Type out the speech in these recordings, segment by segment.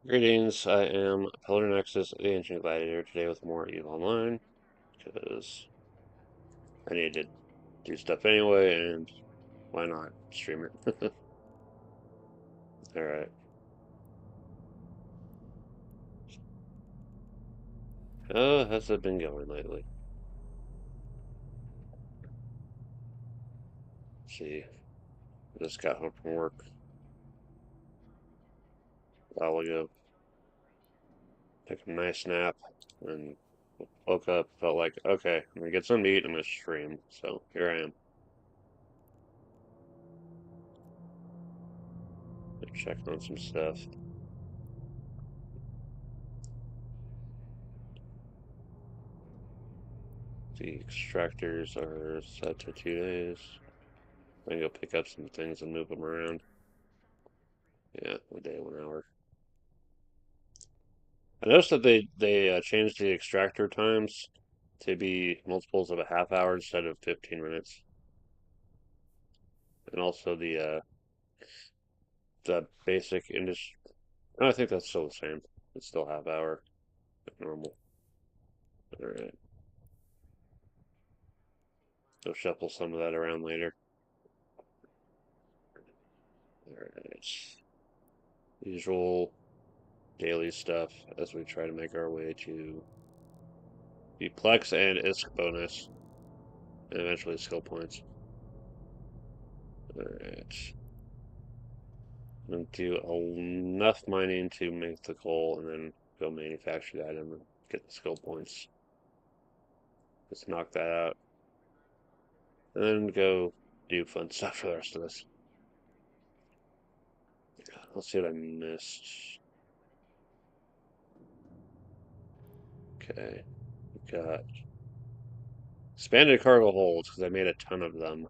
Greetings, I am Pillar Nexus, the Ancient Gladiator, today with more EVE Online, because I need to do stuff anyway, and why not stream it? Alright. How has it been going lately? Let's see, I just got home from work a while ago, took a nice nap, and woke up, felt like, okay, I'm gonna get some to eat, I'm gonna stream, so here I am. Checking on some stuff. The extractors are set to 2 days. I can go pick up some things and move them around. Yeah, a day, 1 hour. I noticed that they changed the extractor times to be multiples of a half hour instead of 15 minutes, and also the basic industry. I think that's still the same. It's still half hour, like normal. All right, go shuffle some of that around later. All right, usual daily stuff as we try to make our way to the Plex and ISK bonus, and eventually skill points. All right. I'm gonna do enough mining to make the coal and then go manufacture that and get the skill points. Just knock that out. And then go do fun stuff for the rest of this. Let's see what I missed. Okay. We got expanded cargo holds because I made a ton of them.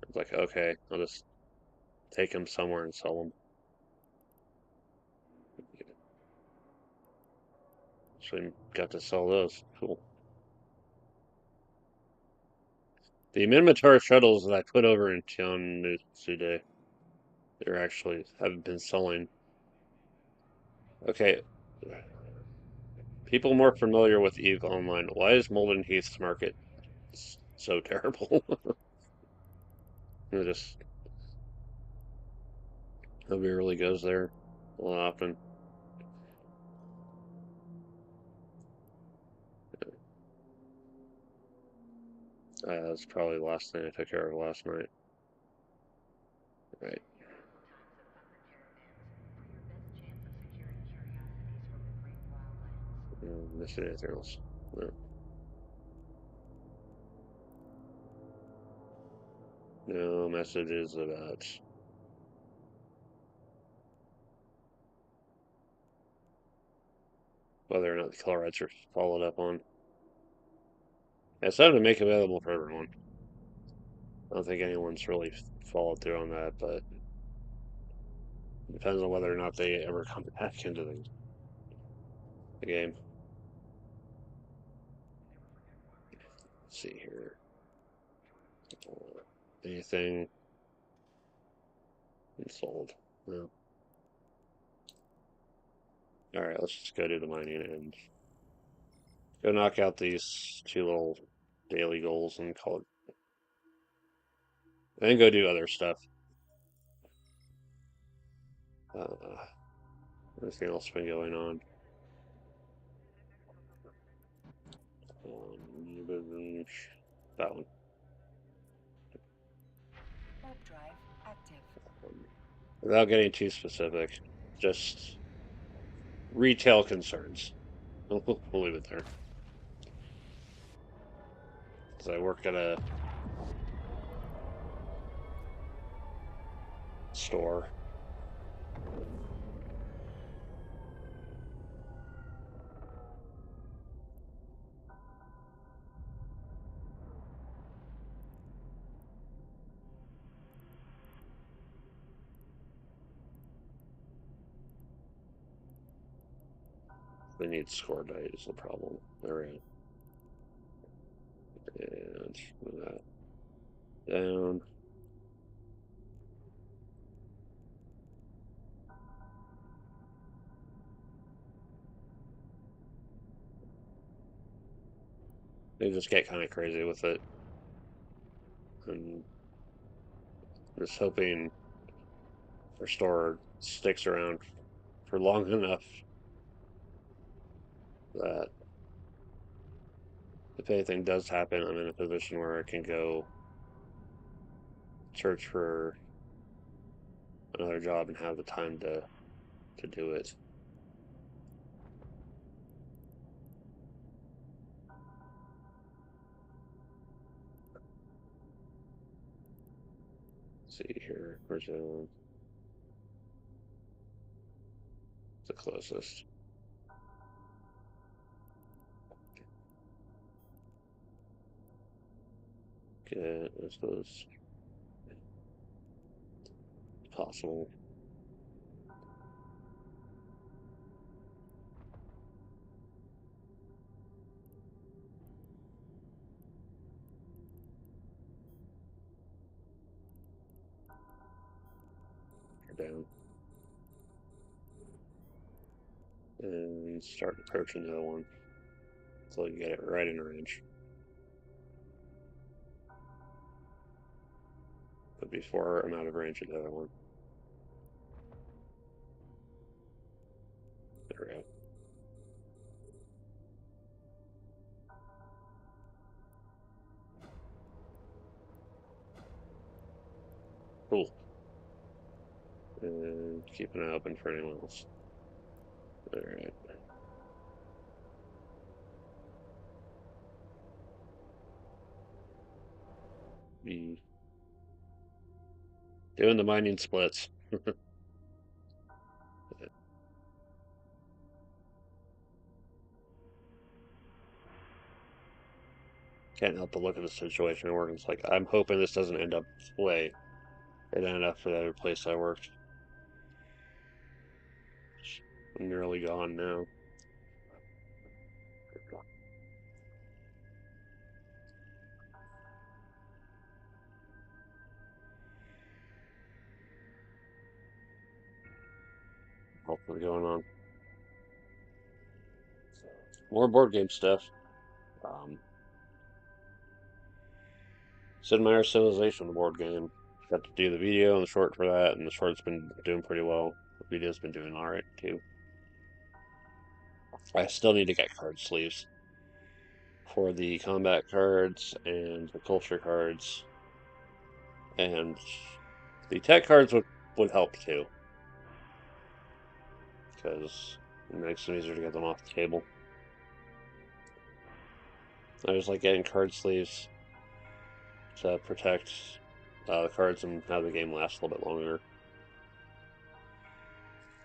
It's like, okay, I'll just take them somewhere and sell them. So got to sell those. Cool. The Minotaur shuttles that I put over in town today, they're actually haven't been selling. Okay, people more familiar with EVE Online. Why is Molden Heath's market so terrible? It just nobody really goes there a lot often. That's probably the last thing I took care of last night. Right. Missing anything else? No. No messages about whether or not the color rights are followed up on. I decided to make it available for everyone. I don't think anyone's really followed through on that, but it depends on whether or not they ever come back into the game. Let's see here. Anything sold? No. Alright, let's just go do the mining and go knock out these two little daily goals and call it. Then go do other stuff. Anything else been going on? That one. Without getting too specific, just retail concerns. We'll leave it there. Because I work at a store. They need score die is the problem. Alright. And move that down. they just get kind of crazy with it. And just hoping our store sticks around for long enough that if anything does happen, I'm in a position where I can go search for another job and have the time to do it. Let's see here, where's the closest? Get as close as possible. Down and start approaching the other one until you get it right in range. But before I'm out of range of the other one. There we go. Cool. And keep an eye open for anyone else. Alright. Be doing the mining splits. Can't help but look at the situation where it's like, I'm hoping this doesn't end up this way. It ended up for the other place I worked. I'm nearly gone now. Hopefully going on. More board game stuff. Sid Meier's Civilization, the board game. Got to do the video and the short for that, and the short's been doing pretty well. The video's been doing alright too. I still need to get card sleeves for the combat cards and the culture cards, and the tech cards would help too, because it makes it easier to get them off the table. I just like getting card sleeves to protect the cards and have the game last a little bit longer.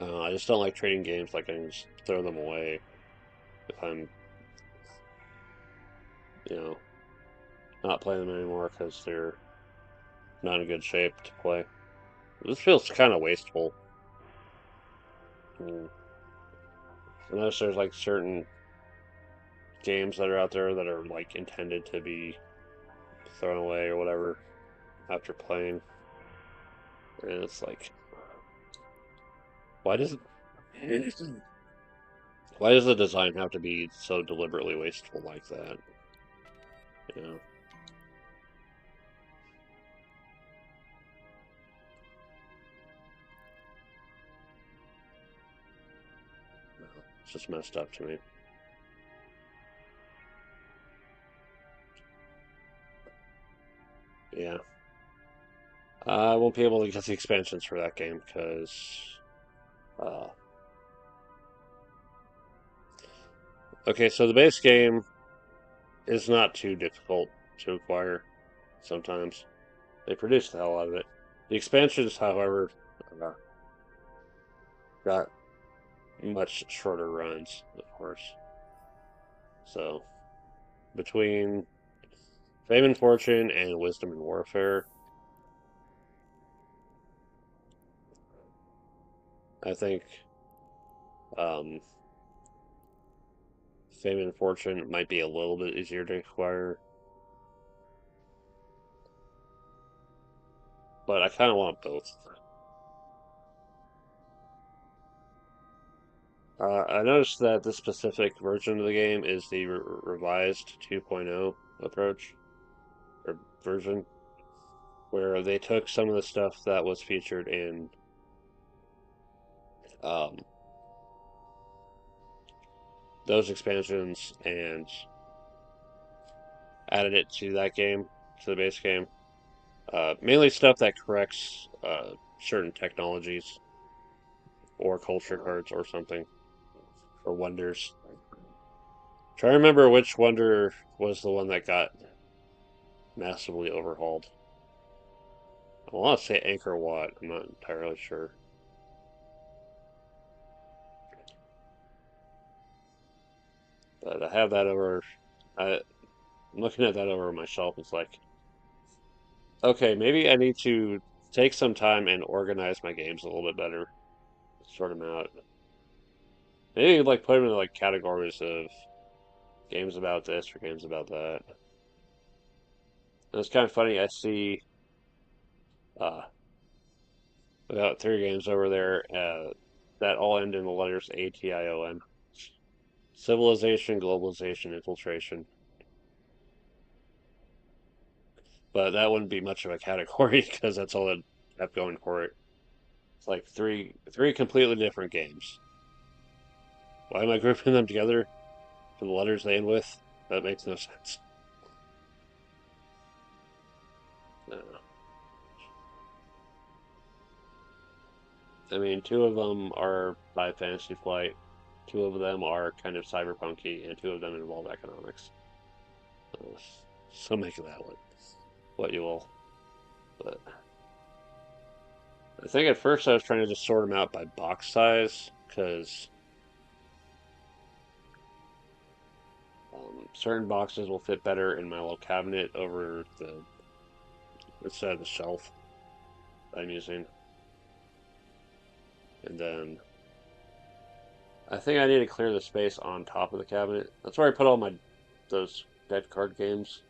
I just don't like trading games like I can just throw them away if I'm, you know, not playing them anymore because they're not in good shape to play. This feels kind of wasteful. Unless there's like certain games that are out there that are like intended to be thrown away or whatever after playing. And it's like, why does it, why does the design have to be so deliberately wasteful like that? You know, it's just messed up to me. Yeah. I won't be able to get the expansions for that game because, uh, okay, so the base game is not too difficult to acquire sometimes. They produce the hell out of it. The expansions, however, uh, got much shorter runs, of course. So, between Fame and Fortune and Wisdom and Warfare, I think um, Fame and Fortune might be a little bit easier to acquire, but I kind of want both. I noticed that this specific version of the game is the revised 2.0 approach or version, where they took some of the stuff that was featured in um, those expansions and added it to that game, to the base game. Mainly stuff that corrects certain technologies or culture cards or something, or wonders. Try to remember which wonder was the one that got massively overhauled. I want to say Anchor Watt. I'm not entirely sure. But I have that over. I'm looking at that over my shelf. It's like, okay, maybe I need to take some time and organize my games a little bit better. Sort them out. Maybe like put them in like categories of games about this or games about that. And it's kind of funny. I see uh, about three games over there that all end in the letters ATION. Civilization, globalization, infiltration. But that wouldn't be much of a category because that's all it have going for it. It's like three completely different games. Why am I grouping them together for the letters they end with? That makes no sense. I mean, two of them are by Fantasy Flight, two of them are kind of cyberpunky, and two of them involve economics. Uh, so make that what you will. But I think at first I was trying to just sort them out by box size because certain boxes will fit better in my little cabinet over the instead of the shelf I'm using. And then I think I need to clear the space on top of the cabinet. That's where I put all my those dead card games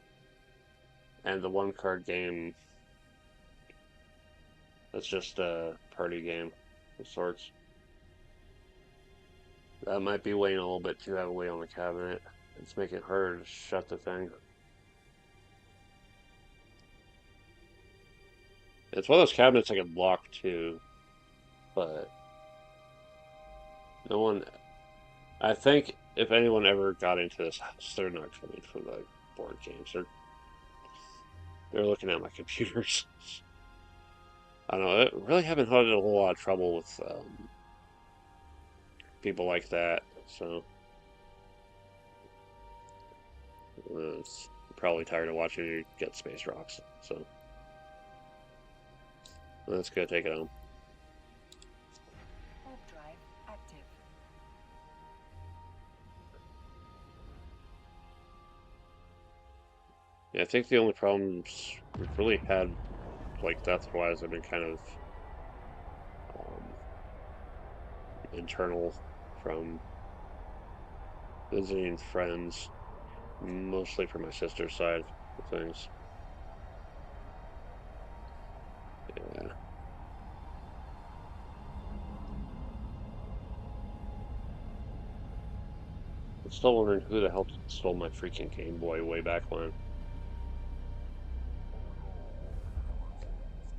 and the one card game that's just a party game of sorts. That might be weighing a little bit too heavily on the cabinet. It's making it harder to shut the thing. It's one of those cabinets I could lock too, but no one. I think if anyone ever got into this house, they're not coming for the board games. They're looking at my computers. I don't know. I really haven't had a whole lot of trouble with people like that. So it's probably tired of watching you get space rocks. So let's go take it home. Warp drive active. Yeah, I think the only problems we've really had, like death-wise, have been kind of um, internal from visiting friends, mostly from my sister's side of things. Yeah. I'm still wondering who the hell stole my freaking Game Boy way back when.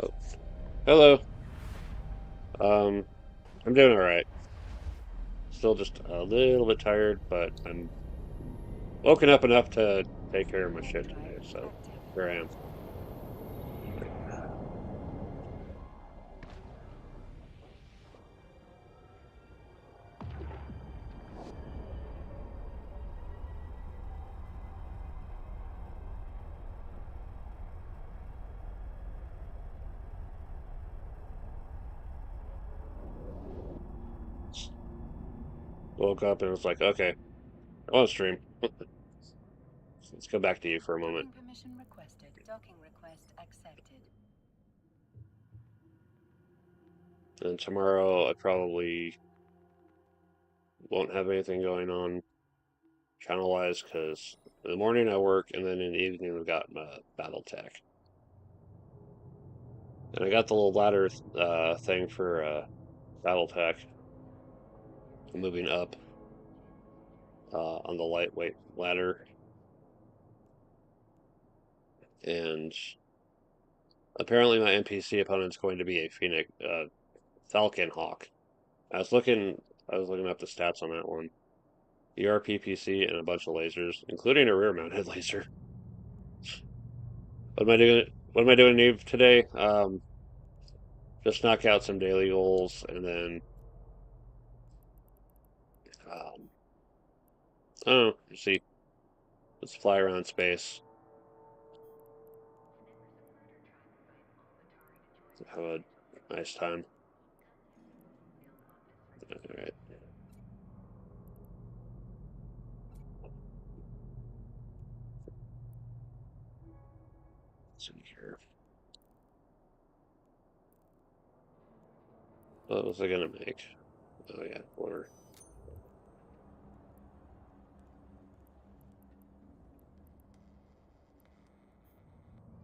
Oh, hello. Um, I'm doing all right. Still just a little bit tired, but I'm woken up enough to take care of my shit today. So here I am. Woke up and was like, okay, I want to stream. Let's go back to you for a moment. Docking permission requested. Docking request accepted. And tomorrow I probably won't have anything going on channel wise because in the morning I work and then in the evening we've got battle tech. And I got the little ladder thing for battle tech. moving up on the lightweight ladder. And apparently my NPC opponent's going to be a Phoenix Falcon Hawk. I was looking up the stats on that one. ERPPC and a bunch of lasers, including a rear-mounted laser. What am I doing? What am I doing, Eve, today? Just knock out some daily goals, and then I don't know. See, let's fly around space. Have a nice time. All right. Let's see here. What was I gonna make? Oh yeah, water.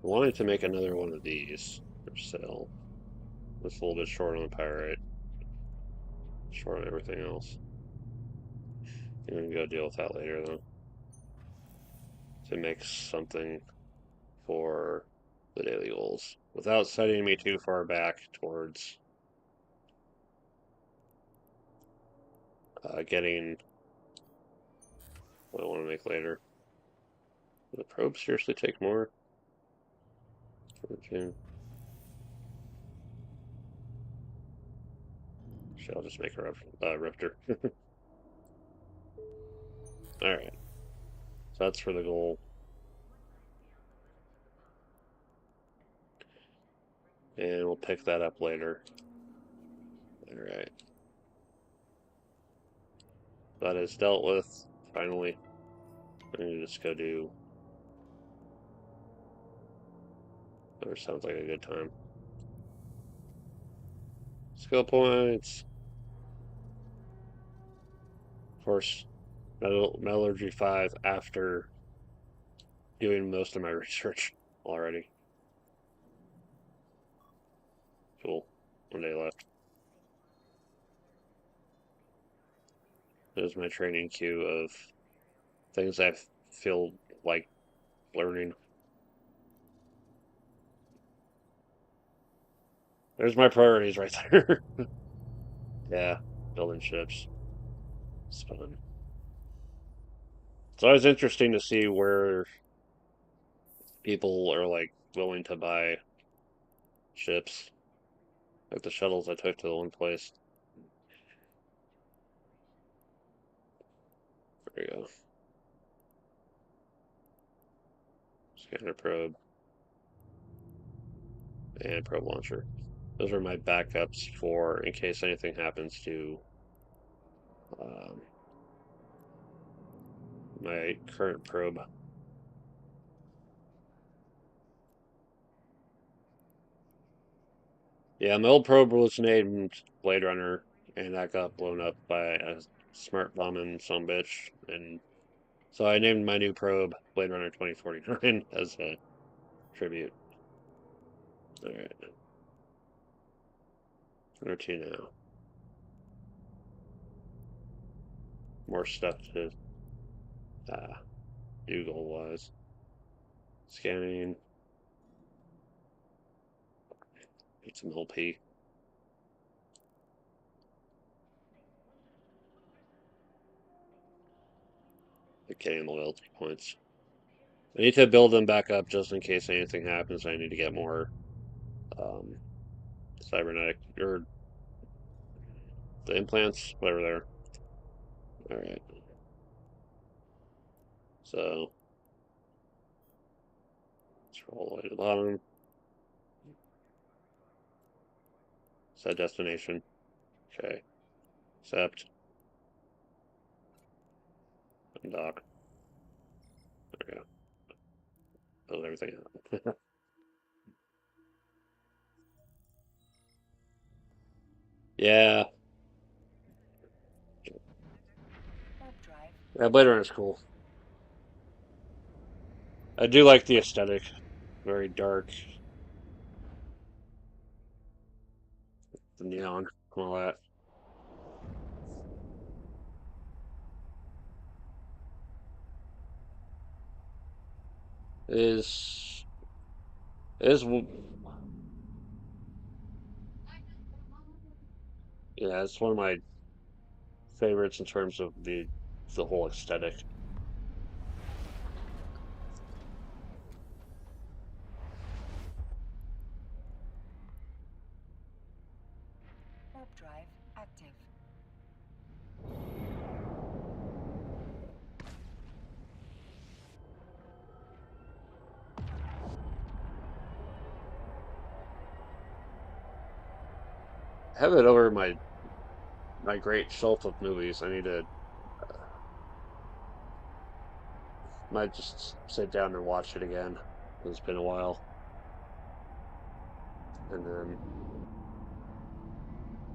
I wanted to make another one of these for sale. It's a little bit short on the pyrite. Short on everything else. You can go deal with that later though. To make something for the daily goals without setting me too far back towards getting what I want to make later. Will the probe seriously take more? Okay. I'll just make a rifter. Alright. So that's for the goal. And we'll pick that up later. Alright. That is dealt with, finally. I'm gonna just go do... That sounds like a good time. Skill points. Of course, Metallurgy 5 after doing most of my research already. Cool. 1 day left. There's my training queue of things I feel like learning. There's my priorities right there. Yeah, building ships. It's fun. It's always interesting to see where people are like willing to buy ships. Like the shuttles I took to the one place. There you go. Scanner probe. And probe launcher. Those are my backups for in case anything happens to my current probe. Yeah, my old probe was named Blade Runner, and that got blown up by a smart bombing some bitch, and so I named my new probe Blade Runner 2049 as a tribute. Alright. Where to now? More stuff to do goal-wise. Scanning. Get some LP. Getting loyalty points. I need to build them back up just in case anything happens. I need to get more cybernetic or the implants, whatever they're. All right. So scroll all the way to the bottom. Set destination. Okay. Accept. Undock. There we go. Build everything out. Yeah. Yeah, Blade Runner's cool. I do like the aesthetic. Very dark. The neon, all that. is is yeah, it's one of my favorites in terms of the whole aesthetic. Warp drive active. I have it over my great shelf of movies. I need to might just sit down and watch it again. It's been a while, and then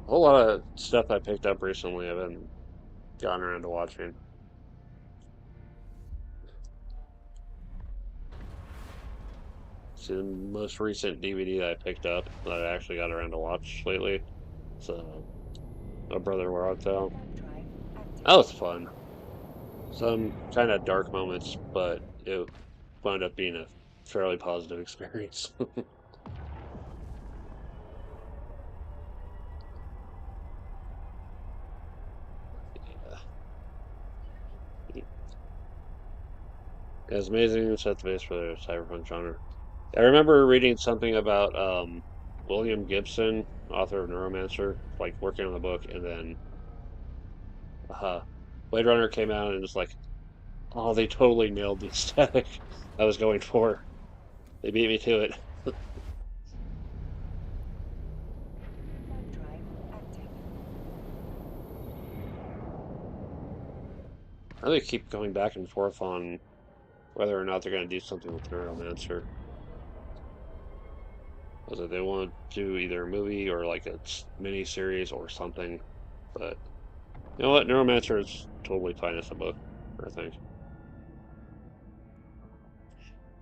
a whole lot of stuff I picked up recently. I've been gotten around to watching. See, the most recent DVD that I picked up that I actually got around to watch lately. So, A Brother Where Art Thou? Warp drive active. That was fun. Some kind of dark moments, but it wound up being a fairly positive experience. Yeah. It's amazing to set the base for the cyberpunk genre. I remember reading something about William Gibson, author of Neuromancer, like working on the book, and then uh, Blade Runner came out and it's like, oh, they totally nailed the aesthetic I was going for. They beat me to it. Warp drive active. I think keep going back and forth on whether or not they're going to do something with Neuromancer. Whether they want to do either a movie or like a mini series or something. But you know what? Neuromancer is totally fine as a book, I think.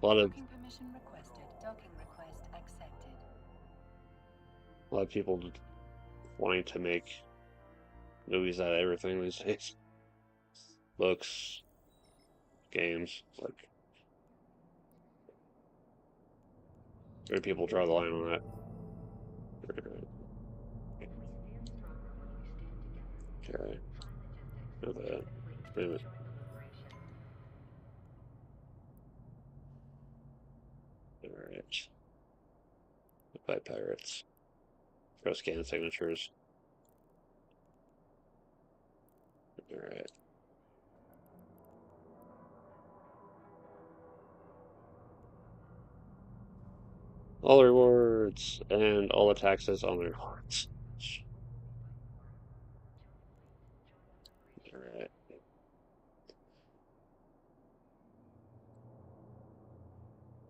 Docking permission requested. Docking request accepted. A lot of people wanting to make movies out of everything these days. Books, games, like where do people draw the line on that? Okay, know that. Wait a minute. Alright. By pirates. Go scan signatures. Alright. All the rewards and all the taxes on the rewards. Alright.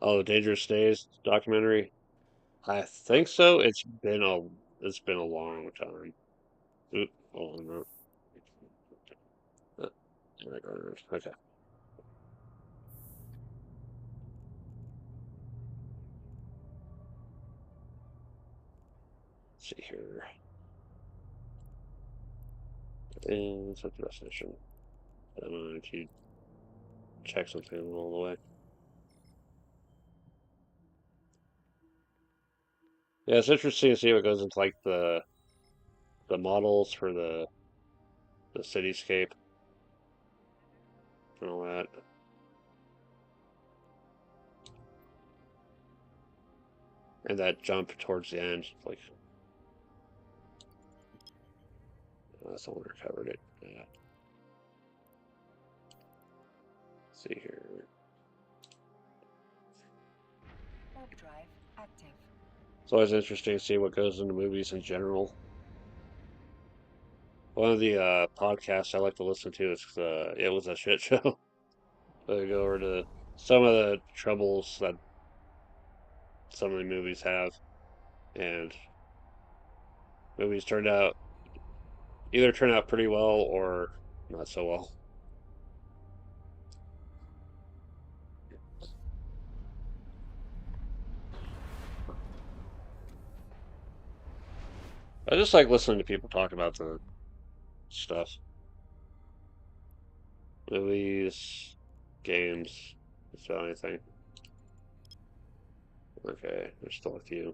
Oh, the Dangerous Days documentary. I think so. It's been a long time. Oop, hold on. Okay. Let's see here. And set the destination. I'm going to check something along the way. Yeah, it's interesting to see what goes into like the models for the cityscape and all that. And that jump towards the end, like someone recovered it. Yeah. Let's see here. Warp drive active. It's always interesting to see what goes into movies in general. One of the podcasts I like to listen to is It Was a Shit Show. They go over to some of the troubles that some of the movies have, and movies either turn out pretty well or not so well. I just like listening to people talk about the stuff. Movies, games, just about anything. Okay, there's still a few.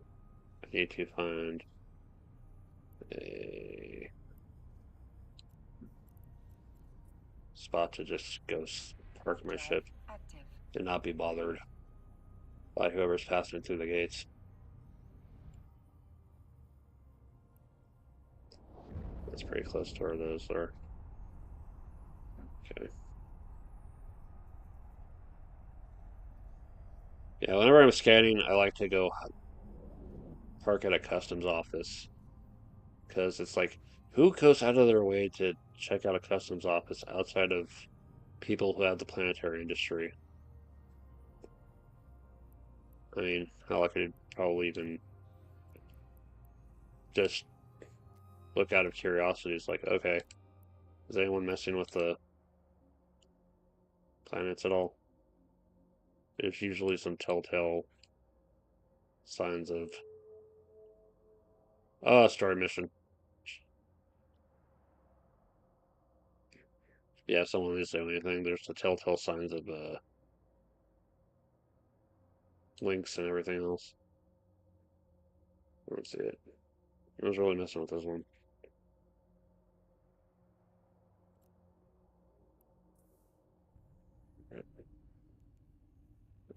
I need to find a spot to just go park my ship Active. and not be bothered by whoever's passing through the gates. That's pretty close to where those are. Okay. Yeah, whenever I'm scanning, I like to go park at a customs office because it's like, who goes out of their way to check out a customs office outside of people who have the planetary industry? I mean, hell, I could probably even just look out of curiosity. It's like, okay, is anyone messing with the planets at all? There's usually some telltale signs of, oh, story mission. Yeah, someone is doing anything. There's the telltale signs of links and everything else. Let's see it. I was really messing with this one.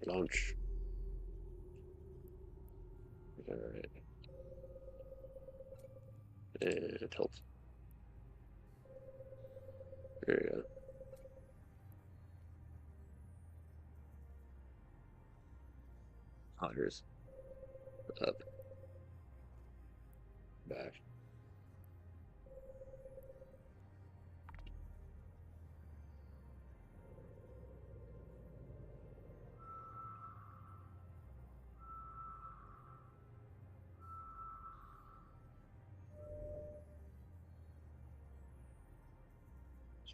Launch. Alright. And tilt. There you go. Oh, here's up, back.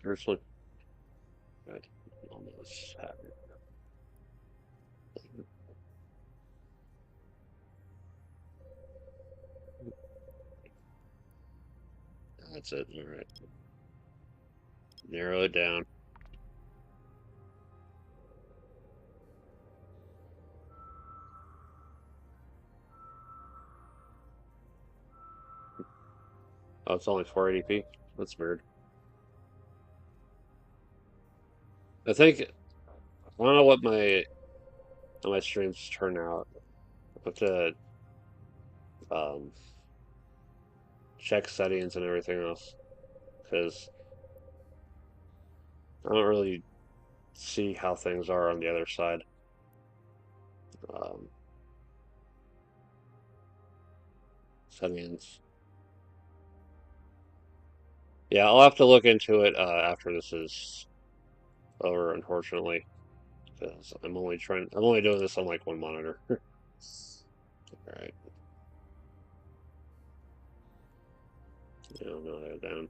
Seriously? Right. Almost happened. That's it. Alright. Narrow it down. Oh, it's only 480p? That's weird. I think, I don't know what how my streams turn out. I have to um, check settings and everything else. Because I don't really see how things are on the other side. Um, Settings. Yeah, I'll have to look into it after this is over, unfortunately. Because I'm only doing this on like one monitor. Alright. No, they're down.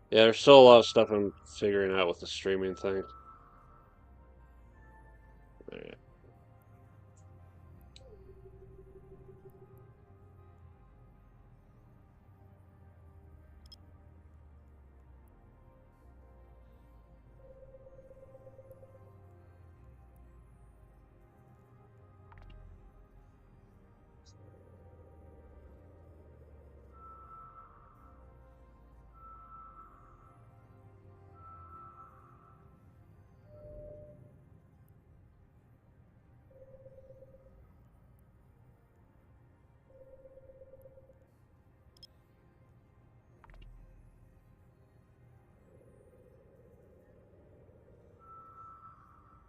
Yeah, there's still a lot of stuff I'm figuring out with the streaming thing. Alright.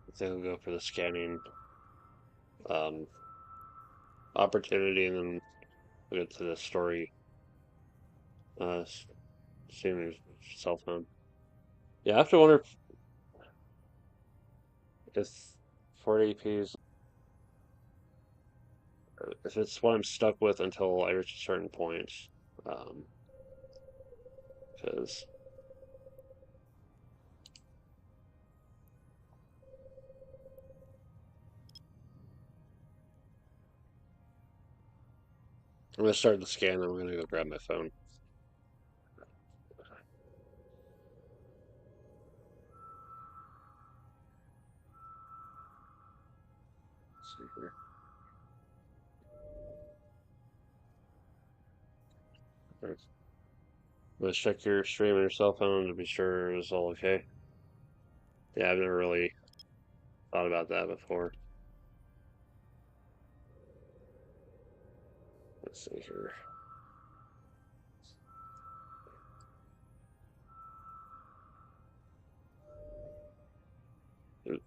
I think I'll go for the scanning um, opportunity and then we'll get to the story uh, seeing his cell phone. Yeah, I have to wonder if 480p is if it's what I'm stuck with until I reach a certain point. Because I'm gonna start the scan. I'm gonna go grab my phone. here. Let's check your stream on your cell phone to be sure it's all okay. Yeah, I've never really thought about that before. Let's see here. Let's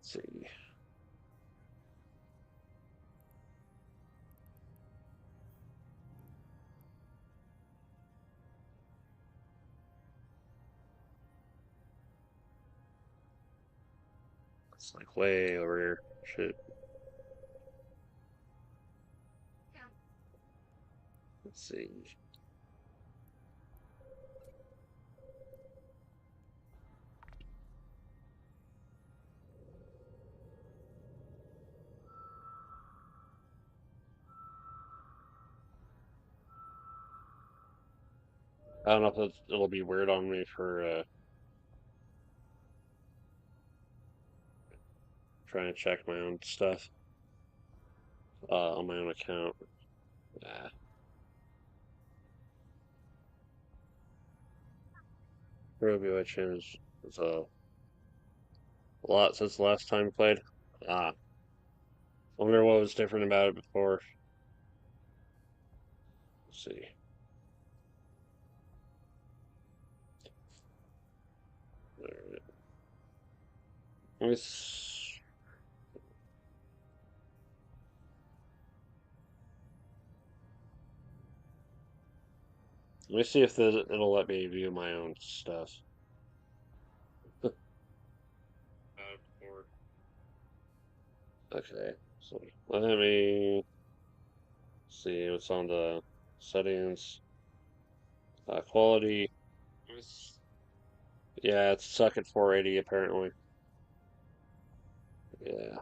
see. It's like way over here. Shit. Let's see. I don't know if it'll be weird on me for trying to check my own stuff on my own account. Yeah. Ruby is a lot since the last time we played. Ah, I wonder what was different about it before. Let's see. Alright. Let me see if it'll let me view my own stuff. Okay, so let me see what's on the settings. Quality. Yeah, it's stuck at 480 apparently. Yeah.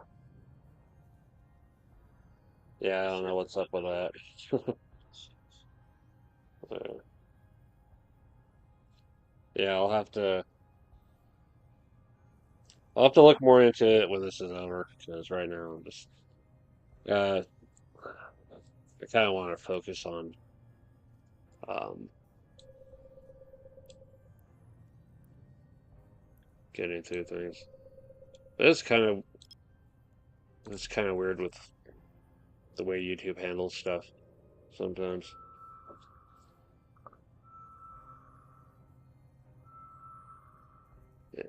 Yeah, I don't know what's up with that. Uh, yeah, I'll have to look more into it when this is over, because right now I'm just uh I kind of want to focus on um getting through things. But it's kind of weird with the way YouTube handles stuff sometimes. Yeah.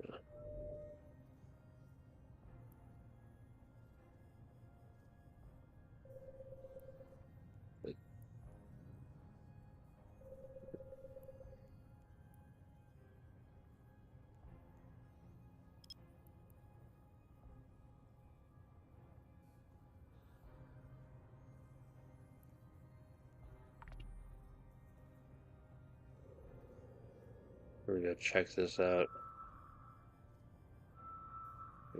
We're gonna check this out.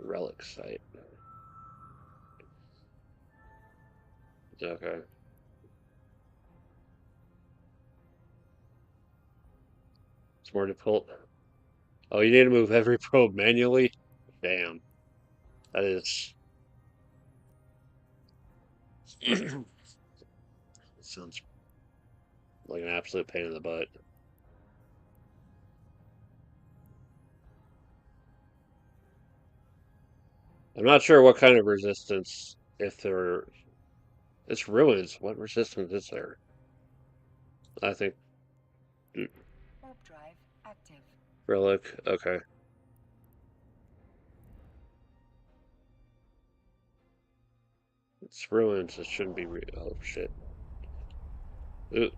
Relic site. Okay. It's more difficult. Oh, you need to move every probe manually? Damn. That is sounds like an absolute pain in the butt. I'm not sure what kind of resistance, if there, it's ruins. What resistance is there? I think Warp drive active. relic. Okay, it's ruins. It shouldn't be. Oh shit. Ooh.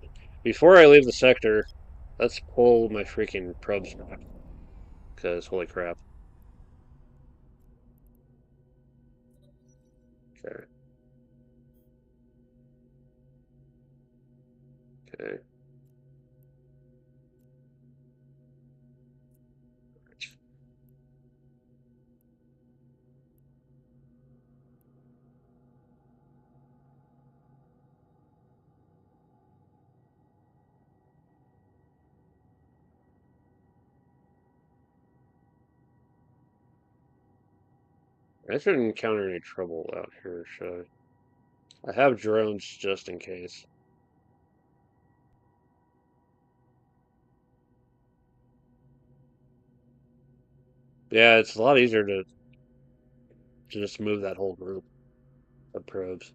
Before I leave the sector, let's pull my freaking probes back. Cause holy crap. Okay. Okay. I shouldn't encounter any trouble out here, should I? I have drones just in case. Yeah, it's a lot easier to just move that whole group of probes.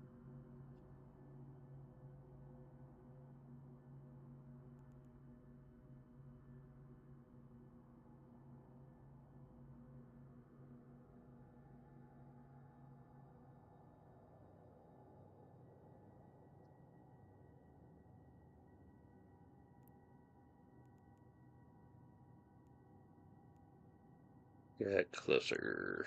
Get closer.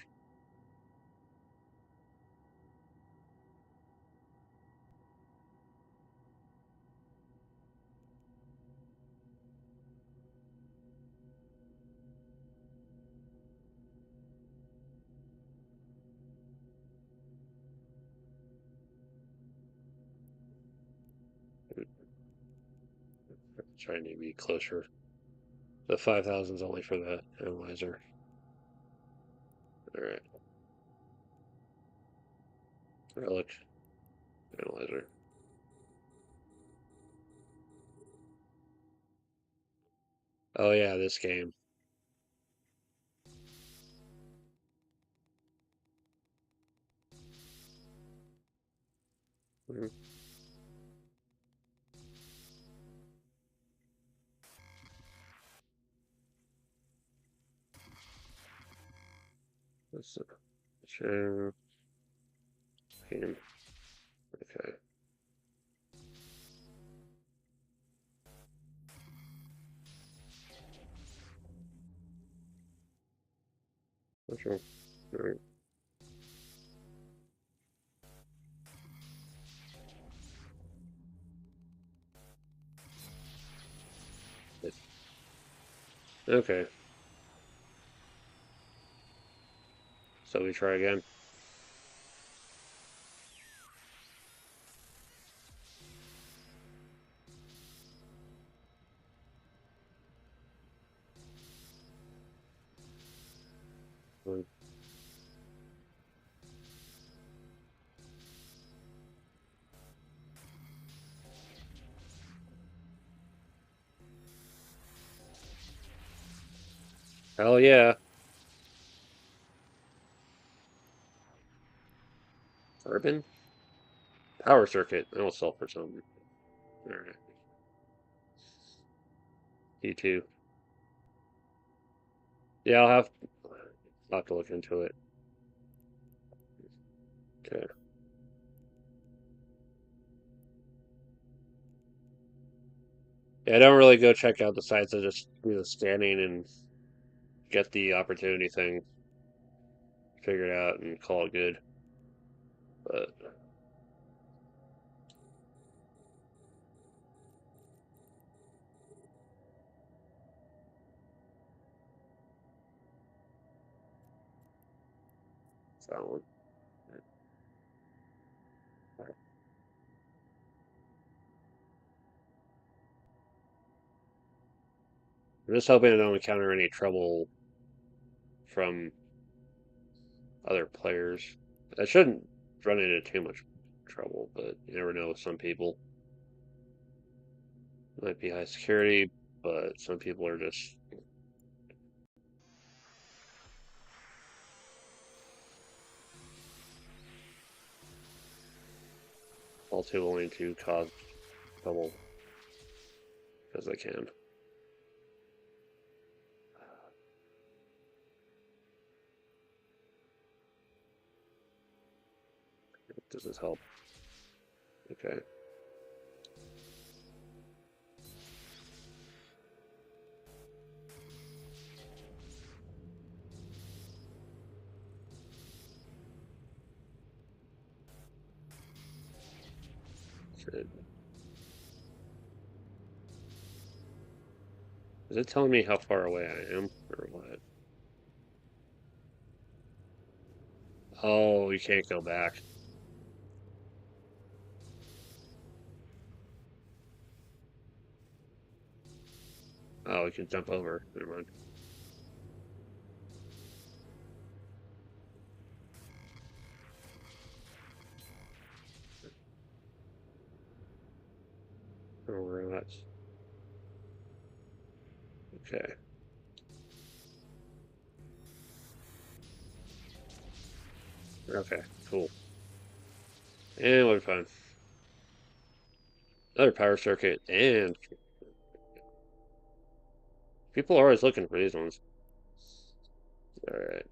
Trying to be closer. The 5,000 is only for the analyzer. Alright. Relic. Analyzer. Oh yeah, this game. Mhm. Let's show game. Okay. Okay. Alright. Okay. So we try again. Hell yeah. Carbon? Power circuit. I'll sell for something. Alright. E2. Yeah, I'll have to look into it. Okay. Yeah, I don't really go check out the sites. I just do the scanning and get the opportunity thing figured out and call it good. But it's that one. I'm just hoping I don't encounter any trouble from other players. I shouldn't run into too much trouble, but you never know with some people. Might be high security, but some people are just all too willing to cause trouble because they can. Does this help? Okay. Shit. Is it telling me how far away I am or what? Oh, you can't go back. Oh, we can jump over. Never mind. That's okay. Okay, cool. And we're fine. Another power circuit, and people are always looking for these ones. Alright.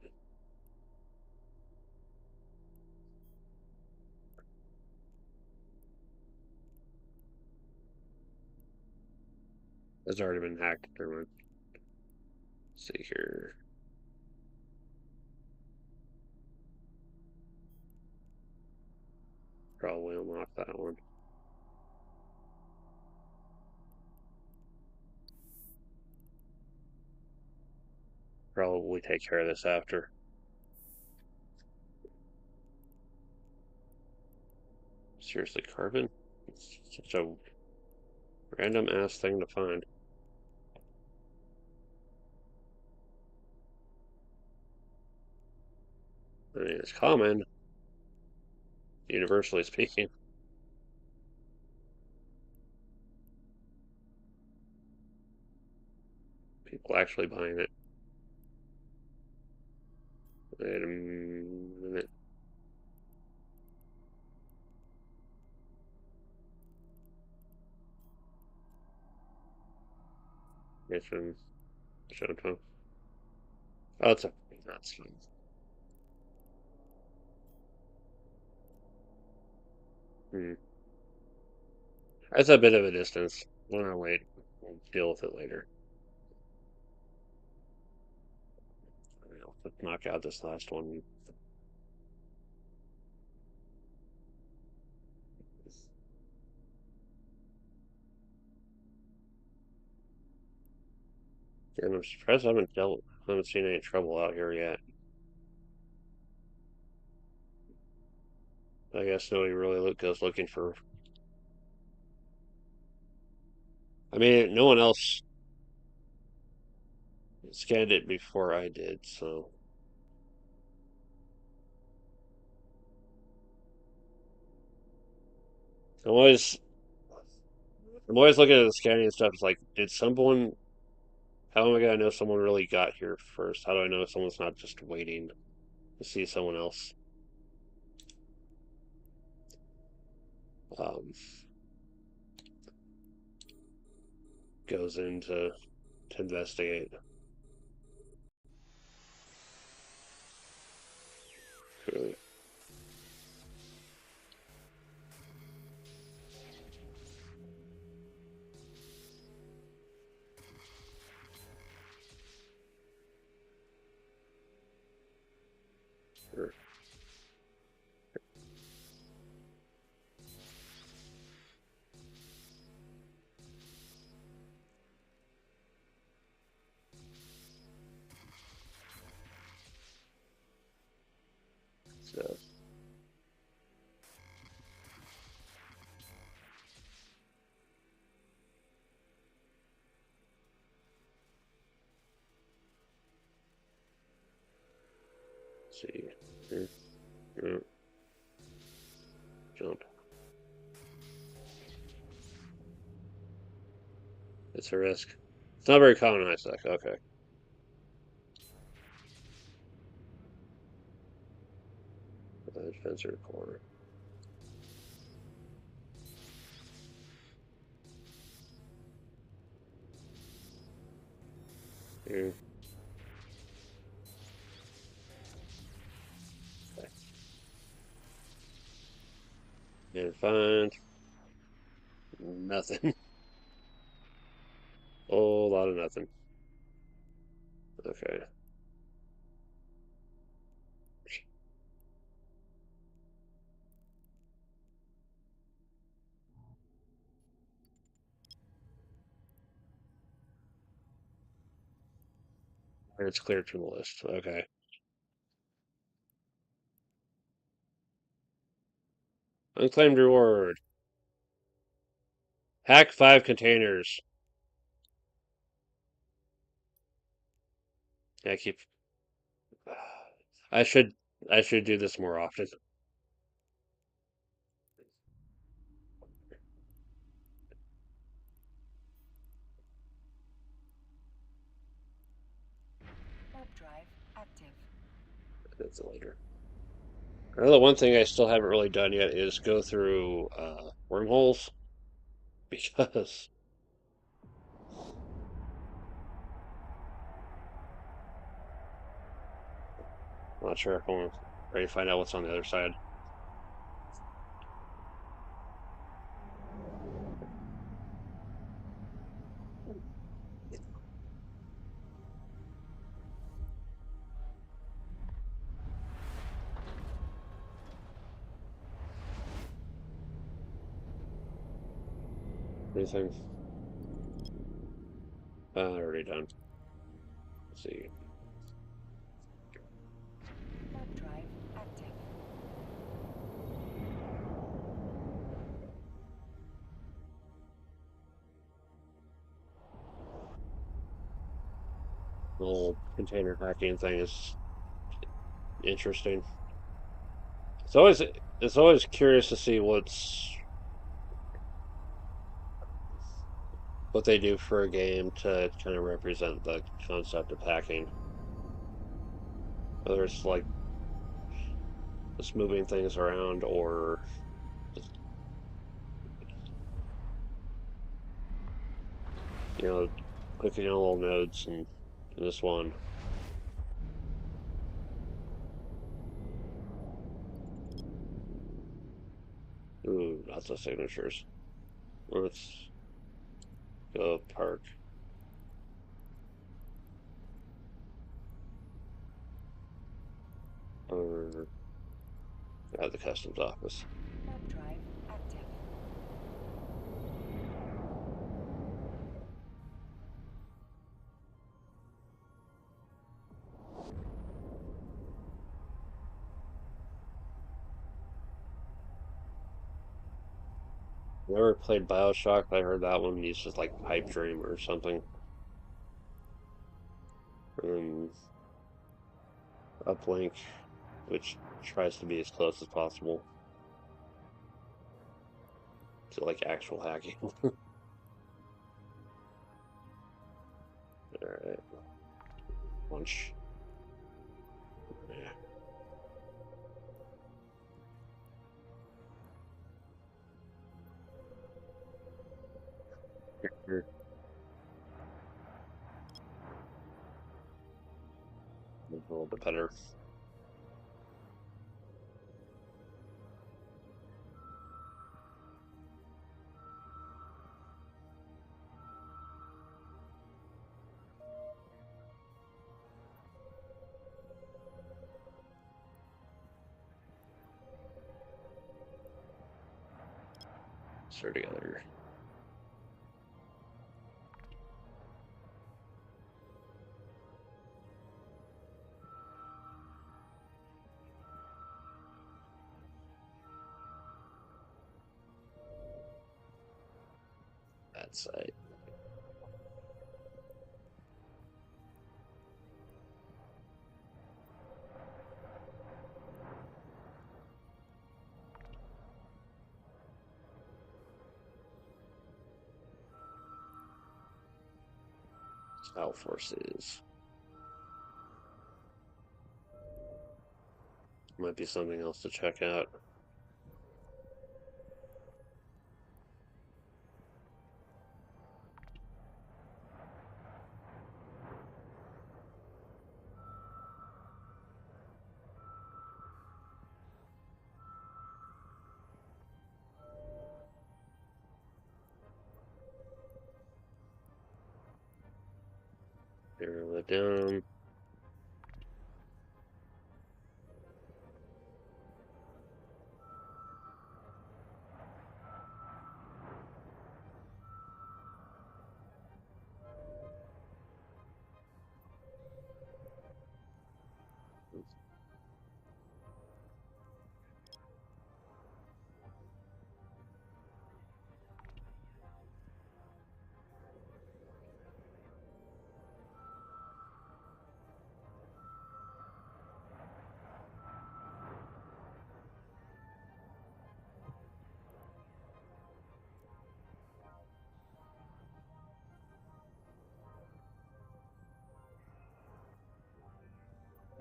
It's already been hacked. Never mind. Let's see here. Probably unlock that one. Probably take care of this after. Seriously, carbon? It's such a random ass thing to find. I mean, it's common, universally speaking. People actually buying it. Wait a minute. Mission. Showtime. Oh, that's fine. Hmm. That's a bit of a distance. Well, wait. We'll deal with it later. Let's knock out this last one. And I'm surprised I haven't seen any trouble out here yet. I guess nobody really goes looking for. I mean, no one else scanned it before I did, so I'm always I'm always looking at the scanning stuff. It's like, did someone? How am I gonna know someone really got here first? How do I know someone's not just waiting to see someone else um, goes in to investigate? Really. Sure. So, let's see. Here. Yeah, jump. It's a risk. It's not very common in high sec. Okay. Fence or corner. Here. Okay. And find nothing. Whole lot of nothing. Okay. And it's cleared from the list. Okay. Unclaimed reward. Hack 5 containers. Yeah, keep. I should I should do this more often. drive active. That's later. The one thing I still haven't really done yet is go through wormholes because I'm not sure if I'm ready to find out what's on the other side. Anything? Already done. Let's see. Warp drive active. The little container hacking thing is interesting. It's always curious to see what they do for a game to kind of represent the concept of hacking. Whether it's like just moving things around or just, clicking on little nodes and in this one. Ooh, lots of signatures. Let's go park. Or at the customs office. Warp drive active. Never played Bioshock, but I heard that one uses like pipe dream or something. And Uplink, which tries to be as close as possible to like actual hacking. Alright. Lunch. Yeah. Here. A little bit better. Start together. That site. Out forces. Might be something else to check out. Narrow it down.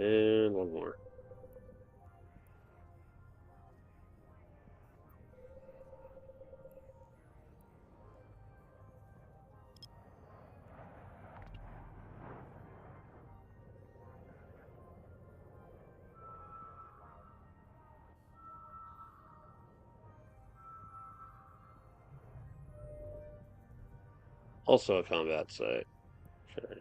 And one more. Also a combat site. Okay.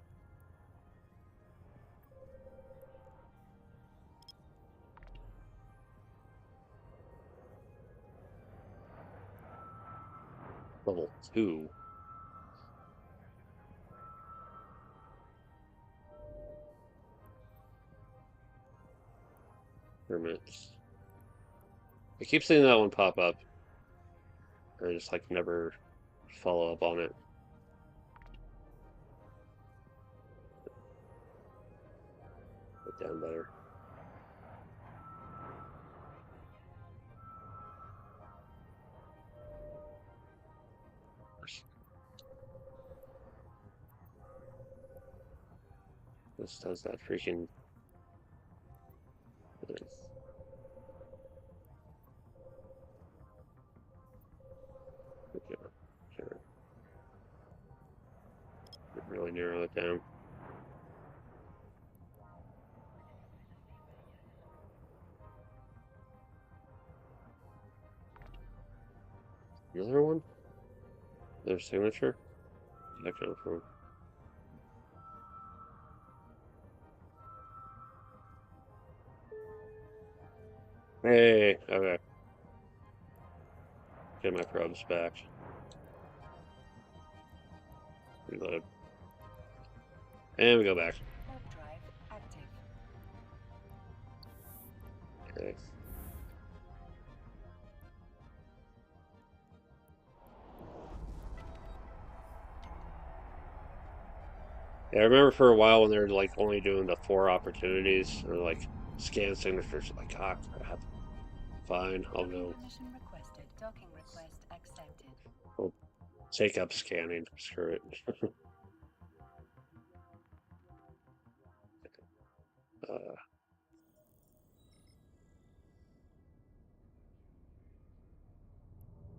Level 2. Hermits. I keep seeing that one pop up. I just like never follow up on it. Put down better. This does that freaking. Sure. Really narrow it down. Another one? Their signature? That come from. Hey, okay. Get my probes back. Reload. And we go back. Warp drive active. Okay. Yeah, I remember for a while when they were like only doing the 4 opportunities or like scan signatures, like, ah, crap. Fine, I'll go. Permission requested. Docking request accepted. I'll take up scanning. Screw it. uh,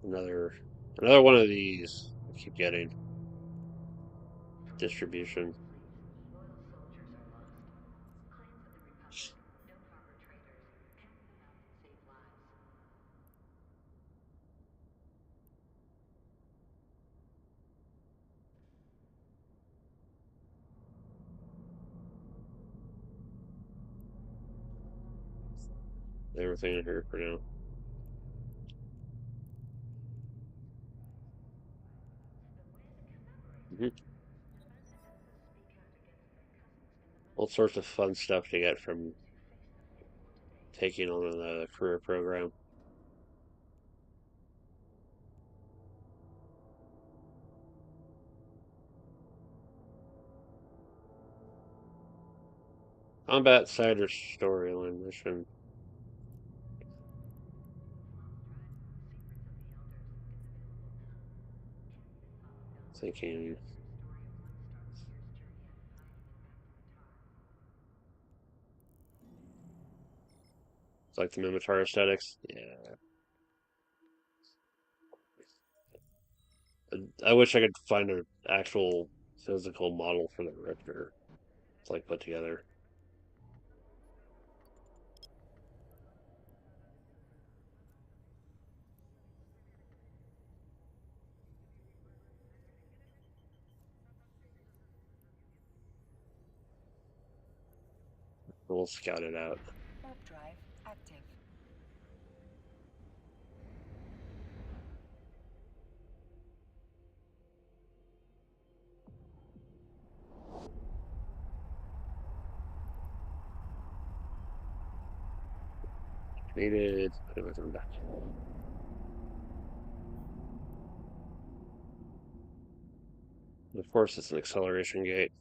another one of these. I keep getting distribution. Everything in here for now. All sorts of fun stuff to get from taking on the career program. Combat Cider storyline mission. Thinking. It's like the Minotaur aesthetics. Yeah. I wish I could find an actual physical model for the Richter to like put together. We'll scout it out. Warp drive active. Needed. Put everything back. Of course, it's an acceleration gate.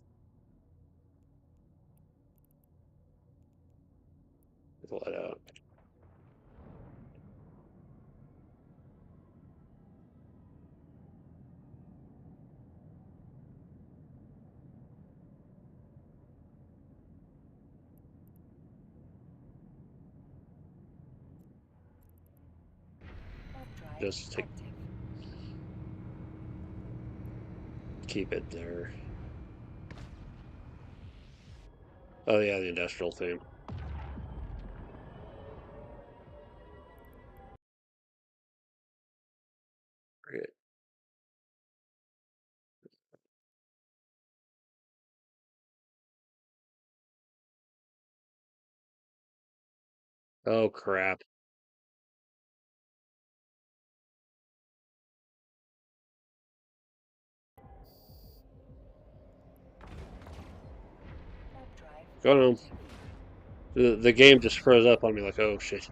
Pull it out. just to active. keep it there. Oh yeah, the industrial theme. Great. Oh crap. Warp drive Go on. active. The game just froze up on me like, oh shit.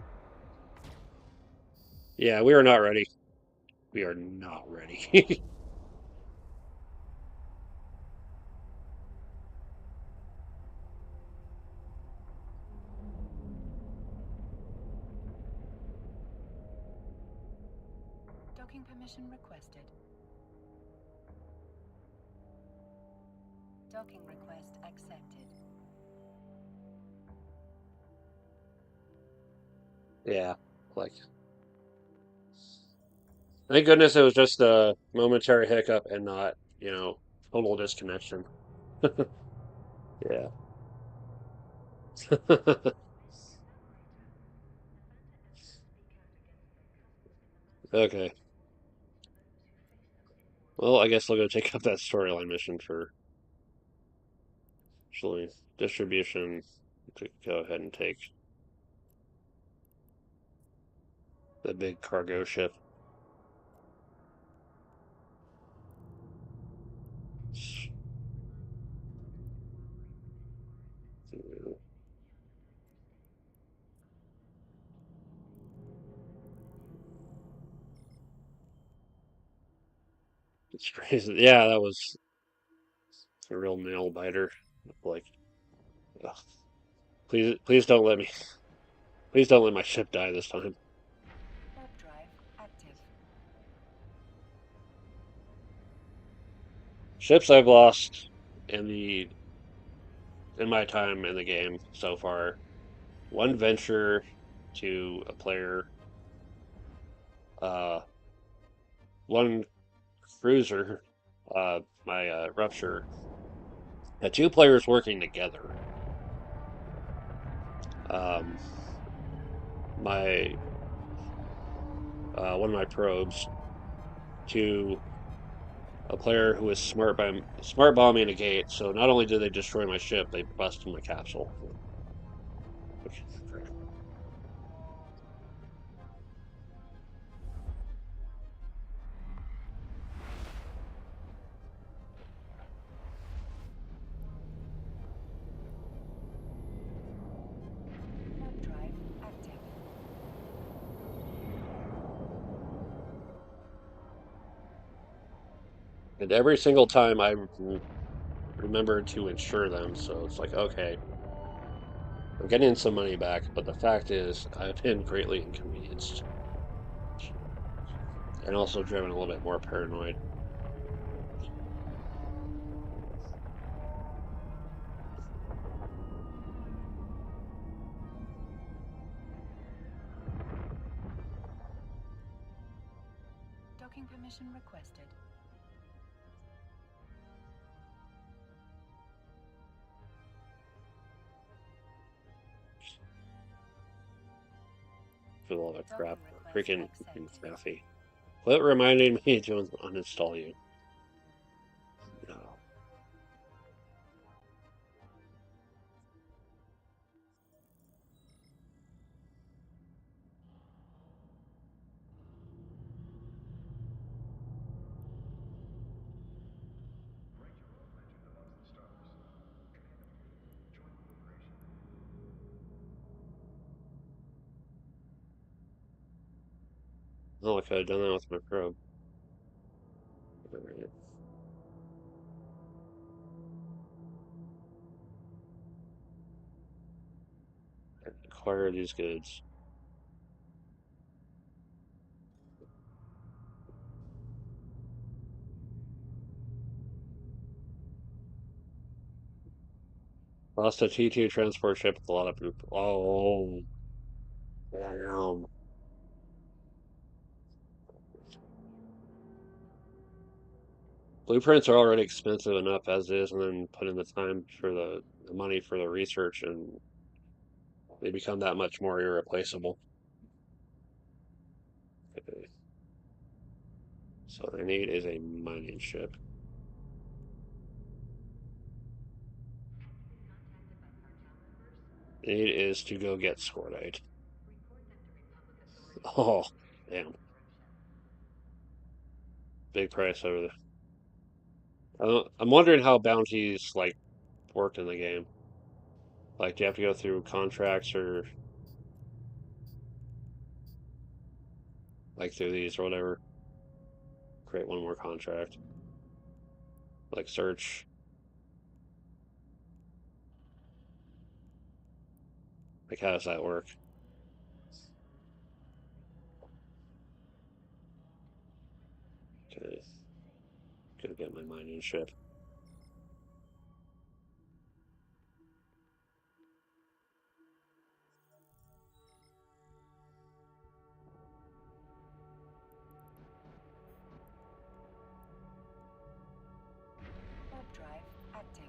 Yeah, we are not ready. We are not ready. Docking permission requested. Docking request accepted. Yeah, like thank goodness it was just a momentary hiccup and not, total disconnection. Yeah. Okay. Well, I guess I'll go take up that storyline mission for actually distribution to go ahead and take the big cargo ship. It's crazy. Yeah, that was a real nail biter. Like, ugh. Please don't let me. Please don't let my ship die this time. Warp drive active. Ships I've lost in the in my time in the game so far. One venture to a player, uh, one cruiser, my rupture, had two players working together. Um, my one of my probes to a player who was smart bombing a gate. So not only did they destroy my ship, they busted my capsule. Warp drive active. And every single time I remembered to insure them. So it's like, okay, I'm getting some money back, but the fact is, I've been greatly inconvenienced and also driven a little bit more paranoid. Docking permission requested. For all that crap. Docking request Freaking accepted. Matthew. Quit reminding me to uninstall you. No. Oh, I could have done that with my probe. Alright. Acquire these goods. Lost a T2 transport ship with a lot of poop. Oh, damn. blueprints are already expensive enough as is, and then put in the time for the money for the research, and they become that much more irreplaceable. Okay. So what I need is a mining ship. I need is to go get Scordite. Oh, damn. Big price over there. I'm wondering how bounties like work in the game. Like, do you have to go through contracts or like through these or whatever? Create one more contract. Like search. Like, how does that work? Okay, go get my mining ship. Warp drive active.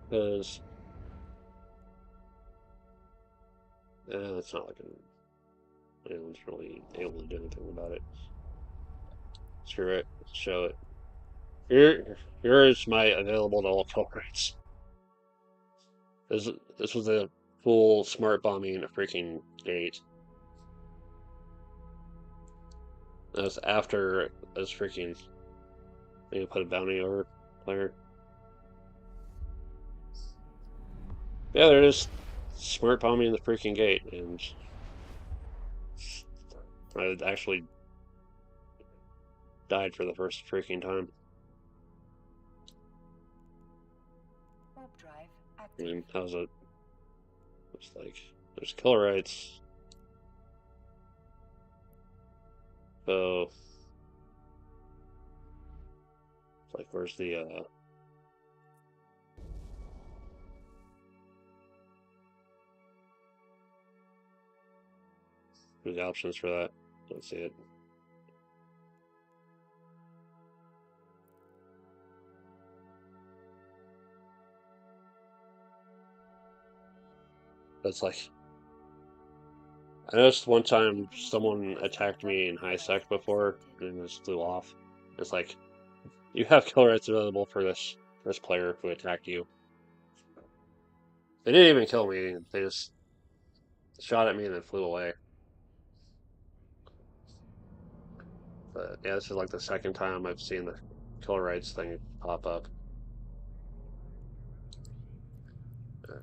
Because it's not like anyone's really able to do anything about it. Screw it. Show it. Here's my available to all kill rates. This was a full smart bombing a freaking gate. That was after this freaking they put a bounty over player. Yeah, they're just smart bombing the freaking gate, and I actually died for the first freaking time. Warp drive I active. mean, how's it? It's like there's killer rights. So it's like where's the options for that? Don't see it. That's like I noticed one time someone attacked me in high sec before and just flew off. It's like you have kill rights available for this player who attacked you. They didn't even kill me. They just shot at me and then flew away. But yeah, this is like the second time I've seen the kill rights thing pop up.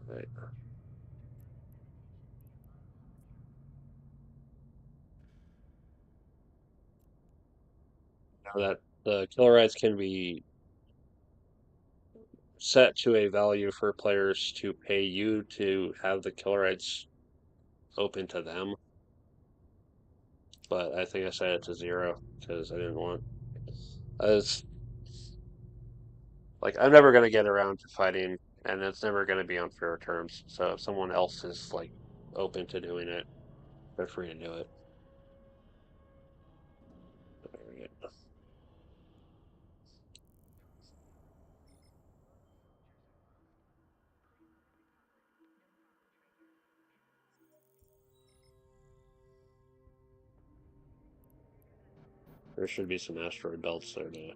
Right. Now that the kill rights can be set to a value for players to pay you to have the kill rights open to them. But I think I set it to 0 because I didn't want. I was like, I'm never gonna get around to fighting, and it's never gonna be on fair terms. So if someone else is like open to doing it, they're free to do it. There should be some asteroid belts there to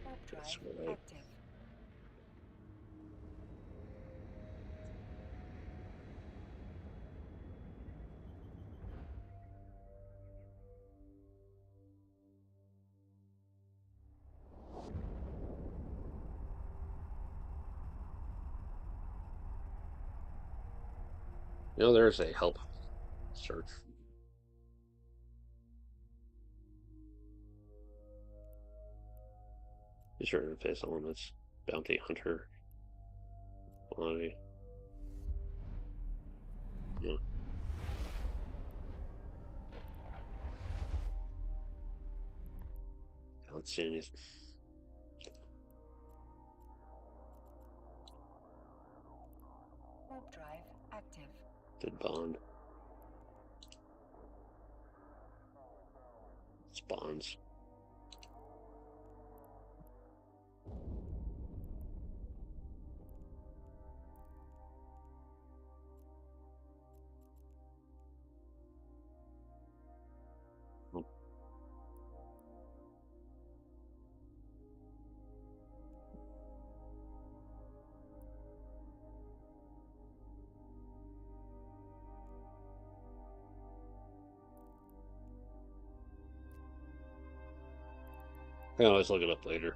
Warp drive get active. There's a help search. Be sure to face elements. Bounty hunter. Quality. Yeah. Let's see any. Warp drive active. Did bond. It's bonds. I can always look it up later.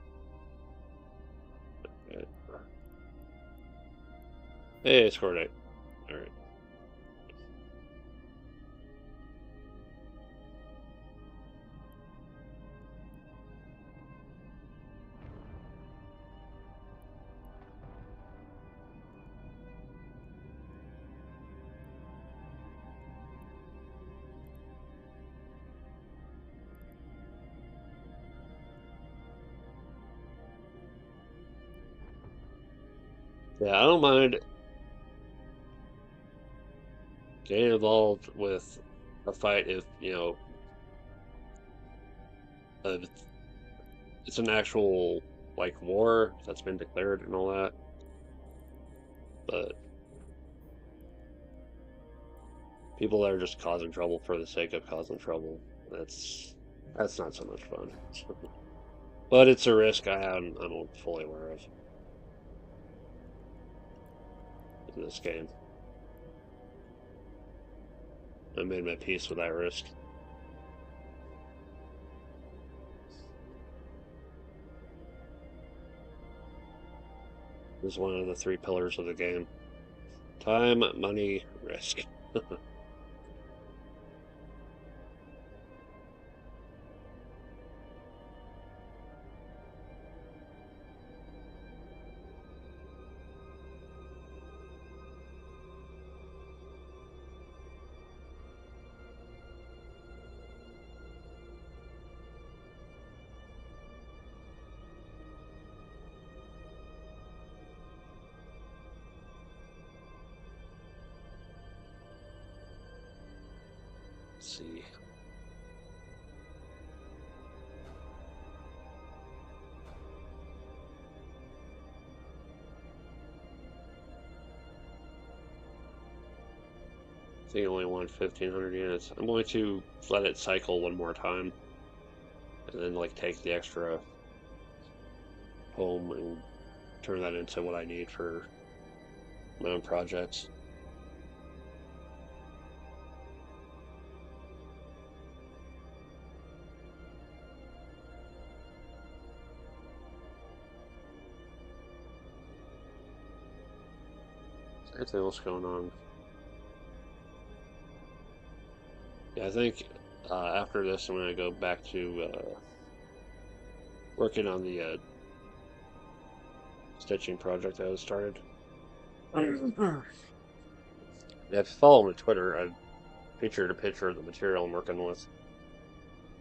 Hey, I scored 8. Alright. Yeah, I don't mind getting involved with a fight if, uh, it's an actual, like, war that's been declared and all that. But people that are just causing trouble for the sake of causing trouble, that's not so much fun. But it's a risk I'm fully aware of in this game. I made my peace with that risk. This is one of the 3 pillars of the game. Time, money, risk. Let's see. I think it only won 1,500 units. I'm going to let it cycle one more time, and then like take the extra home and turn that into what I need for my own projects. Anything else going on? Yeah, I think after this, I'm going to go back to working on the stitching project I started. Yeah, if you follow me on Twitter, I featured a picture of the material I'm working with.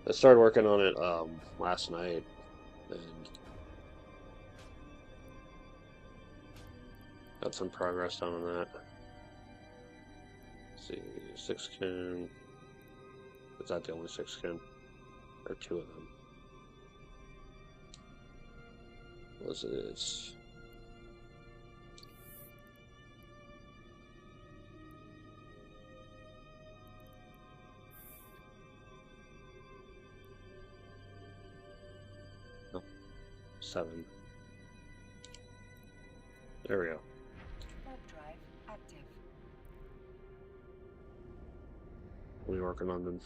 I started working on it last night, and got some progress done on that. Let's see, 6-kin. Is that the only 6-kin? Or 2 of them? Was it? No, 7. There we go. Warp drive active. We're working on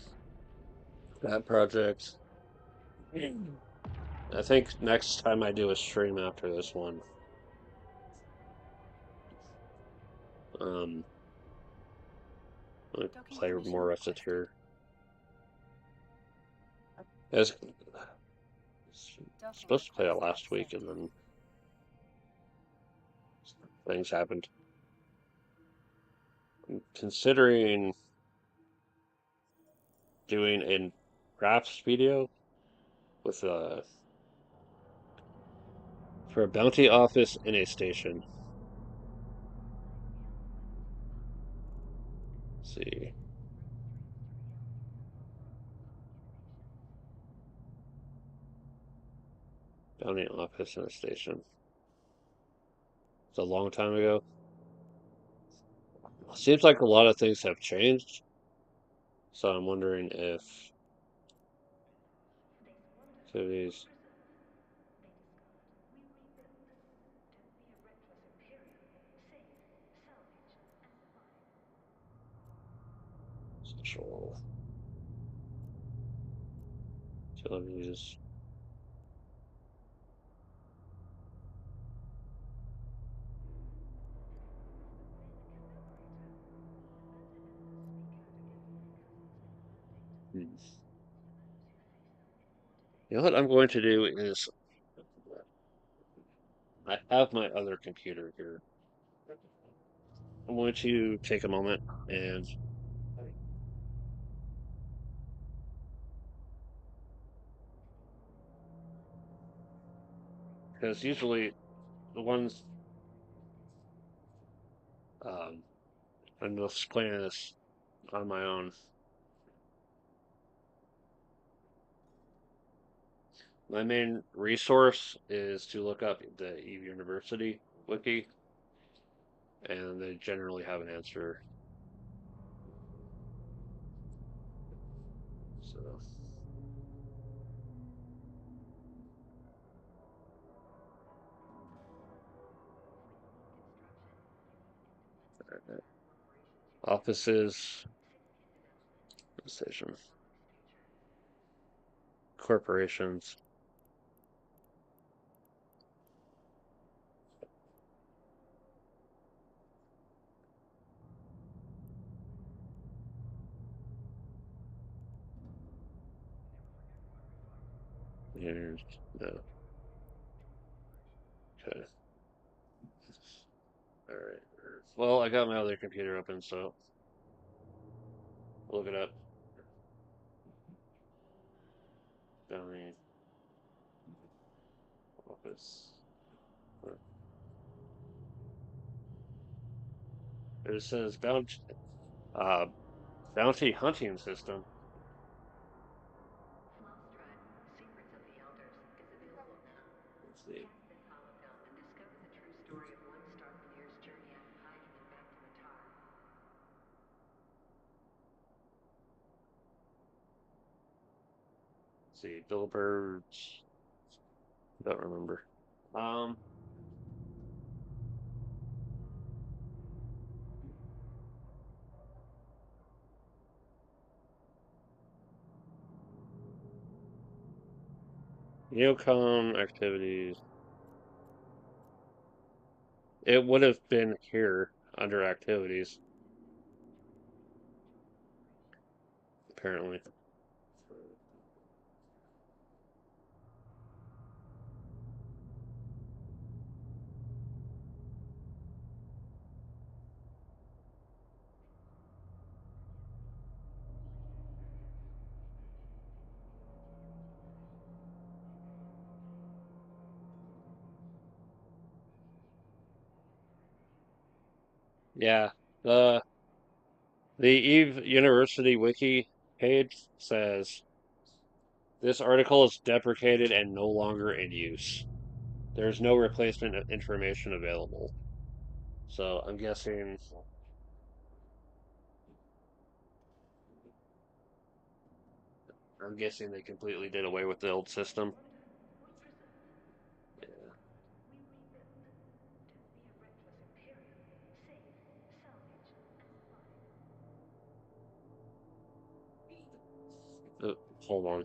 that project. I think next time I do a stream after this one, I'm gonna Docking play permission more Rusted requested. here. I was Docking supposed to play that request last week, and accepted. then things happened. I'm considering doing a crafts video with for a bounty office in a station. Found the office and a station. It's a long time ago. Seems like a lot of things have changed, so I'm wondering if activities. Social utilities. Hmm. You know what I'm going to do is I have my other computer here. I'm going to take a moment and because usually the ones um, I'm just playing this on my own. My main resource is to look up the Eve University wiki, and they generally have an answer. So, offices, station, corporations. Here's no. Okay. All right. Well, I got my other computer open, so look it up. Downey office. It says uh, bounty hunting system. Let's see. Let's see. Billboards. Don't remember. Um, Neocom activities. It would have been here under activities, apparently. Yeah. The Eve University wiki page says this article is deprecated and no longer in use. There's no replacement information available. So I'm guessing they completely did away with the old system. Yeah. Hold on.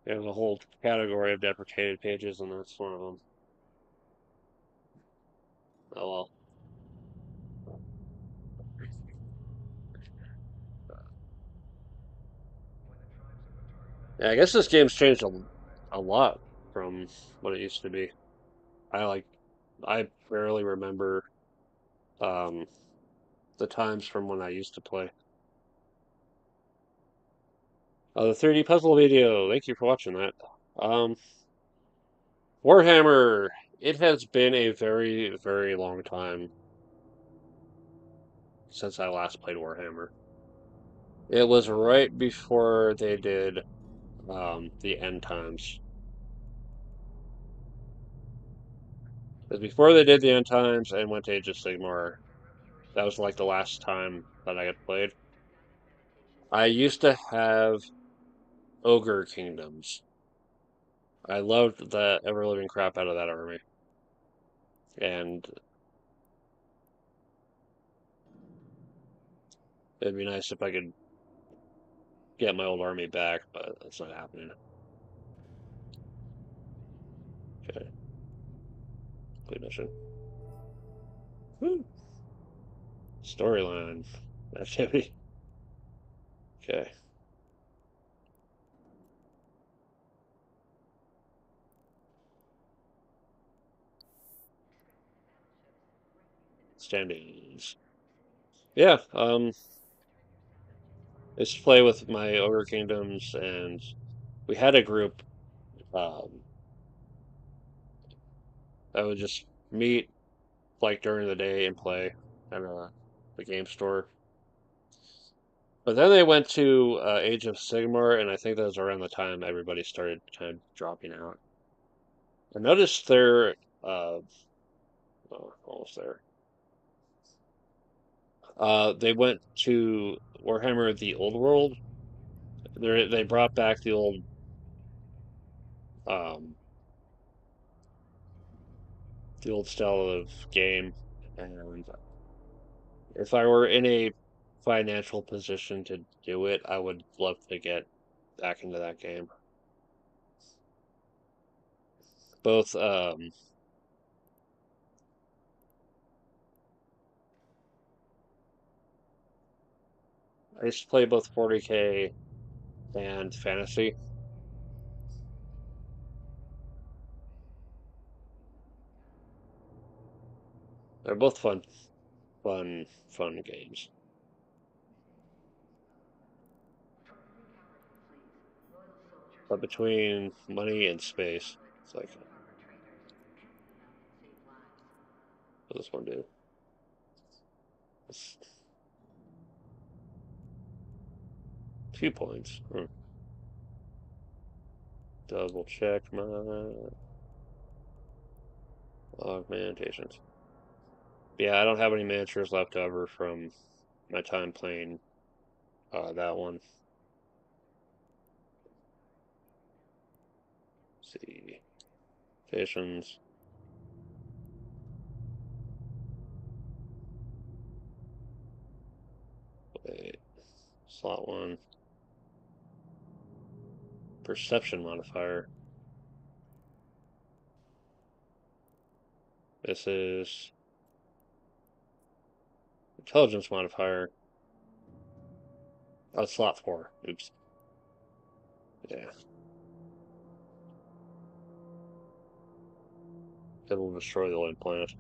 There's a whole category of deprecated pages, and that's one of them. Oh well. Yeah, I guess this game's changed a lot from what it used to be. I like, I barely remember um, the times from when I used to play. The 3D puzzle video. Thank you for watching that. Um, Warhammer. It has been a very, very long time since I last played Warhammer. It was right before they did the end times. It was before they did the end times and went to Age of Sigmar. That was like the last time that I had played. I used to have Ogre Kingdoms. I loved the ever living crap out of that army. And it'd be nice if I could get my old army back, but that's not happening. Okay, complete mission. Woo! Storyline activity. Okay. Standings. Yeah, I used to play with my Ogre Kingdoms, and we had a group um, that would just meet like during the day and play at the game store. But then they went to Age of Sigmar, and I think that was around the time everybody started kind of dropping out. I noticed they're oh, almost there. They went to Warhammer: The Old World. They brought back um, the old style of game, and if I were in a financial position to do it, I would love to get back into that game. Both, I used to play both 40K and fantasy. They're both fun games. But between money and space, it's like, what does this one do? It's 2 points. Double check my augmentations. Yeah, I don't have any miniatures left over from my time playing that one. Let's see. Stations. Wait. Slot 1. Perception modifier. This is intelligence modifier. Oh, slot 4. Oops. Yeah. It will destroy the land planet.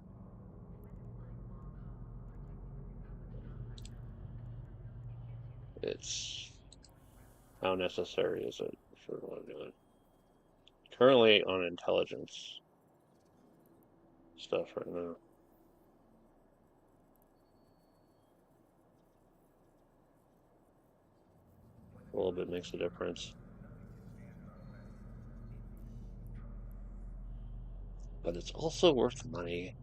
It's how necessary is it for what I'm doing? Currently on intelligence stuff right now. A little bit makes a difference. But it's also worth money.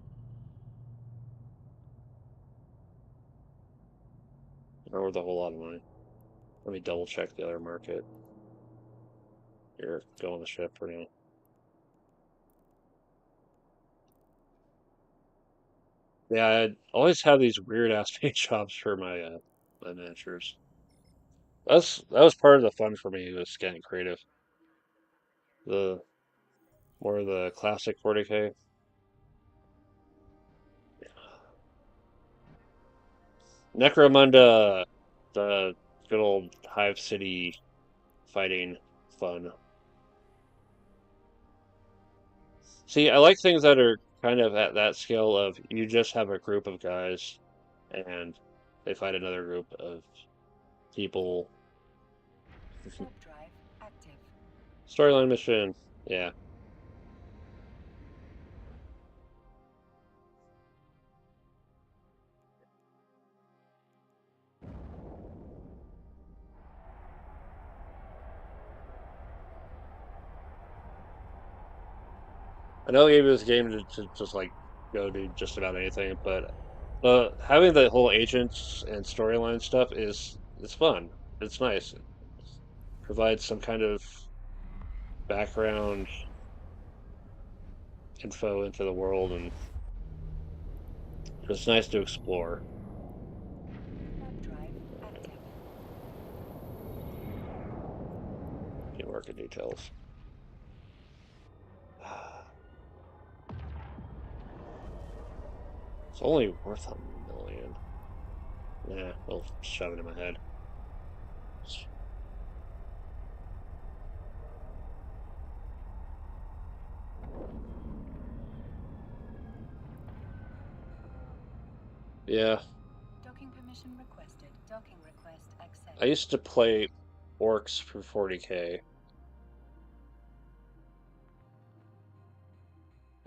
Not worth a whole lot of money. Let me double check the other market. Here, go on the ship for now. Yeah, I always have these weird ass paint jobs for my miniatures. That was part of the fun for me was getting creative. The more of the classic 40K. Necromunda, the good old Hive City fighting fun. See, I like things that are kind of at that scale of you just have a group of guys and they fight another group of people. Warp drive active. Storyline mission, yeah. I know it was a game to just like go do just about anything, but having the whole agents and storyline stuff is fun. It's nice. It provides some kind of background info into the world, and it's nice to explore. Warp drive active. New market details. It's only worth $1 million. Yeah, I'll shove it in my head. Yeah, Docking permission requested. Docking request I accepted. used to play orcs for 40K,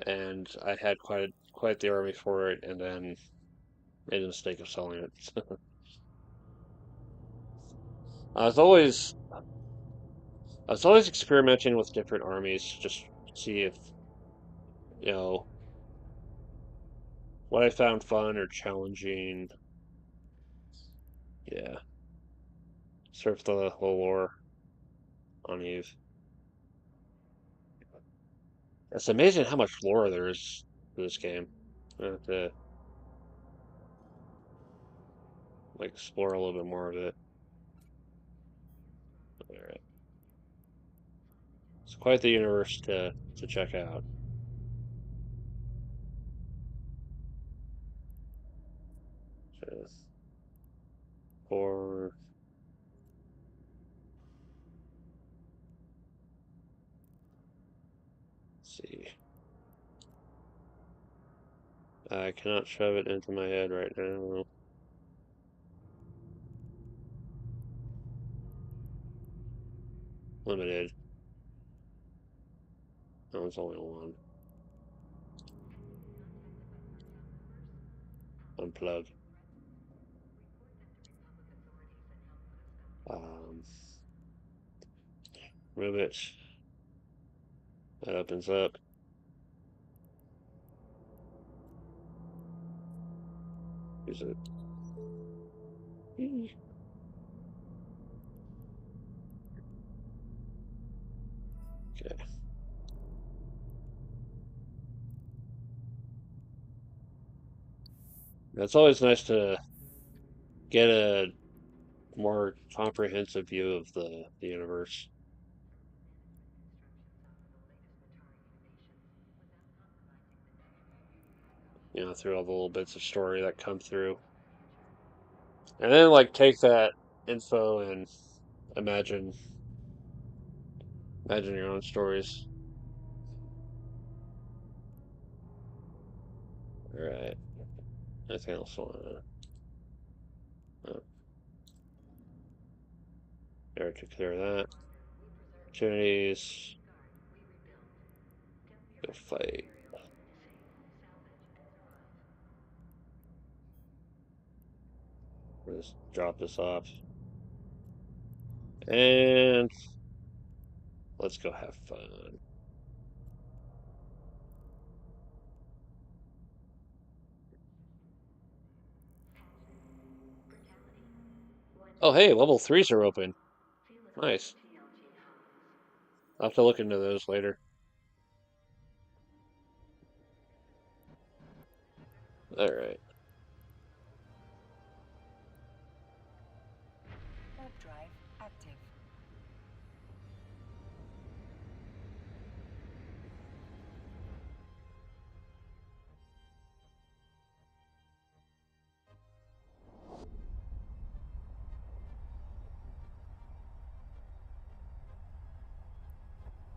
and I had quite the army for it, and then made the mistake of selling it. I was always I was always experimenting with different armies, just to see if, you know, what I found fun or challenging. Yeah, surf the whole lore on Eve. It's amazing how much lore there is to this game. I have to like explore a little bit more of it. All right, it's quite the universe to check out. So, for let's see, I cannot shove it into my head right now. Limited. That was only one. Unplug. Um, Move it. That opens up. Use it. Okay. It's always nice to get a more comprehensive view of the universe, through all the little bits of story that come through. And then like take that info and imagine imagine your own stories. All right. Anything else I wanna oh, there to clear that. Opportunities. Go fight. We'll just drop this off. And let's go have fun. Oh, hey, level threes are open. Nice. I'll have to look into those later. All right. Warp drive active.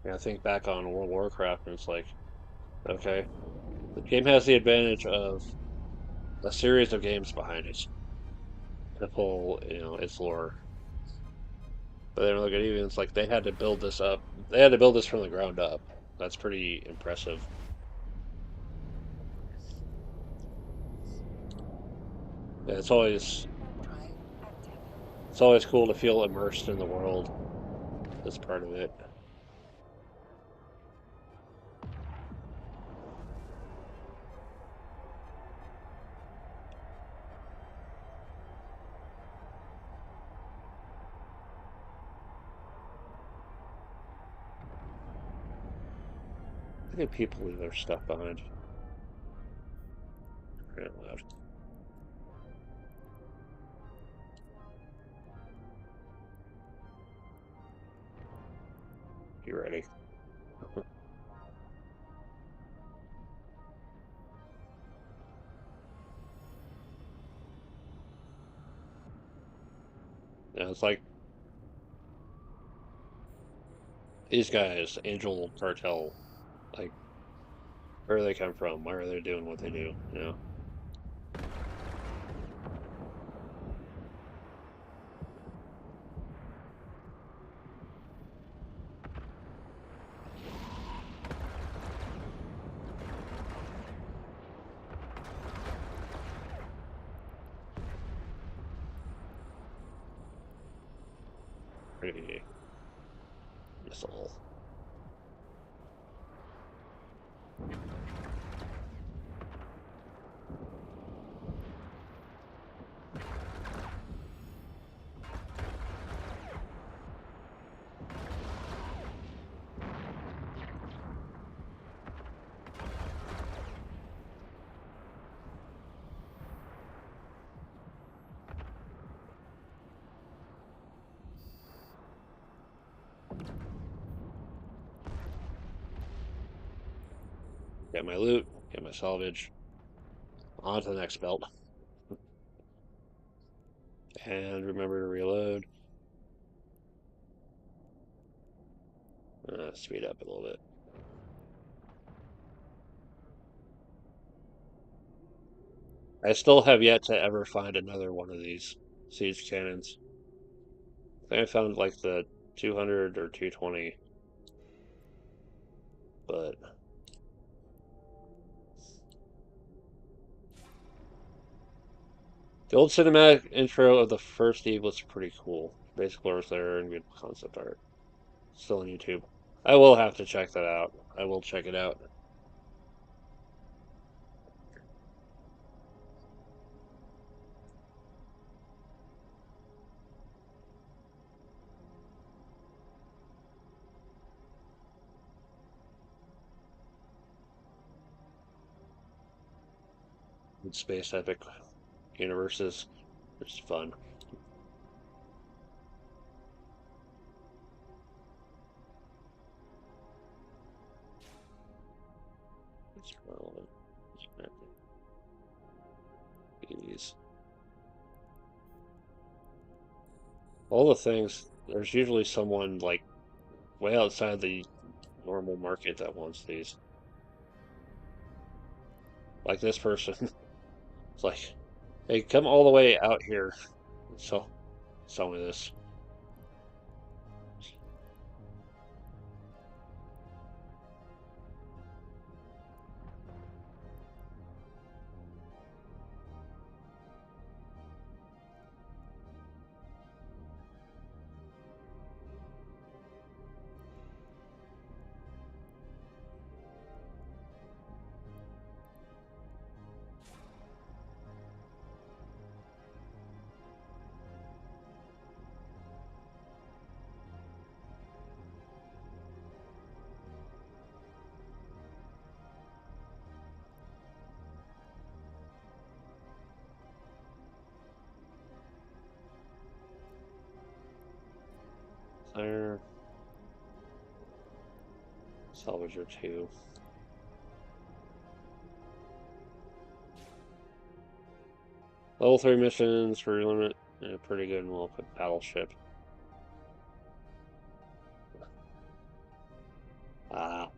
Yeah, I think back on World of Warcraft, and it's like, okay, the game has the advantage of a series of games behind it to pull, its lore. But then look at even it's like they had to build this up. They had to build this from the ground up. That's pretty impressive. Yeah, Warp drive active. it's always cool to feel immersed in the world. That's part of it. many people leave their stuff behind? Right loud. You ready? Yeah, it's like these guys, Angel Cartel, like where do they come from? Why are they doing what they do? You know? Pretty missile. Get my loot, get my salvage. On to the next belt. And remember to reload. Speed up a little bit. I still have yet to ever find another one of these siege cannons. I think I found like the 200 or 220, but the old cinematic intro of the first Eve was pretty cool. Basic lore was there and good concept art. Still on YouTube. I will have to check that out. I will check it out. Space epic universes. It's fun. It's relevant. These. All the things, there's usually someone like way outside the normal market that wants these. Like this person. It's like, hey, come all the way out here. So, sell me this. There. Salvager 2. Level 3 missions for limit. Yeah, pretty good and well put battleship. Ah.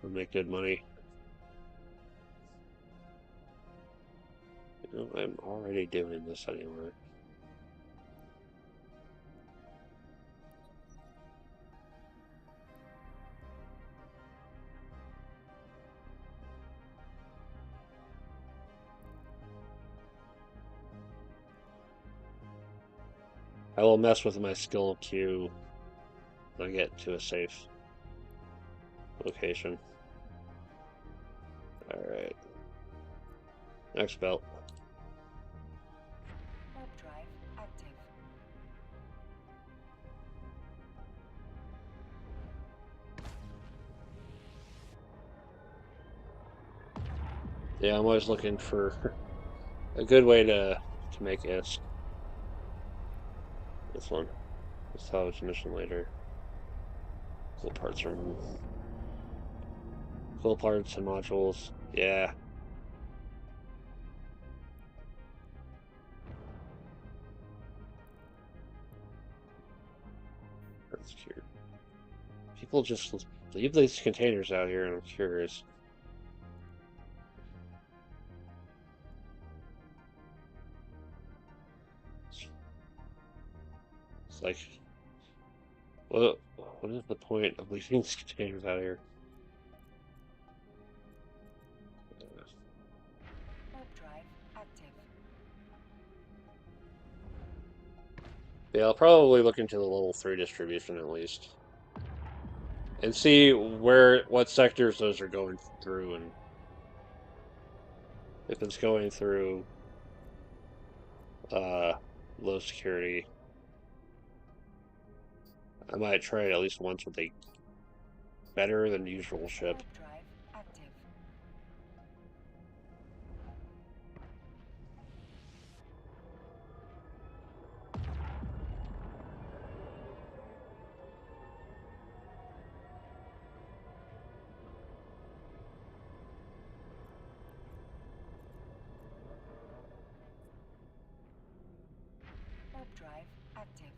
We'll make good money. You know, I'm already doing this anyway. I will mess with my skill queue when I get to a safe location. Alright. Next belt. Yeah, I'm always looking for a good way to make ISK. This one. Let's salvage mission later. Cool parts from cool parts and modules. Yeah. That's cute. People just leave these containers out here, and I'm curious. It's like, what is the point of leaving these containers out here? Warp drive active. Yeah, I'll probably look into the level 3 distribution at least. And see what sectors those are going through, and if it's going through uh low security, I might try it at least once with a better than usual ship. Warp drive active. Warp drive active.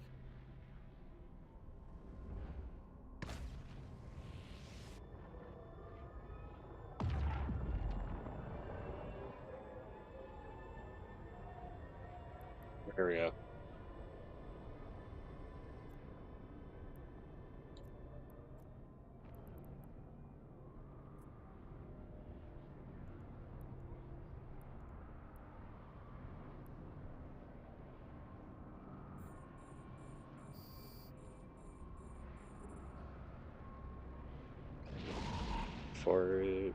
There we go. For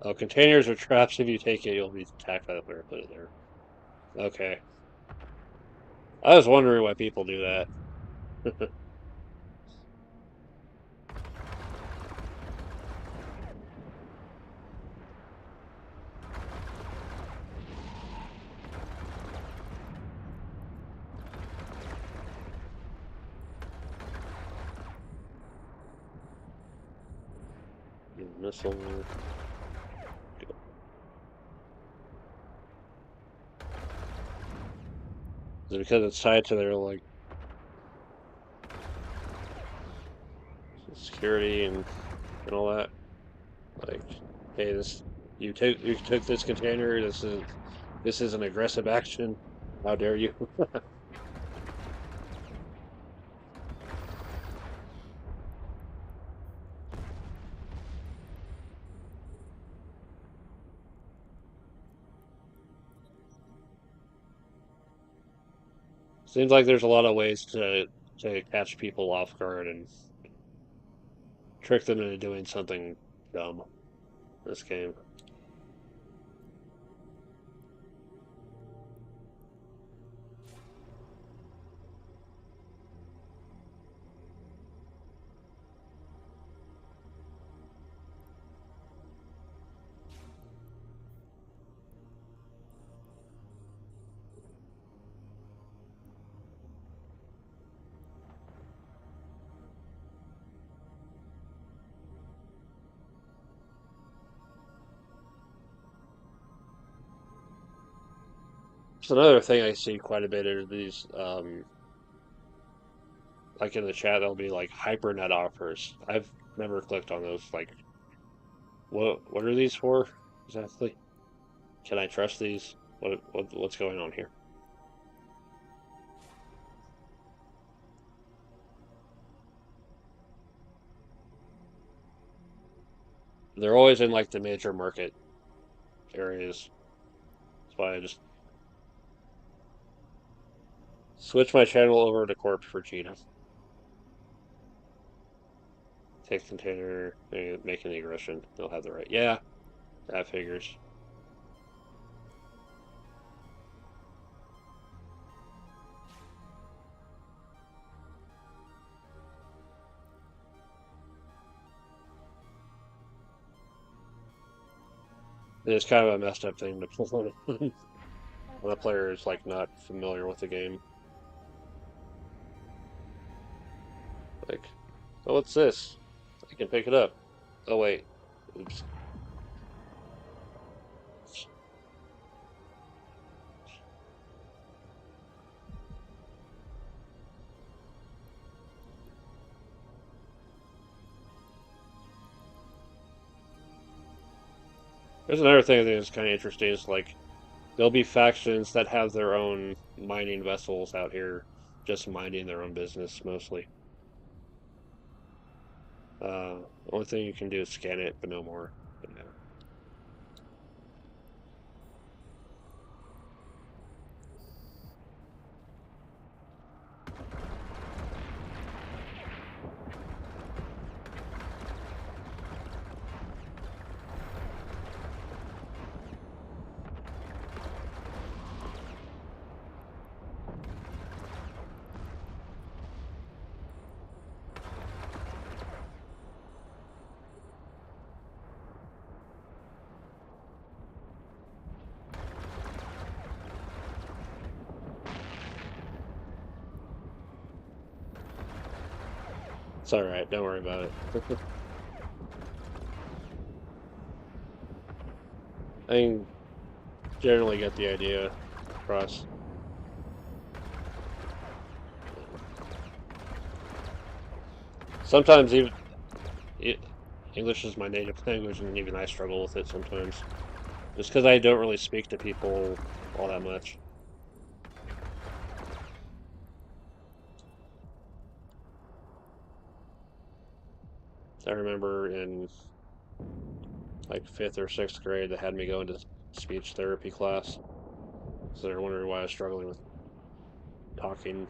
oh, containers are traps. If you take it, you'll be attacked by the player. Put it there. Okay. I was wondering why people do that. Missile. Is it because it's tied to their like security and all that? Like, hey, you took this container. This is an aggressive action. How dare you? Seems like there's a lot of ways to catch people off guard and trick them into doing something dumb. This game. It's another thing I see quite a bit are these, like in the chat, there'll be like hypernet offers. I've never clicked on those. Like, what are these for exactly? Can I trust these? What's going on here? They're always in like the major market areas. That's why I just switch my channel over to Corp for Gina. Take container, make an aggression. They'll have the right. Yeah, that figures. It's kind of a messed up thing to pull on when a player is like not familiar with the game. Like, oh, what's this? I can pick it up. Oh wait, oops. There's another thing that's kind of interesting is like there'll be factions that have their own mining vessels out here, just minding their own business mostly. Only thing you can do is scan it, but no more. But yeah. It's all right. Don't worry about it. I can generally get the idea across. Sometimes even it, English is my native language, and even I struggle with it sometimes, just because I don't really speak to people all that much. I remember in like fifth or sixth grade, they had me go into speech therapy class, so they're wondering why I was struggling with talking.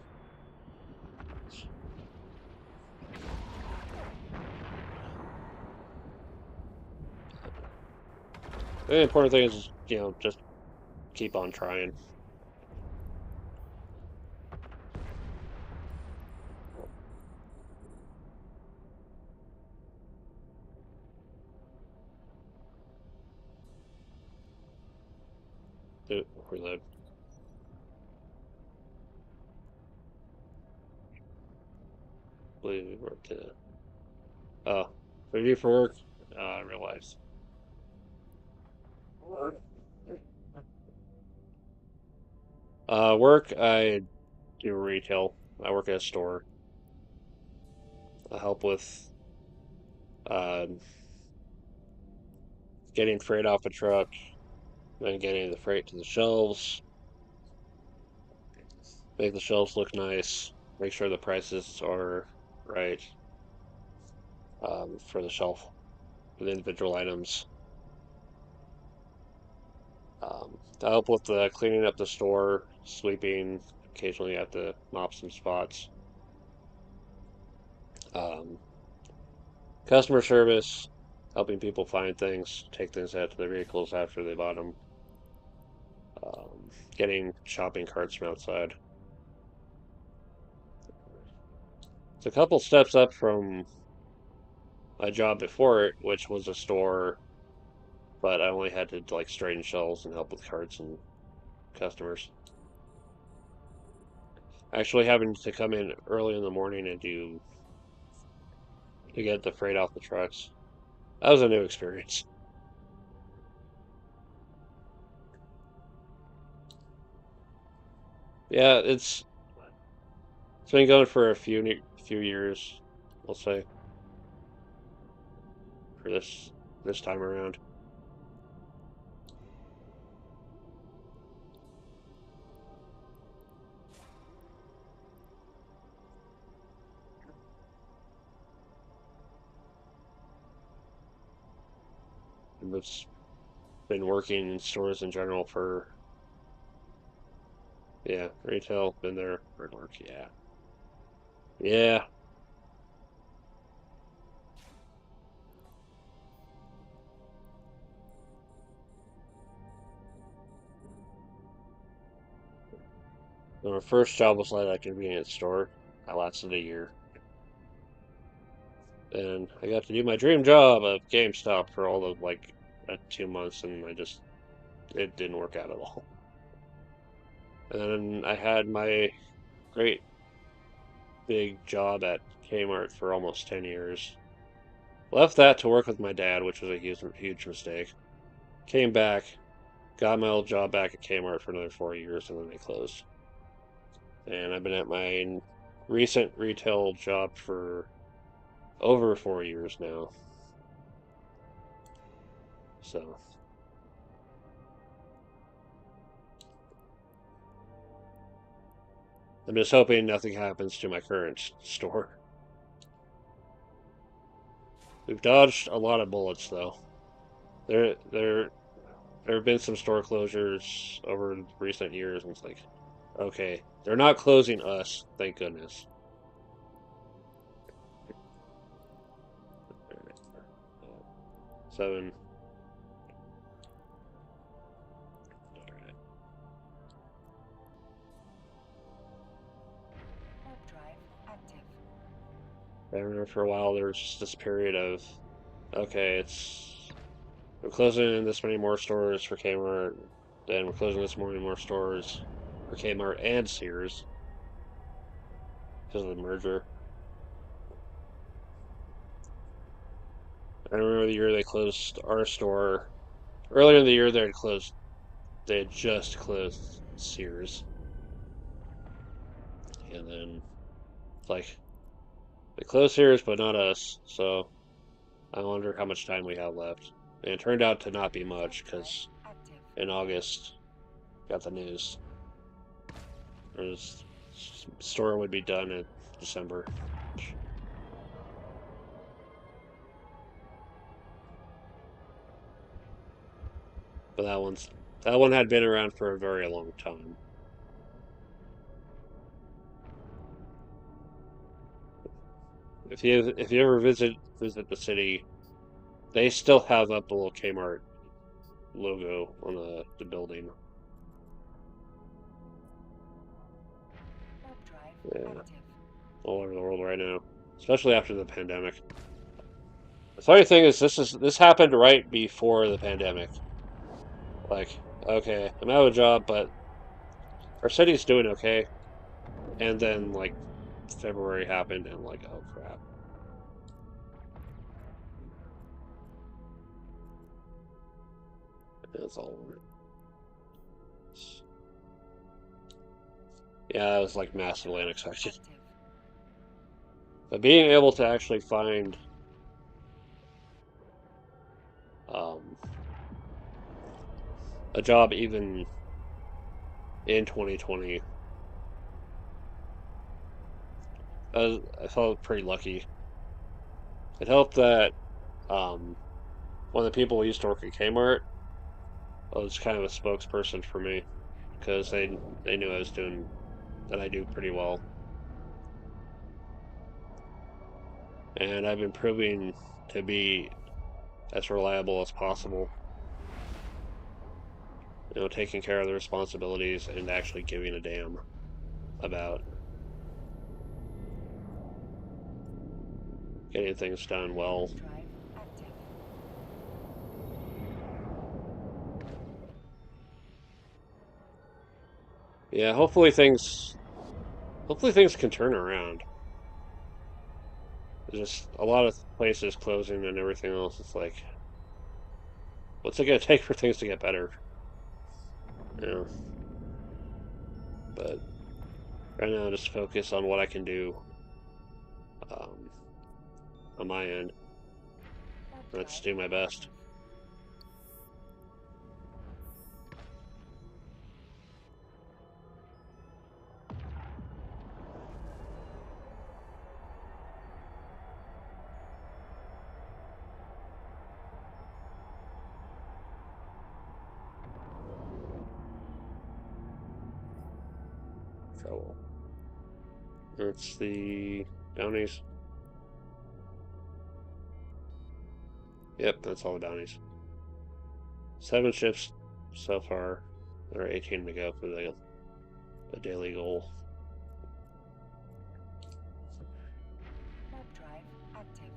The important thing is, just keep on trying. Reload. Believe we worked. Oh, review for work. I realized. Work. I do retail. I work at a store. I help with uh, getting freight off a truck, then getting the freight to the shelves, make the shelves look nice, make sure the prices are right for the shelf, for the individual items. I help with cleaning up the store, sweeping. Occasionally, I have to mop some spots. Um, Customer service, helping people find things, take things out to their vehicles after they bought them. Getting shopping carts from outside. It's a couple steps up from my job before it, which was a store, but I only had to like straighten shelves and help with carts and customers. Actually, having to come in early in the morning and to get the freight off the trucks. That was a new experience. Yeah, it's been going for a few years, we'll say, for this time around. I've been working in stores in general for, yeah, retail, been there for work, yeah. Yeah, my first job was at a convenience store. I lasted a year. And I got to do my dream job of GameStop for all the like at 2 months, and it didn't work out at all. And then I had my great big job at Kmart for almost 10 years. Left that to work with my dad, which was a huge mistake. Came back, got my old job back at Kmart for another 4 years, and then they closed. And I've been at my recent retail job for over 4 years now. So I'm just hoping nothing happens to my current store. We've dodged a lot of bullets, though. There have been some store closures over recent years, and it's like, okay, they're not closing us, thank goodness. Seven. Warp drive active. I remember for a while there was just this period of, okay, we're closing this many more stores for Kmart, then we're closing this many more stores for Kmart and Sears because of the merger. I remember the year they closed our store. Earlier in the year, they had just closed Sears, and then like they closed Sears, but not us. So I wonder how much time we have left. And it turned out to not be much because in August, got the news. The store would be done in December. But that one had been around for a very long time. If you ever visit the city, they still have up the little Kmart logo on the building. Warp drive Yeah, active. all over the world right now, especially after the pandemic. The funny thing is, this happened right before the pandemic. Like, okay, I'm out of a job, but our city's doing okay. And then like February happened, and like, oh crap, it's all over. Yeah, it was like massively unexpected. Active. But being able to actually find um, a job even in 2020, I felt pretty lucky. It helped that um, one of the people who used to work at Kmart was kind of a spokesperson for me because they knew that I do pretty well, and I've been proving to be as reliable as possible. Taking care of the responsibilities and actually giving a damn about getting things done well. Drive active. Yeah, hopefully things can turn around. There's just a lot of places closing and everything else. It's like, what's it gonna take for things to get better? Yeah. But right now, just focus on what I can do um, on my end. Warp Let's drive do my best. active. Trouble. That's the bounties. Yep, that's all the bounties. 7 ships so far. There are 18 to go for the daily goal. Warp drive active.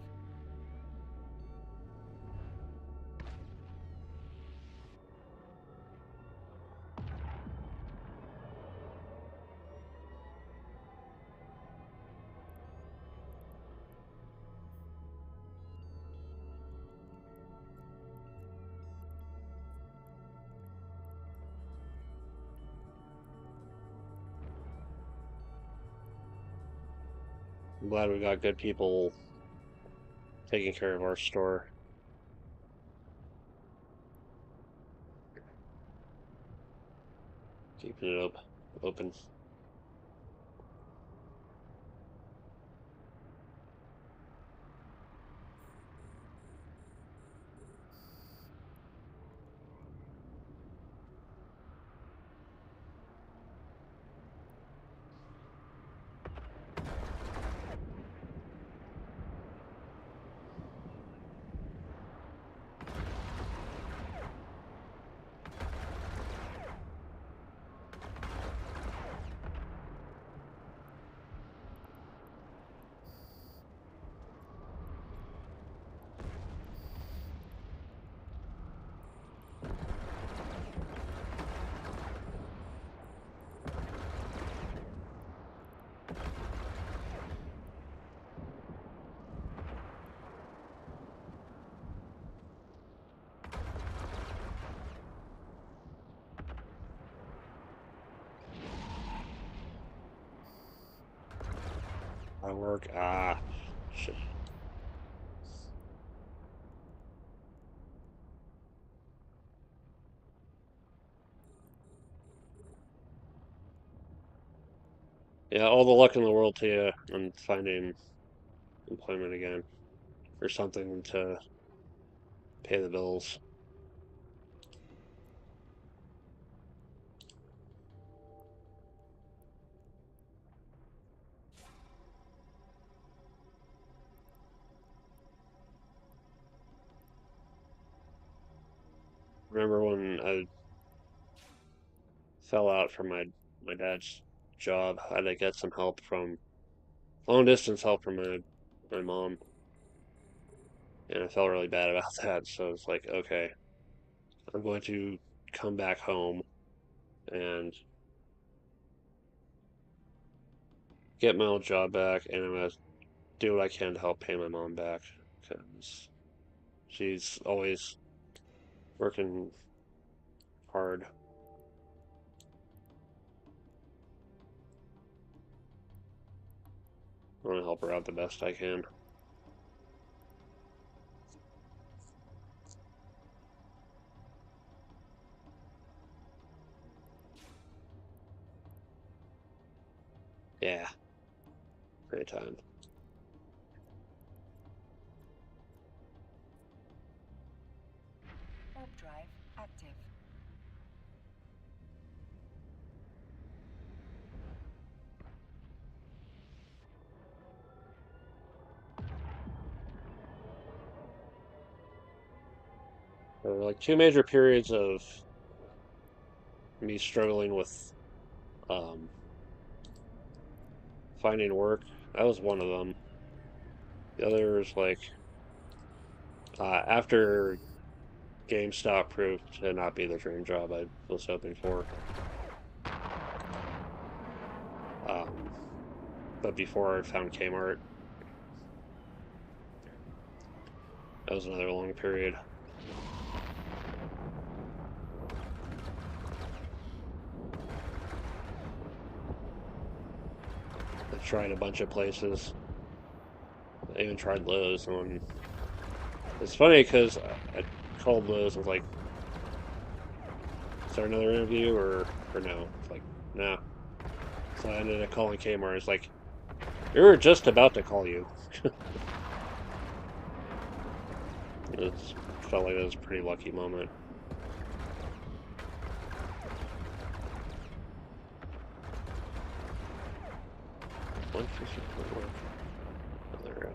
I'm glad we got good people taking care of our store. Keeping it open. I work. Shit. Yeah, all the luck in the world to you on finding employment again, or something to pay the bills. Remember when I fell out from my dad's job? I had to get some help from long distance help from my mom, and I felt really bad about that. So it's like, okay, I'm going to come back home and get my old job back, and I'm gonna do what I can to help pay my mom back because she's always working hard. I want to help her out the best I can. Yeah, great time. Warp drive active. There were like two major periods of me struggling with um, finding work. That was one of them. The other is like after GameStop proved to not be the dream job I was hoping for. Um, but before I found Kmart, that was another long period. I tried a bunch of places. I even tried Lowe's, and it's funny because I called Lowe's and was like, "Is there another interview or no?" It's like, "No." So I ended up calling Kmart. It's like, "We were just about to call you." It felt like it was a pretty lucky moment. One fifty four. Oh, there we go.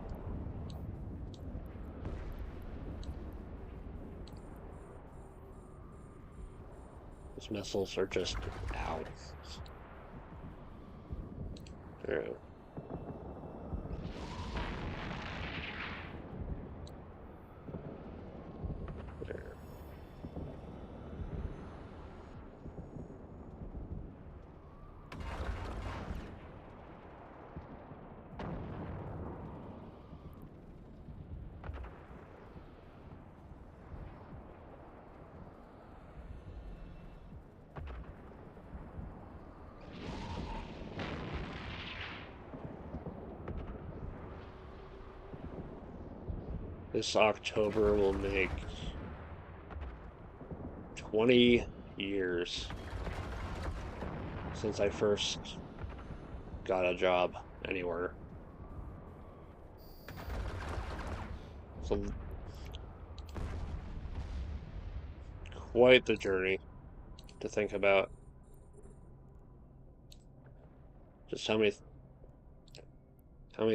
These missiles are just ow. There we go. There. This October will make 20 years since I first got a job anywhere. So quite the journey to think about just how many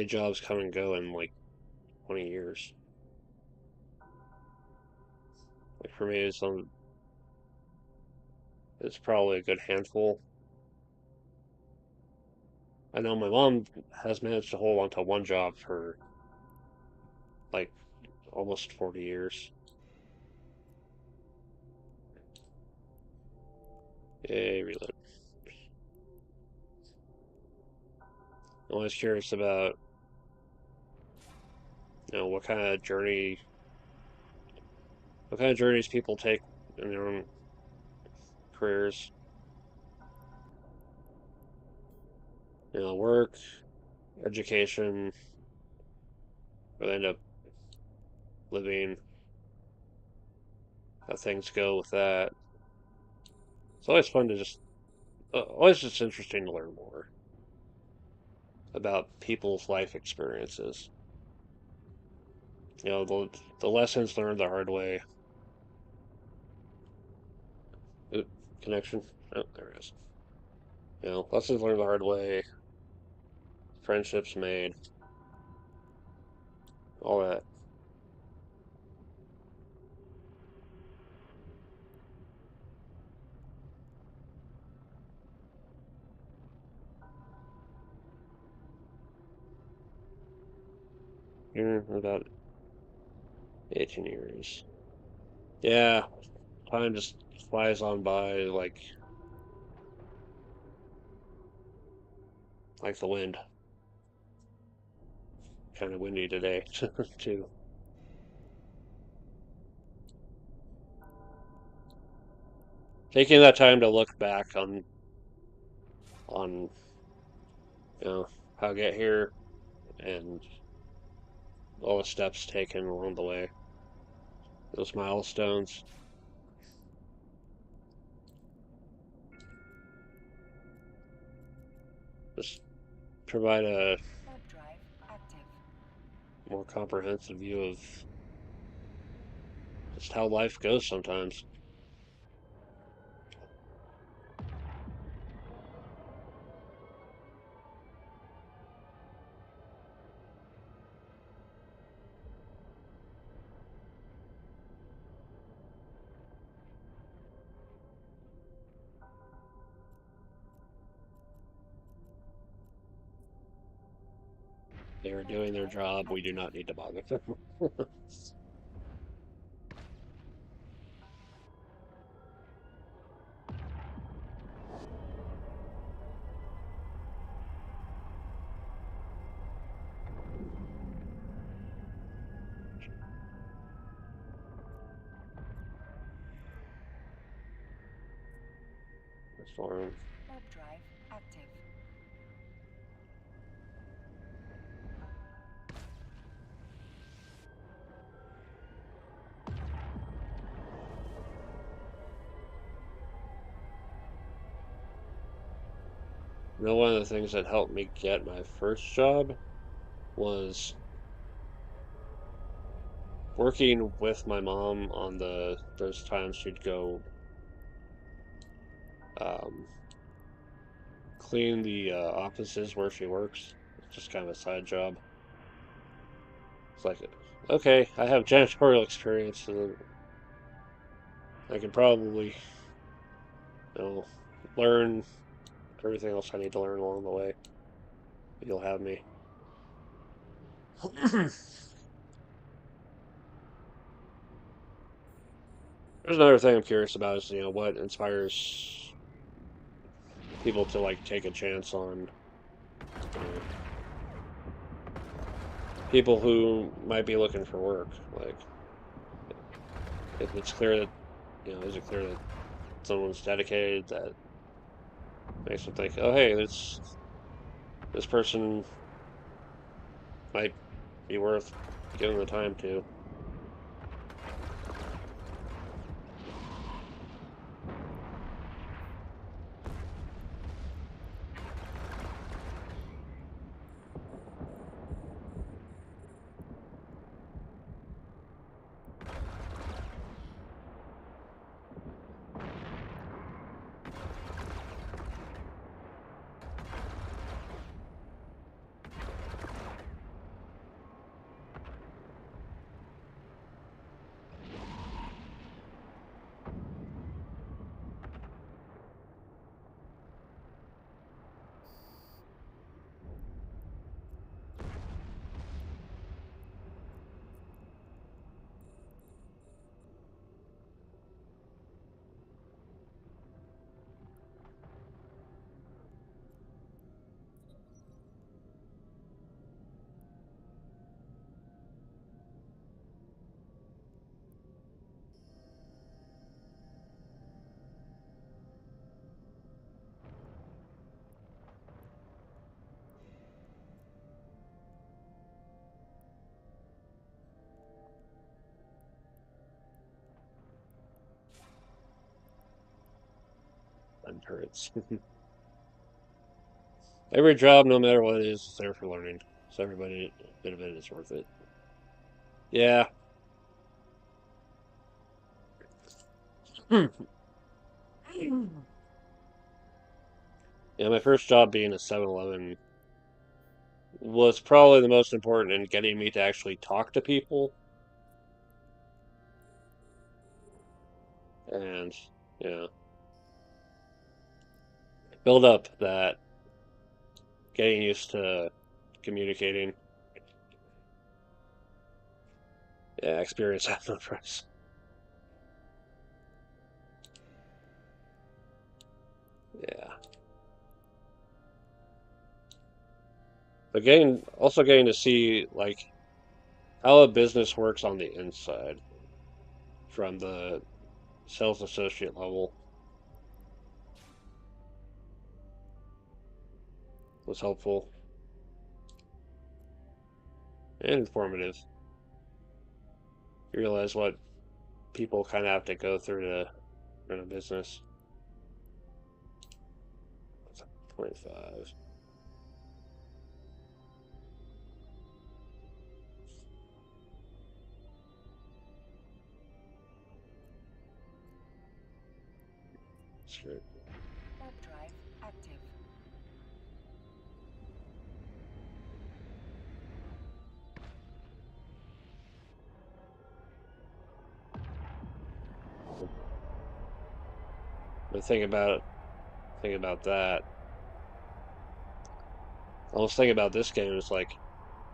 jobs come and go in like 20 years. Like for me, it's probably a good handful. I know my mom has managed to hold on to one job for like almost 40 years. Yay, reload. I'm always curious about, what kind of journeys people take in their own careers. Work, education, where they end up living, how things go with that. It's always fun to always just interesting to learn more about people's life experiences. The lessons learned the hard way. Oop, connection. Oh, there it is. Lessons learned the hard way, friendships made, all that. About 18 years. Yeah, time just flies on by like the wind. Kind of windy today, too. Taking that time to look back on how I get here and all the steps taken along the way, those milestones. Just provide a Warp drive active. more comprehensive view of just how life goes sometimes. They are Warp doing their drive job. We do active. not need to bother them. Storm. Warp drive active. One of the things that helped me get my first job was working with my mom on those times she'd go um, clean the offices where she works. It's just kind of a side job. It's like, okay, I have janitorial experience, so I can probably, you know, learn everything else I need to learn along the way. You'll have me. There's another thing I'm curious about is, what inspires people to like take a chance on, you know, people who might be looking for work. Like, if it's clear that, is it clear that someone's dedicated that makes them think, oh, hey, this person might be worth giving the time to. hurts. Every job, no matter what it is there for learning. So everybody, a bit of it is worth it. Yeah. Yeah, my first job being a 7-Eleven was probably the most important in getting me to actually talk to people. And, yeah, build up that getting used to communicating. Yeah, experience has no price. Yeah. But also getting to see, like, how a business works on the inside from the sales associate level was helpful and informative. You realize what people kind of have to go through to run a business. 25. Sure. Warp drive active. But think about that. I was thinking about this game. It's like,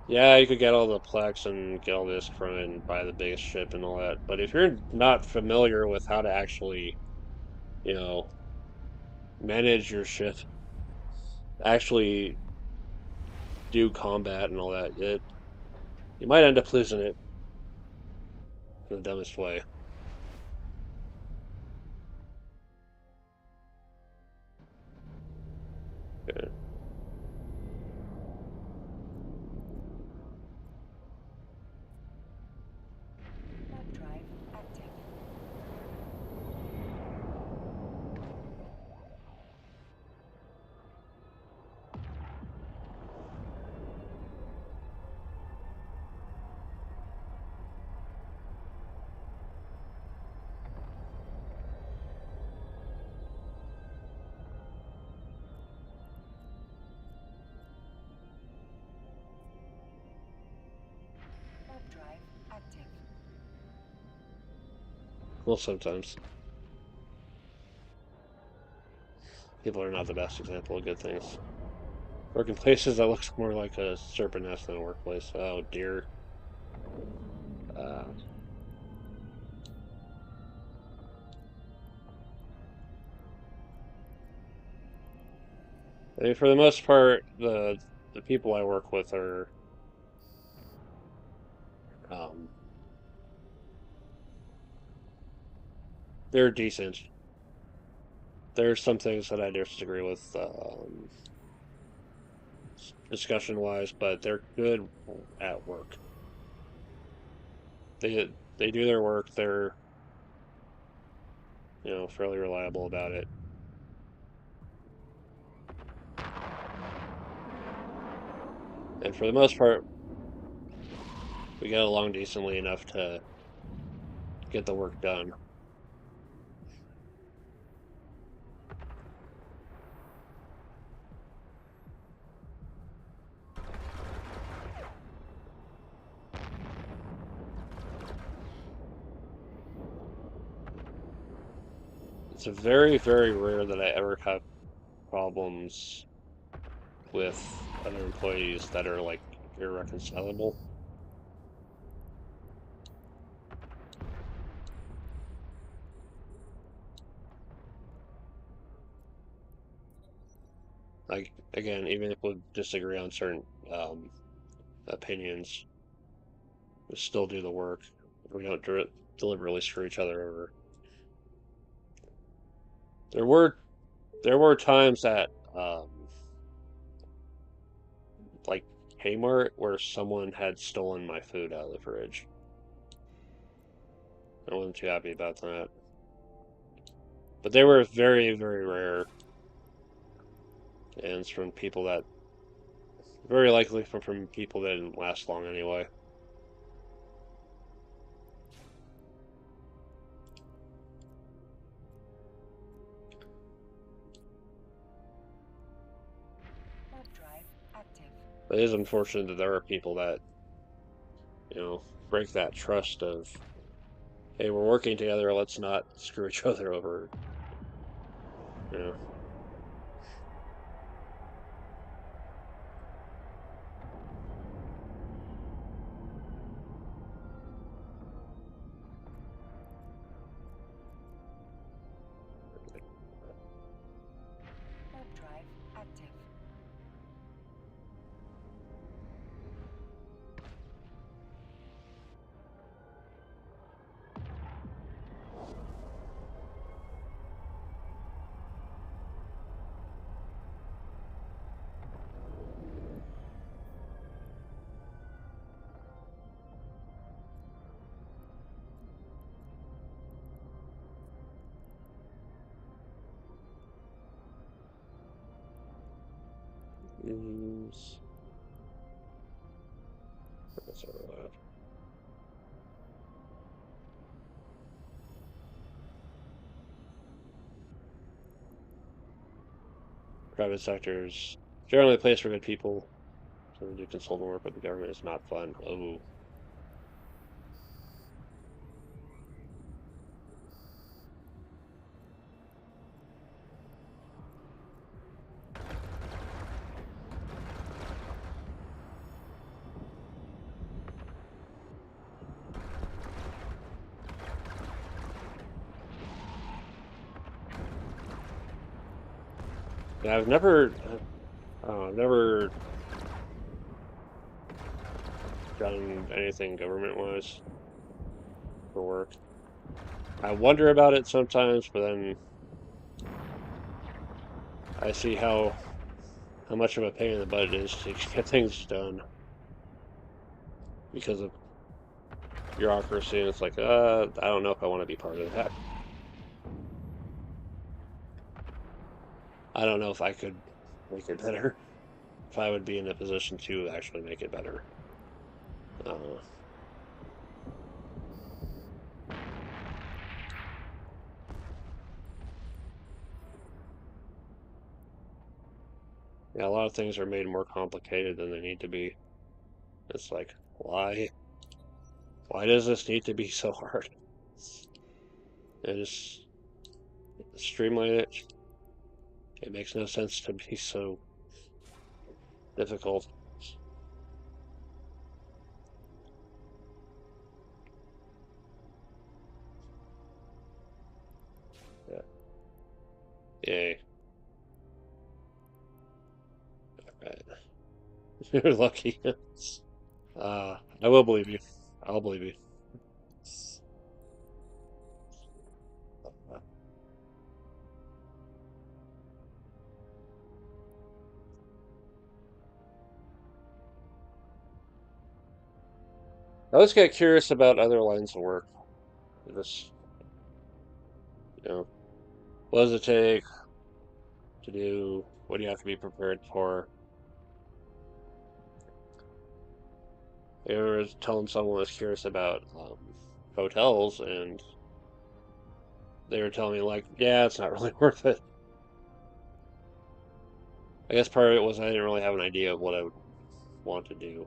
yeah, you could get all the plex and get all this from it and buy the biggest ship and all that. But if you're not familiar with how to actually, you know, manage your ship, actually do combat and all that, you might end up losing it in the dumbest way. Yeah. Warp drive active. Warp drive active. Well, sometimes people are not the best example of good things. Working places that looks more like a serpent nest than a workplace. Oh dear. Uh, I mean, for the most part, the people I work with are um, they're decent. There's some things that I disagree with discussion wise, but they're good at work. They do their work. They're fairly reliable about it. And for the most part, we get along decently enough to get the work done. It's very, very rare that I ever have problems with other employees that are like irreconcilable. Like again, even if we disagree on certain opinions, we still do the work. We don't deliberately screw each other over. There were there were times at like Kmart where someone had stolen my food out of the fridge. I wasn't too happy about that. But they were very, very rare. and it's from people that very likely from people that didn't last long anyway. Warp drive active. It is unfortunate that there are people that, break that trust of, hey, we're working together, let's not screw each other over. You know. Warp drive active. That's all right. Private sector is generally a place for good people to do consultant work, but the government is not fun. Oh. Yeah, I've never done anything government-wise for work. I wonder about it sometimes, but then I see how much of a pain in the butt it is to get things done because of bureaucracy, and it's like, I don't know if I want to be part of that. I don't know if I could make it better, if I would be in a position to actually make it better. Uh, yeah, a lot of things are made more complicated than they need to be. It's like, why? Why does this need to be so hard? And just streamline it. It makes no sense to be so difficult. Yeah. Yay. Alright. You're lucky. I will believe you. I'll believe you. I always get curious about other lines of work. Just, you know, what does it take to do? What do you have to be prepared for? I was telling someone I was curious about hotels, and they were telling me, like, yeah, it's not really worth it. I guess part of it was I didn't really have an idea of what I would want to do.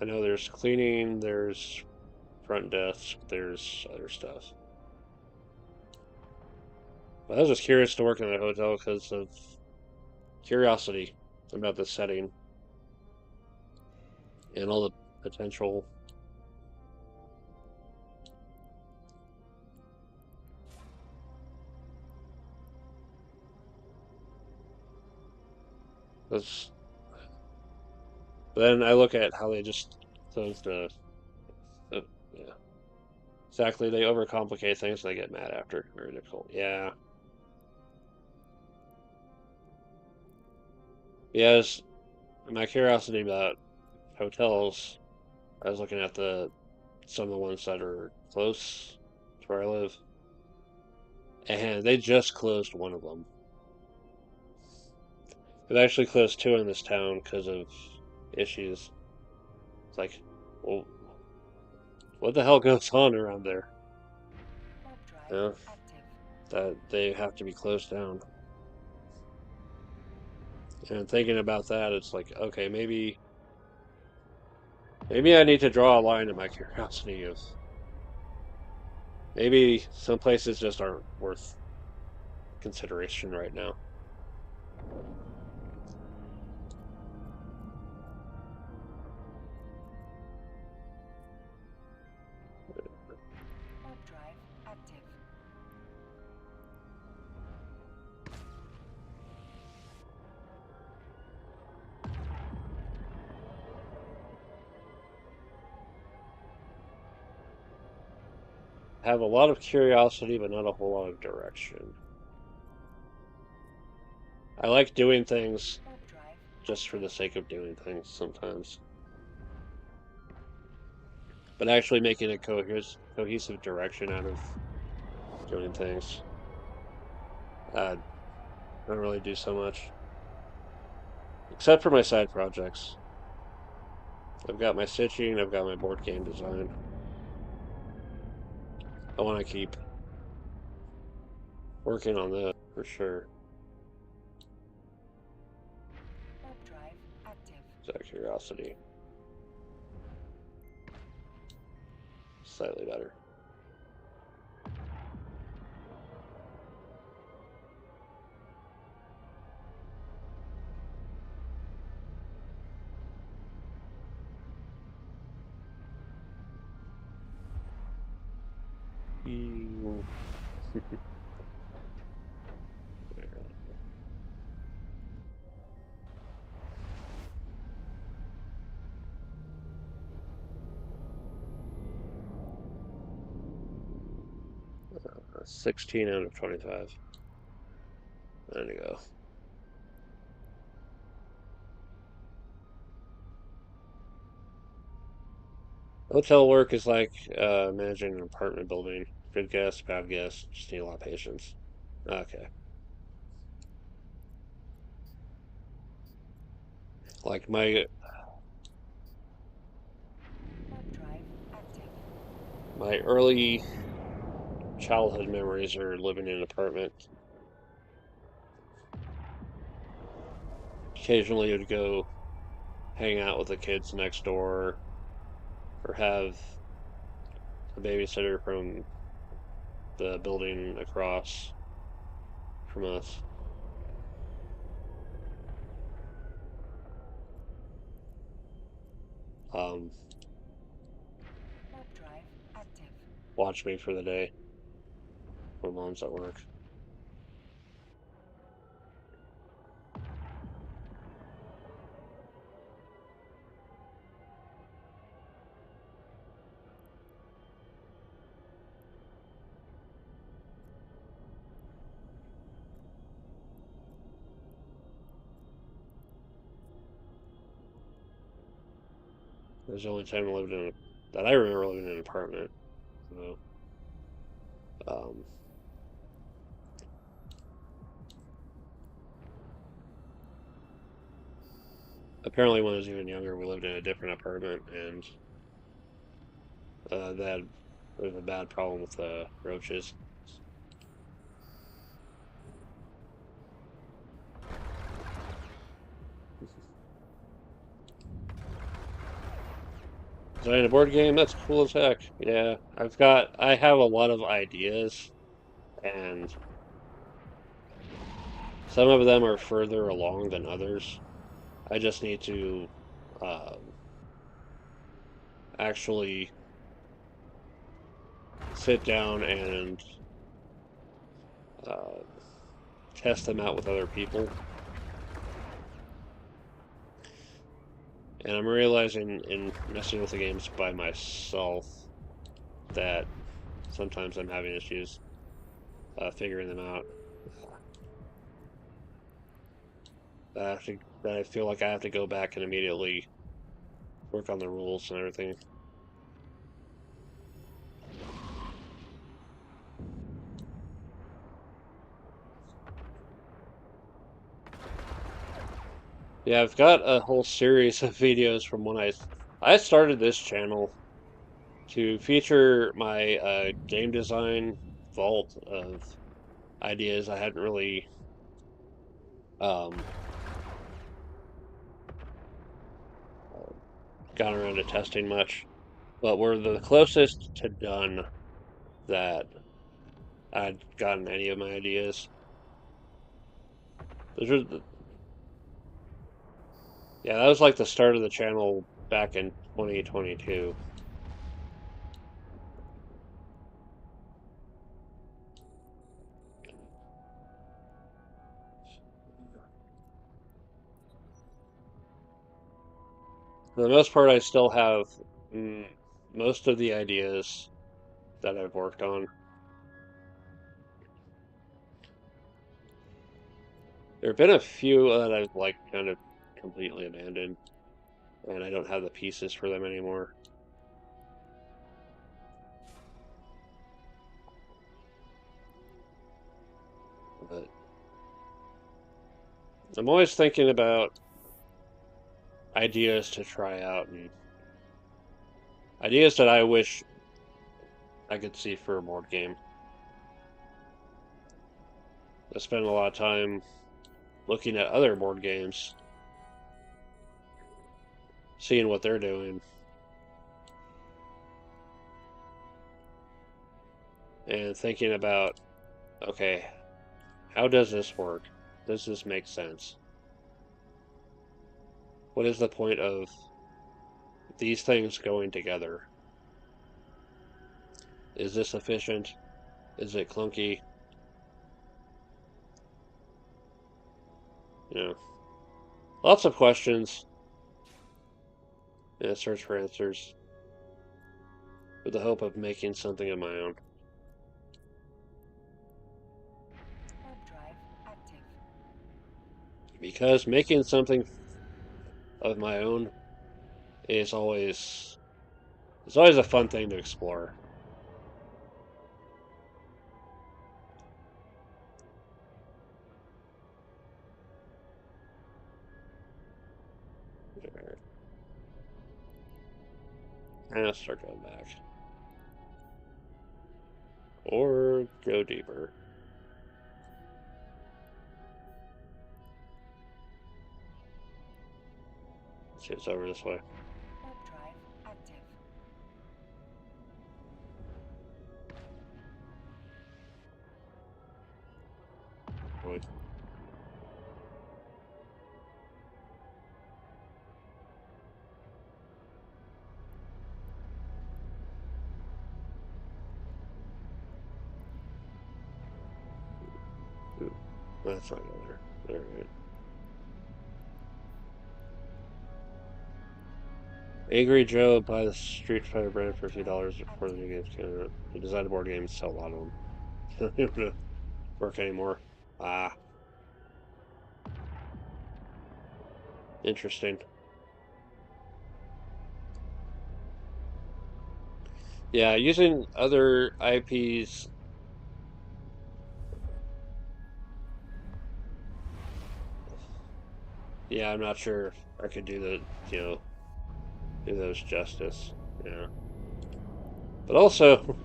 I know there's cleaning, there's front desk, there's other stuff. But I was just curious to work in a hotel because of curiosity about the setting and all the potential. That's, then I look at how they just close yeah, exactly. They overcomplicate things and they get mad after. Very difficult. Yeah. Yes. My curiosity about hotels, I was looking at some of the ones that are close to where I live, and they just closed one of them. We've actually closed 2 in this town because of issues. It's like, well, what the hell goes on around there? Warp drive Yeah, active. that they have to be closed down. And thinking about that, it's like, okay, maybe I need to draw a line in my curiosity of maybe some places just aren't worth consideration right now. Warp drive active. Have a lot of curiosity, but not a whole lot of direction. I like doing things Warp drive just for active. the sake of doing things sometimes. But actually making a cohesive direction out of doing things, I don't really do so much. Except for my side projects. I've got my stitching, I've got my board game design. I want to keep working on that for sure. Warp drive active. Just out of curiosity. Slightly better. Ew. 16 out of 25. There you go. Hotel work is like managing an apartment building. Good guess, bad guess. Just need a lot of patience. Okay. Like Warp drive active. my early childhood memories are living in an apartment. Occasionally would go hang out with the kids next door or have a babysitter from the building across from us. Um, Warp drive active. Watch me for the day when mom's at work. It was the only time I lived in that I remember living in an apartment. So, um, apparently, when I was even younger, we lived in a different apartment, and that was a bad problem with roaches. Designing a board game, that's cool as heck. Yeah, I have a lot of ideas, and some of them are further along than others. I just need to um, actually sit down and uh, test them out with other people. And I'm realizing in messing with the games by myself that sometimes I'm having issues figuring them out. That I feel like I have to go back and immediately work on the rules and everything. Yeah, I've got a whole series of videos from when I started this channel to feature my game design vault of ideas I hadn't really um, gotten around to testing much, but were the closest to done that I'd gotten any of my ideas. Those were yeah, that was like the start of the channel back in 2022. For the most part, I still have mm, most of the ideas that I've worked on. There have been a few that I've like kind of completely abandoned, and I don't have the pieces for them anymore. But I'm always thinking about ideas to try out and ideas that I wish I could see for a board game. I spend a lot of time looking at other board games, seeing what they're doing, and thinking about, okay, how does this work? Does this make sense? What is the point of these things going together? Is this efficient? Is it clunky? You know, lots of questions and a search for answers with the hope of making something of my own. Warp drive active. Because making something of my own is always it's always a fun thing to explore. Alright. And I'll start going back. Or go deeper. See, it's over this way. Warp drive active. Wait. Ooh, that's not over there. Alright. Angry Joe buy the Street Fighter brand for a few dollars before the new games came out. He designed a board game and sell a lot of them. Don't even work anymore. Ah, interesting. Yeah, using other IPs. Yeah, I'm not sure if I could do do those justice. Yeah. But also,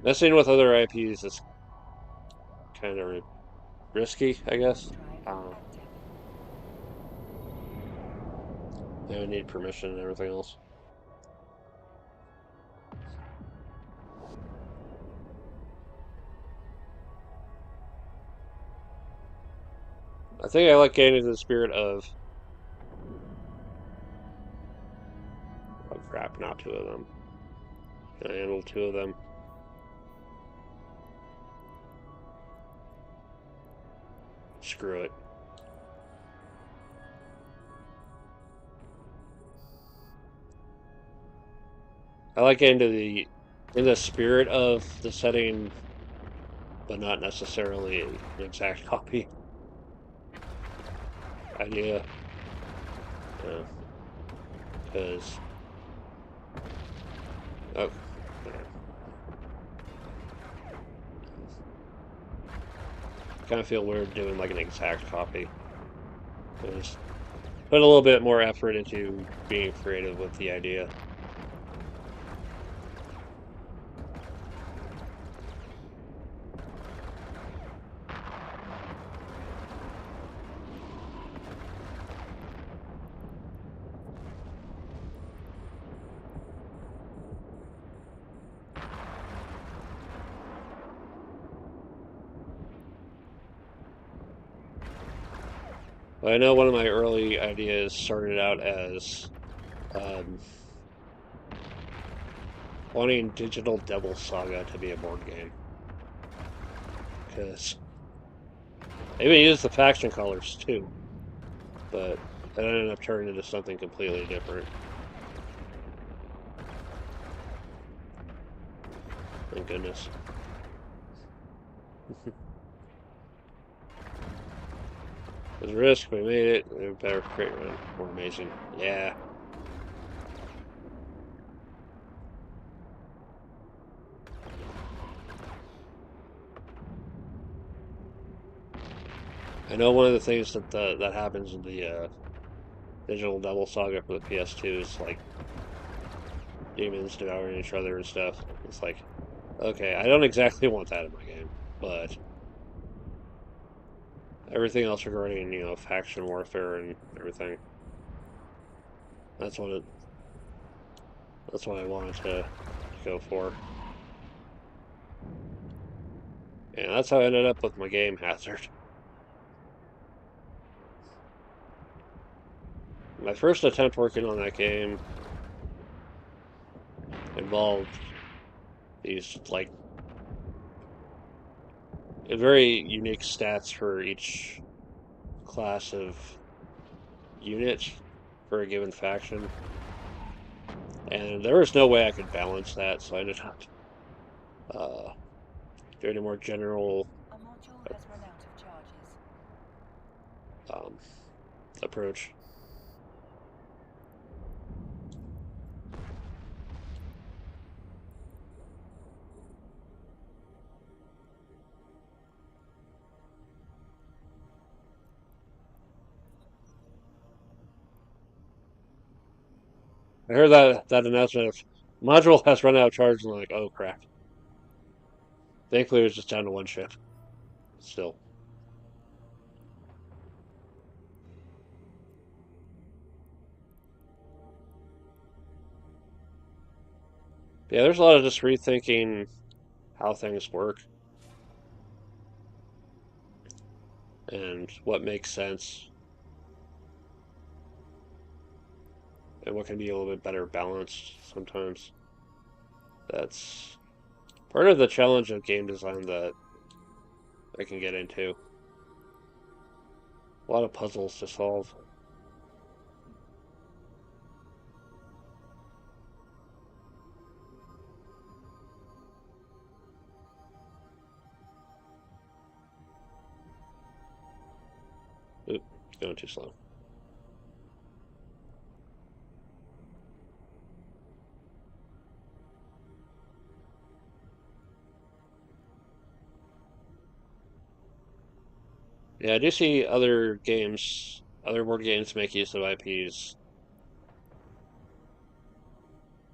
messing with other IPs is kind of risky, I guess. Warp I drive don't know. active. They would need permission and everything else. I think I like getting into the spirit of. Oh crap, not two of them. Can I handle two of them? Screw it. I like getting in the spirit of the setting, but not necessarily an exact copy idea. Because oh, kind of feel weird doing like an exact copy. Because put a little bit more effort into being creative with the idea. But I know one of my early ideas started out as um, wanting Digital Devil Saga to be a board game. Because they even used the faction colors too, but that ended up turning into something completely different. Thank goodness. It was a risk, we made it. A better crate run. More amazing. Yeah. I know one of the things that happens in the Digital Devil Saga for the PS2 is like demons devouring each other and stuff. It's like, okay, I don't exactly want that in my game, but everything else regarding, faction warfare and everything, that's what it, that's what I wanted to go for. And that's how I ended up with my game Hazard. My first attempt working on that game involved these like very unique stats for each class of unit for a given faction. And there was no way I could balance that, so I ended up uh, doing a more general A module has run out of charges. um, approach. I heard that announcement of module has run out of charge, and I'm like, oh crap. Thankfully, it was just down to one ship. Still, yeah, there's a lot of just rethinking how things work and what makes sense and what can be a little bit better balanced sometimes. That's part of the challenge of game design that I can get into. A lot of puzzles to solve. Oop, going too slow. Yeah, I do see other games, other board games make use of IPs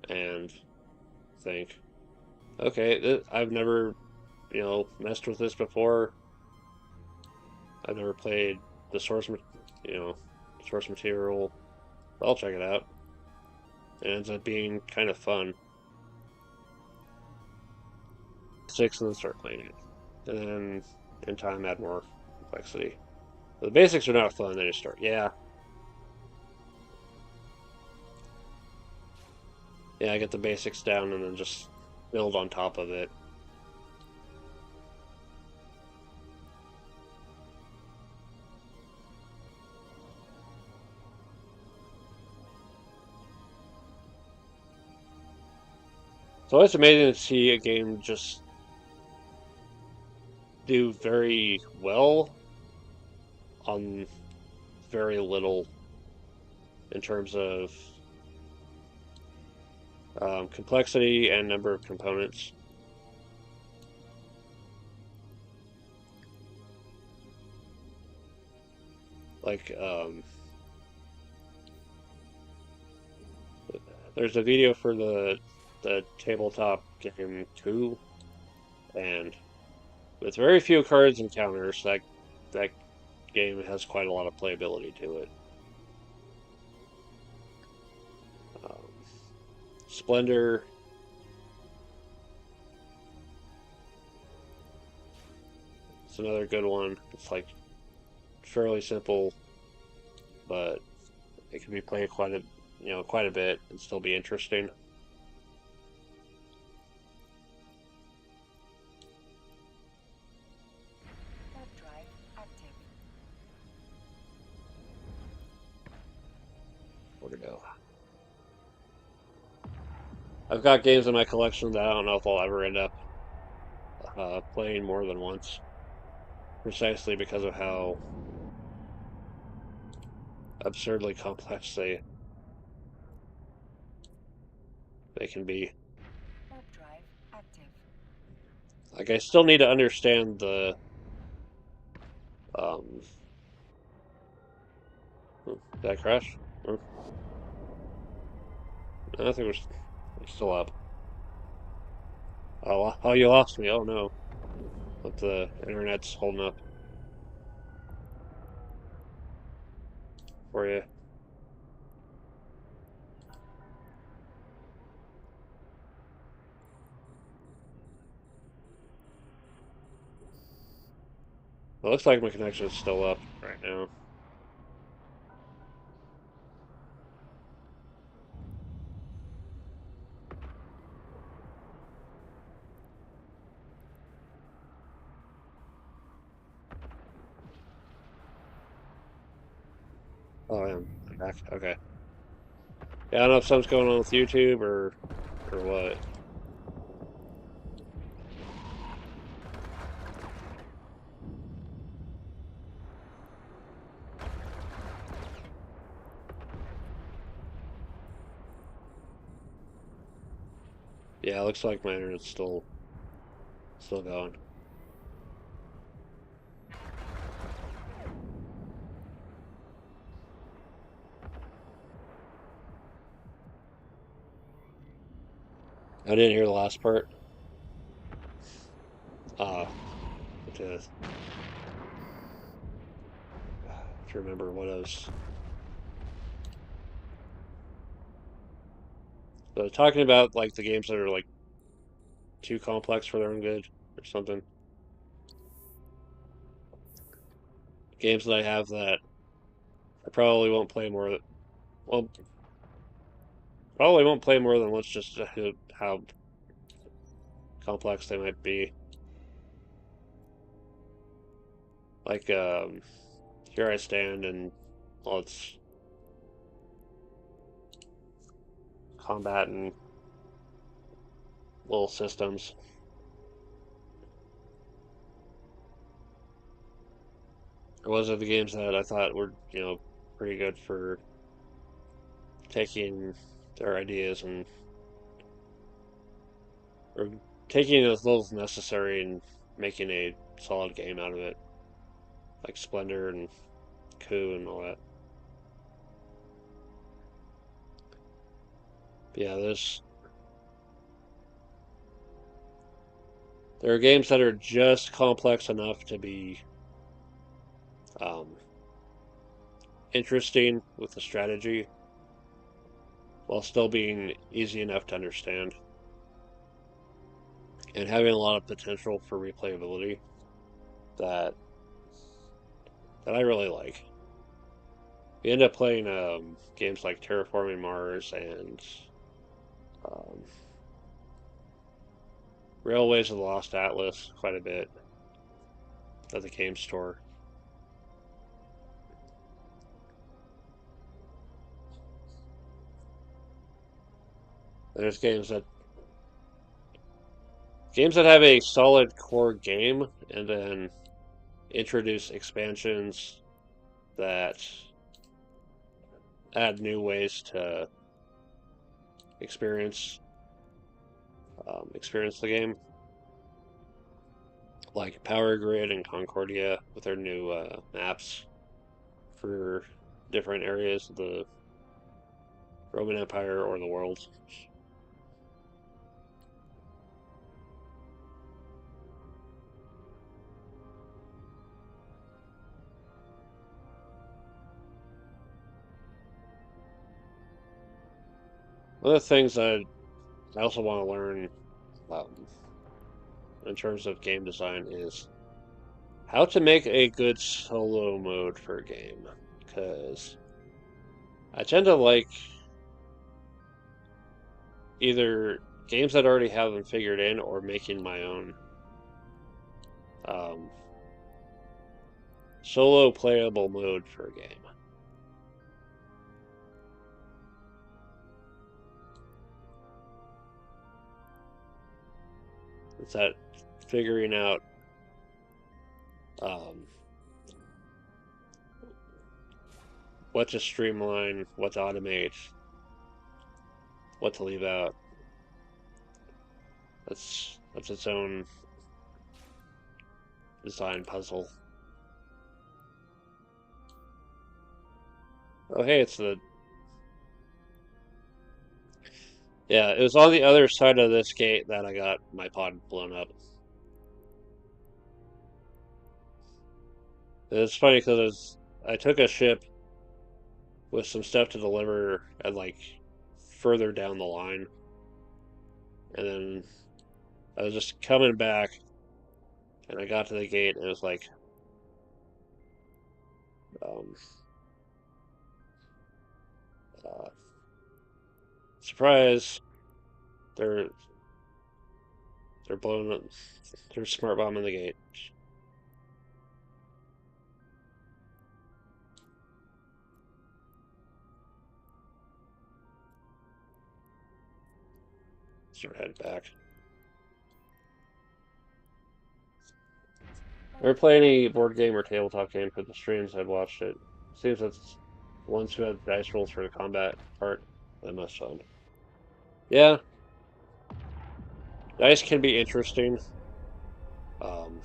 and think, okay, I've never, messed with this before. I've never played the you know, source material. I'll check it out. It ends up being kind of fun. Six and then start playing it. And then in time add more complexity. But the basics are not fun, then you start. Yeah. Yeah, I get the basics down and then just build on top of it. It's always amazing to see a game just do very well on very little in terms of complexity and number of components. Like, there's a video for the tabletop game 2, and with very few cards and counters, that game has quite a lot of playability to it. Um, Splendor. It's another good one. It's like fairly simple, but it can be played quite a bit and still be interesting. Warp drive active. Where to go? I've got games in my collection that I don't know if I'll ever end up playing more than once, precisely because of how absurdly complex they can be. Warp drive active. Like I still need to understand the um. Did that crash? I think we're still up. Oh, you lost me. Oh no. But the internet's holding up for you. It looks like my connection is still up right now. Oh, I'm back. Okay. Yeah, I don't know if something's going on with YouTube or what. Yeah, it looks like my internet's still going. I didn't hear the last part. To remember what I was talking about, like the games that are like too complex for their own good or something. Games that I have that I probably won't play more. Well, probably won't play more than once, just how complex they might be. Like Here I Stand and all its combat and little systems. Or was it the games that I thought were, pretty good for taking their ideas and or taking as little as necessary and making a solid game out of it, like Splendor and Coup and all that. But yeah, there are games that are just complex enough to be um, interesting with the strategy while still being easy enough to understand and having a lot of potential for replayability that I really like. We end up playing games like Terraforming Mars and um, Railways of the Lost Atlas quite a bit at the game store. There's games that have a solid core game and then introduce expansions that add new ways to experience experience the game, like Power Grid and Concordia with their new maps for different areas of Roman Empire or the world. One of the things I also want to learn in terms of game design is how to make a good solo mode for a game. Because I tend to like either games that already have them figured in or making my own um, solo playable mode for a game. It's that figuring out um, what to streamline, what to automate, what to leave out. That's its own design puzzle. Oh hey, it's the yeah, it was on the other side of this gate that I got my pod blown up. It's funny because I took a ship with some stuff to deliver at like further down the line, and then I was just coming back, and I got to the gate, and it was like, um, uh, surprise! They're they're blowing up. They're smart bombing the gate. So head back. Ever play any board game or tabletop game for the streams? I've watched it. Seems that's the ones who have dice rolls for the combat part. That must fun. Yeah, dice can be interesting. Um,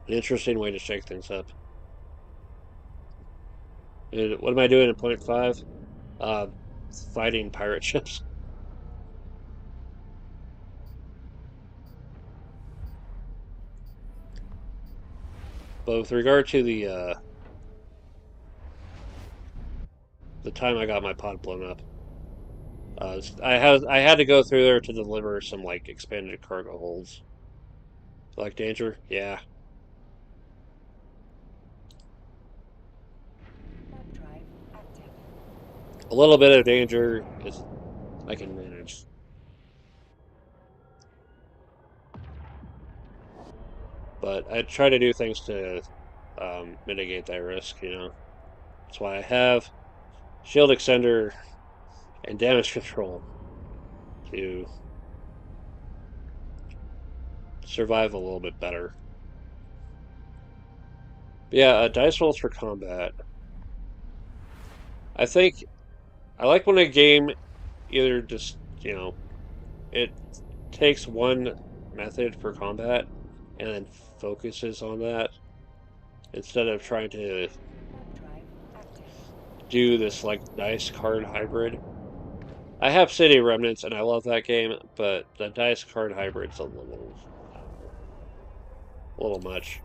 an interesting way to shake things up. And what am I doing in point 5? Uh, fighting pirate ships. But with regard to the time I got my pod blown up, I had to go through there to deliver some like expanded cargo holds. Like danger, yeah, Warp drive active. a little bit of danger is I can manage. But I try to do things to mitigate that risk. That's why I have shield extender and damage control to survive a little bit better. But yeah, dice rolls for combat. I think I like when a game either just, it takes one method for combat and then focuses on that instead of trying to Warp drive active. do this like dice card hybrid. I have City Remnants and I love that game, but the dice card hybrid's I don't know, a little much.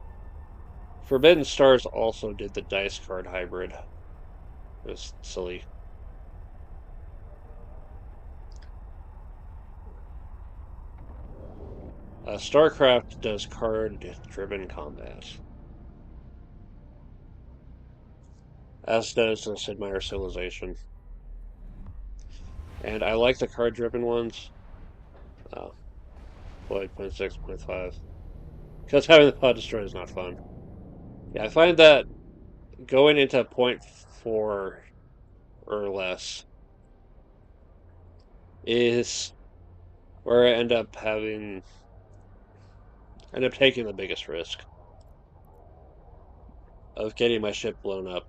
Forbidden Stars also did the dice card hybrid. It was silly. StarCraft does card-driven combat, as does Sid Meier's Civilization. And I like the card-driven ones. Oh, boy, 0.6, 0.5. Because having the pod destroyed is not fun. Yeah, I find that going into 0.4 or less is where I end up taking the biggest risk of getting my ship blown up.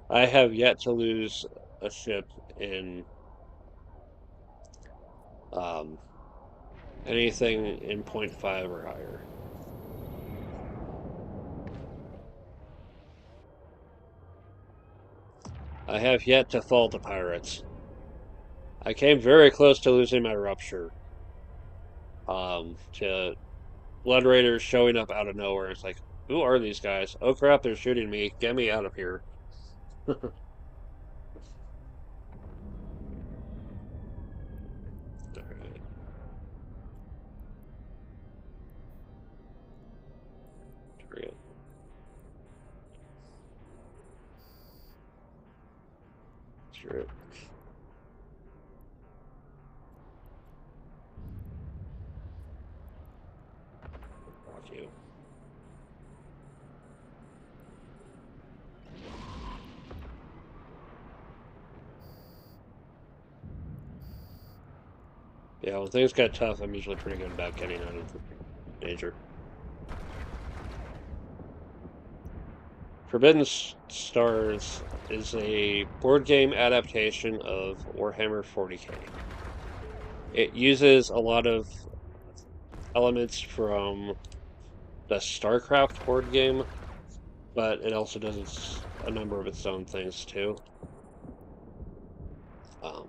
I have yet to lose a ship in um, anything in 0.5 or higher. I have yet to fall to pirates. I came very close to losing my rupture. To Blood Raiders showing up out of nowhere. It's like, who are these guys? Oh crap, they're shooting me. Get me out of here. Alright. Target. Screw it. Fuck you. Yeah, when things get tough, I'm usually pretty good about getting out of danger. Forbidden Stars is a board game adaptation of Warhammer 40k. It uses a lot of elements from the StarCraft board game, but it also does a number of its own things too. Um,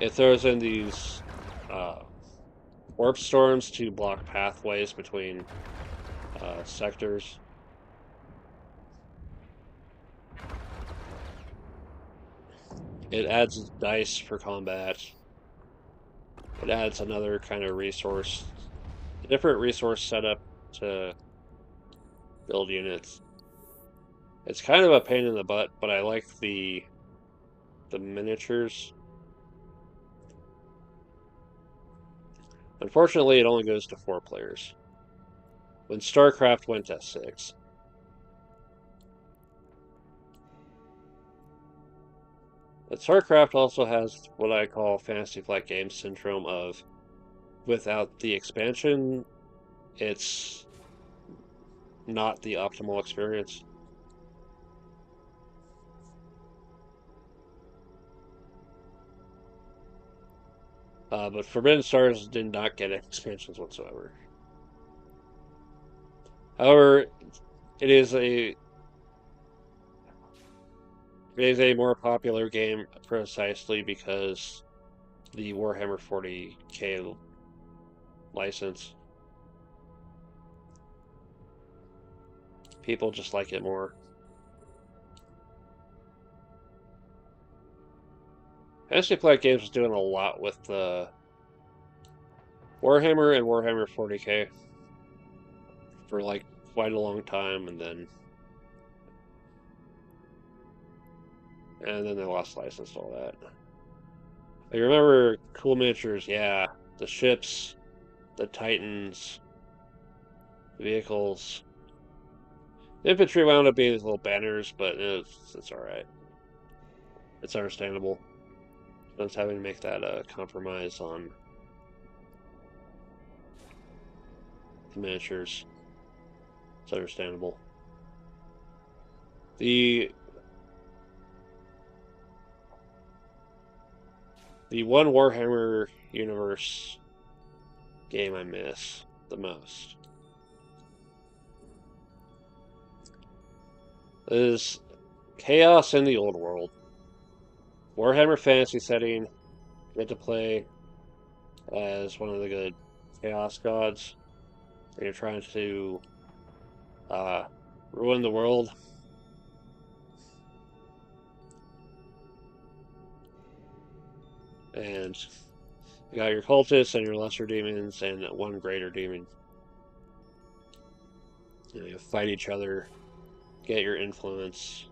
it throws in these warp storms to block pathways between sectors. It adds dice for combat. It adds another kind of resource, a different resource setup to build units. It's kind of a pain in the butt, but I like the miniatures. Unfortunately, it only goes to 4 players. When StarCraft went to 6. But StarCraft also has what I call Fantasy Flight Games syndrome of without the expansion, it's not the optimal experience. But Forbidden Stars did not get expansions whatsoever. However, it is a more popular game precisely because the Warhammer 40k license. People just like it more. Fantasy Flight Games was doing a lot with the Warhammer and Warhammer 40k for like quite a long time, and then they lost license to all that. I remember cool miniatures, yeah, the ships, the Titans, vehicles. The infantry wound up being these little banners, but it's all right. It's understandable. I was having to make that compromise on the miniatures. It's understandable. The one Warhammer universe game I miss the most is Chaos in the Old World. Warhammer fantasy setting. You get to play as one of the good Chaos gods. And you're trying to ruin the world. And you got your cultists and your lesser demons and one greater demon. You fight each other, get your influence.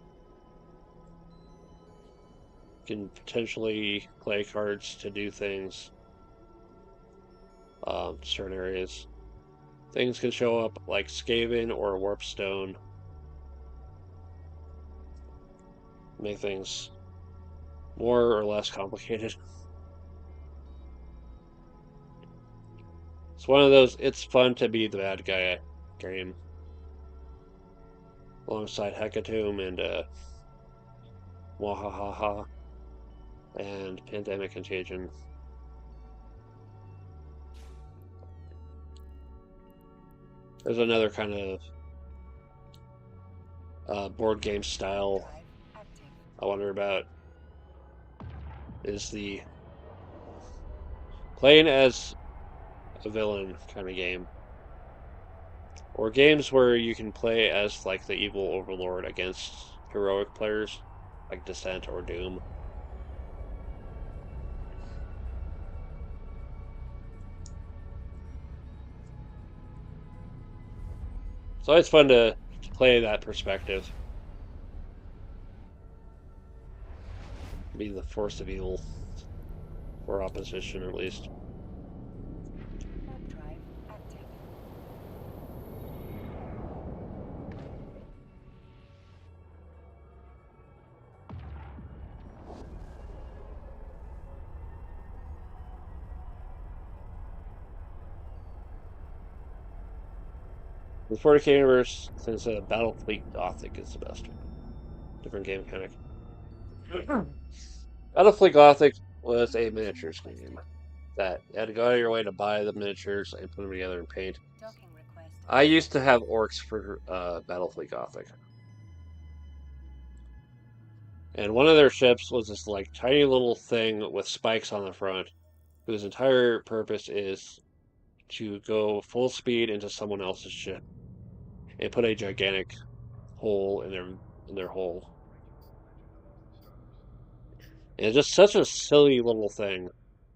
You can potentially play cards to do things. Certain areas. Things can show up like Skaven or Warpstone. Make things more or less complicated. It's one of those, it's fun to be the bad guy game. Alongside Hecatomb and Wahahaha and Pandemic Contagion. There's another kind of board game style I wonder about is the playing as a villain kind of game, or games where you can play as like the evil overlord against heroic players like Descent or Doom. So it's fun to play that perspective, be the force of evil or opposition at least. Warp drive active. The 40K universe, since Battlefleet Gothic is the best one. Different game mechanic. Battlefleet Gothic was a miniatures game that you had to go out of your way to buy the miniatures and put them together and paint. Docking request. I used to have orcs for Battlefleet Gothic. And one of their ships was this like tiny little thing with spikes on the front, whose entire purpose is to go full speed into someone else's ship and put a gigantic hole in their hull. And it's just such a silly little thing,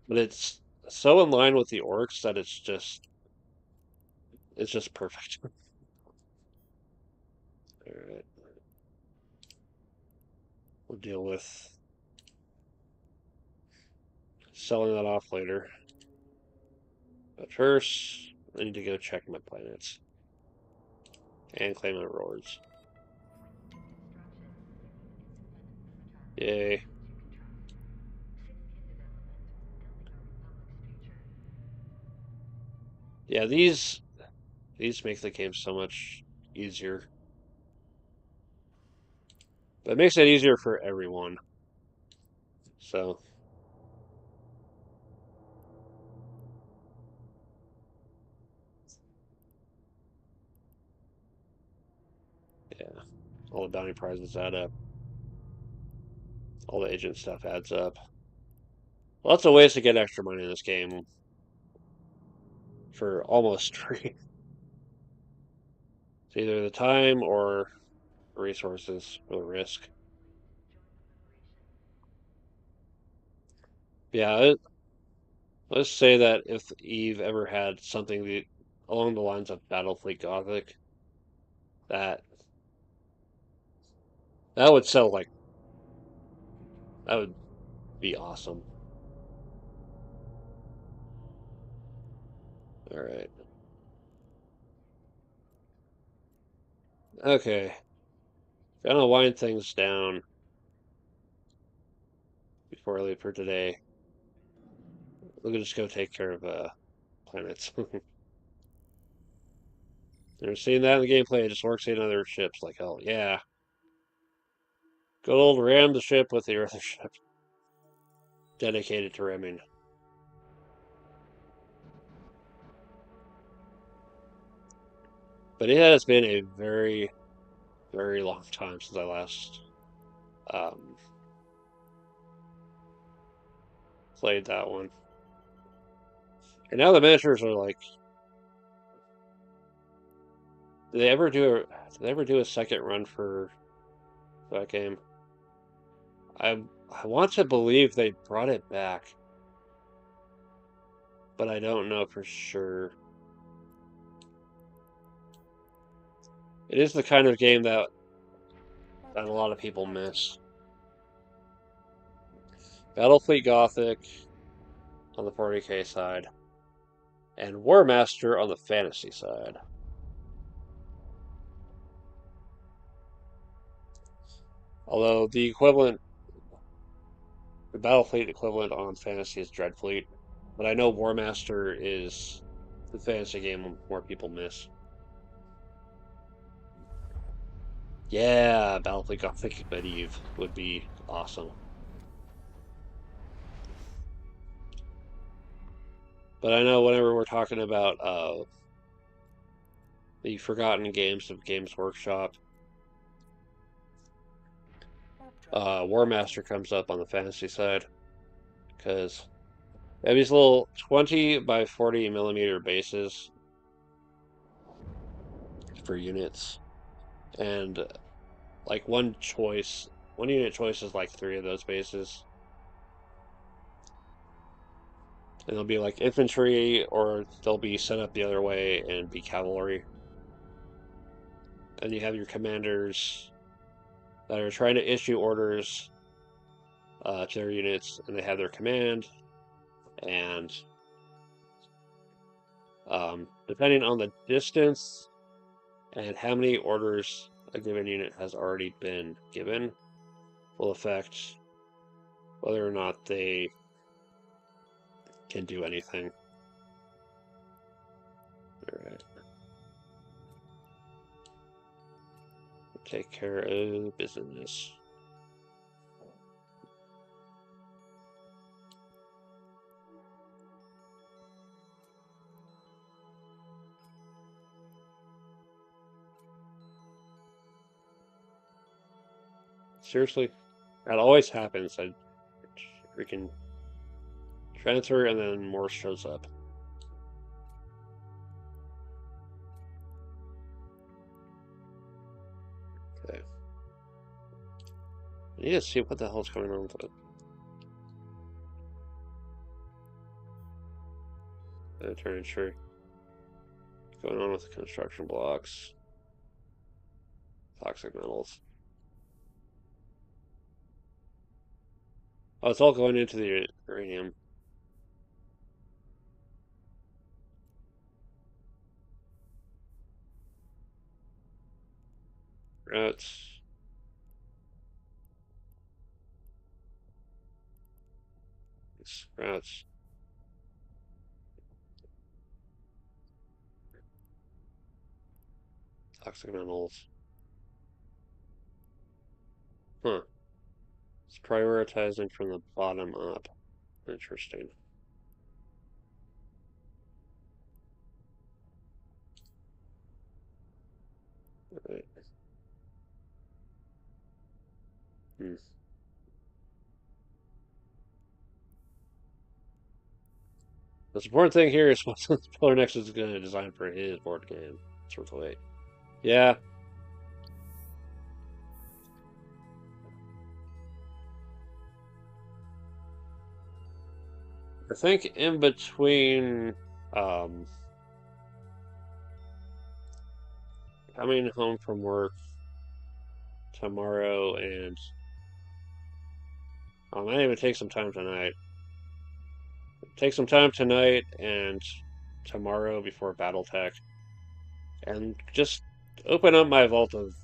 but it's so in line with the orcs that it's just perfect. All right, we'll deal with selling that off later. But first, I need to go check my planets and claim my rewards. Yay. Yeah, these make the game so much easier. But it makes it easier for everyone. So, yeah, all the bounty prizes add up. All the agent stuff adds up. Lots of ways to get extra money in this game for almost free. It's either the time or resources or the risk. Yeah, let's say that if Eve ever had something along the lines of Battlefleet Gothic, that that would sell like that would be awesome. All right. Okay. Gonna wind things down before I leave for today. We'll just go take care of planets. Never seen that in the gameplay. It just works in other ships. Like, oh yeah, good old ram the ship with the other ship dedicated to ramming. But it has been a very, very long time since I last um, played that one. And now the miniatures are like, did they ever do a second run for that game? I want to believe they brought it back, but I don't know for sure. It is the kind of game that a lot of people miss. Battlefleet Gothic on the 40K side, and War Master on the fantasy side. Although the Battlefleet equivalent on fantasy is Dreadfleet, but I know War Master is the fantasy game more people miss. Yeah, Battlefleet Gothic Medieval would be awesome. But I know whenever we're talking about the forgotten games of Games Workshop, Overboard War Master comes up on the fantasy side because they have these little 20 by 40 millimeter bases for units, and like one unit choice is like three of those bases, and they'll be like infantry, or they'll be set up the other way and be cavalry. And you have your commanders that are trying to issue orders to their units, and they have their command, and depending on the distance and how many orders a given unit has already been given, will affect whether or not they can do anything. Alright. Take care of business. Seriously? That always happens. I freaking transfer and then more shows up. Okay. I need to see what the hell's going on with it. Turn tree. What's going on with the construction blocks? Toxic metals. Oh, it's all going into the uranium. Rats. Rats. Toxic metals. Huh. It's prioritizing from the bottom up. Interesting. Right. Hmm. The important thing here is what Pillar Next is going to design for his board game. It's worth the wait. Yeah. I think in between coming home from work tomorrow and I might even take some time tonight. Take some time tonight and tomorrow before BattleTech and just open up my vault of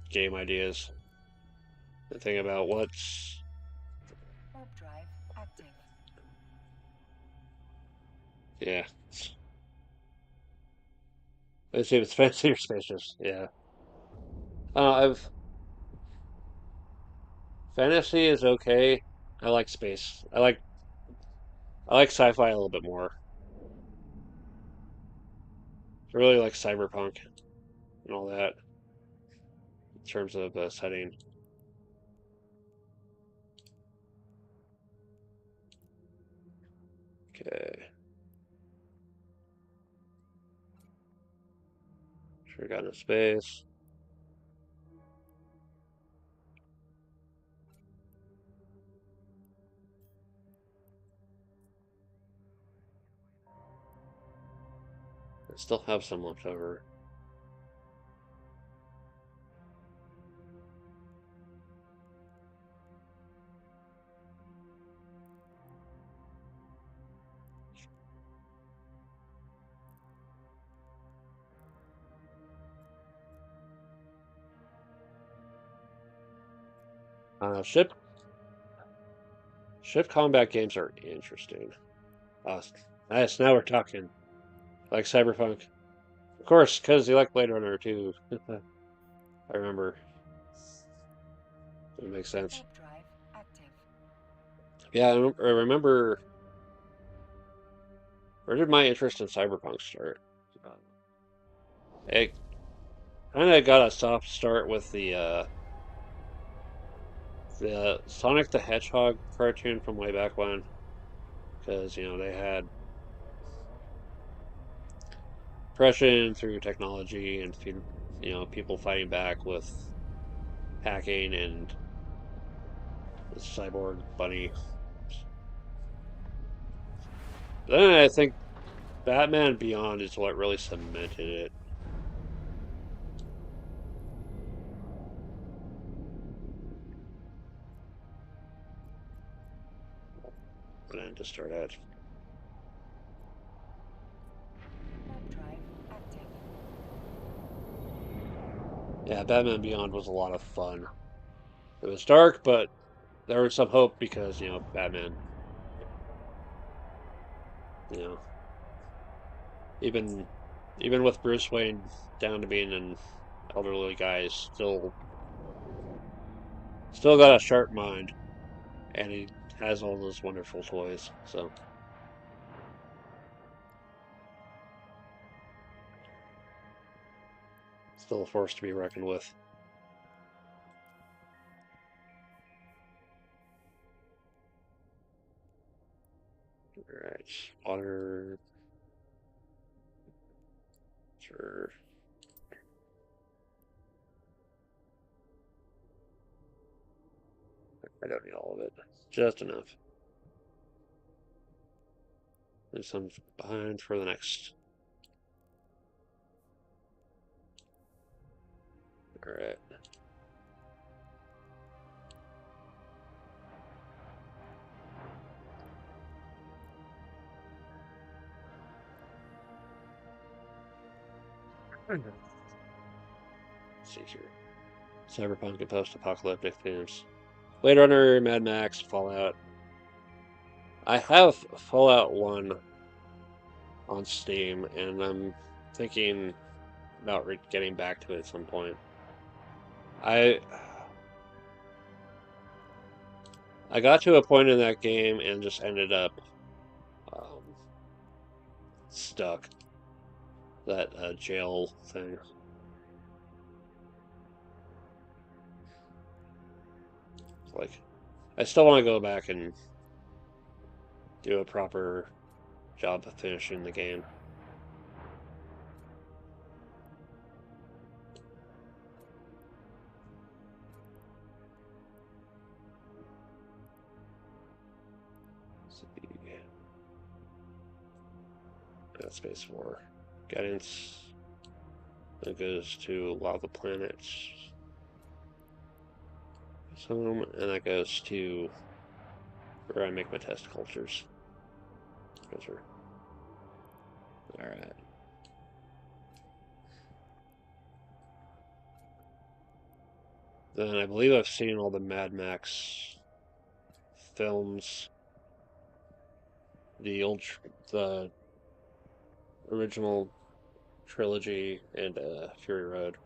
game ideas and think about what's Warp drive active. yeah. Let's see if it's fancy or spacious. Yeah. I've fantasy is okay. I like space. I like sci-fi a little bit more. I really like cyberpunk and all that in terms of setting. Okay. Sure got into space. I still have some left over. Ship combat games are interesting. Uh, nice. Now we're talking like cyberpunk. Of course, because you like Blade Runner too. I remember. It makes sense. Warp drive active. Yeah, I remember. Where did my interest in cyberpunk start? It kind of got a soft start with the the Sonic the Hedgehog cartoon from way back when, because they had oppression through technology and people fighting back with hacking and the cyborg bunny. Then I think Batman Beyond is what really cemented it. And then to start at. Warp drive active. Yeah, Batman Beyond was a lot of fun. It was dark, but there was some hope because, Batman, you know, even even with Bruce Wayne down to being an elderly guy, still got a sharp mind, and he has all those wonderful toys. So still a force to be reckoned with. All right, water. Sure. I don't need all of it. Just enough. And some behind for the next. All right. Let's see here. Cyberpunk and post-apocalyptic themes. Blade Runner, Mad Max, Fallout. I have Fallout 1 on Steam, and I'm thinking about getting back to it at some point. I I got to a point in that game and just ended up um, stuck. That jail thing. Like, I still want to go back and do a proper job of finishing the game. Let's see. Space War. Guidance. That goes to Lava Planets. And that goes to where I make my test cultures. Alright. Then I believe I've seen all the Mad Max films. The original trilogy and Fury Road.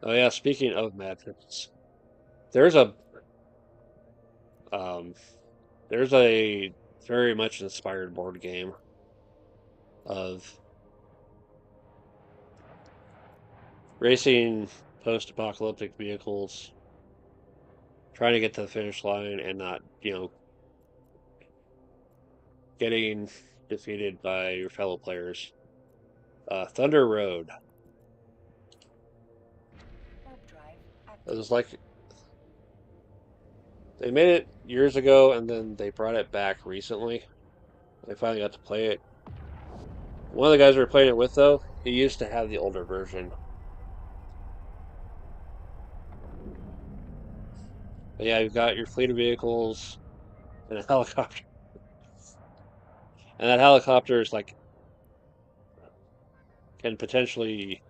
Oh yeah, speaking of Mad Max, there's a um, there's a very much inspired board game of racing post-apocalyptic vehicles, trying to get to the finish line and not, getting defeated by your fellow players. Thunder Road. Warp drive It active. was like they made it years ago and then they brought it back recently. I finally got to play it. One of the guys we were playing it with, though, he used to have the older version. But yeah, you've got your fleet of vehicles and a helicopter. And that helicopter is like can potentially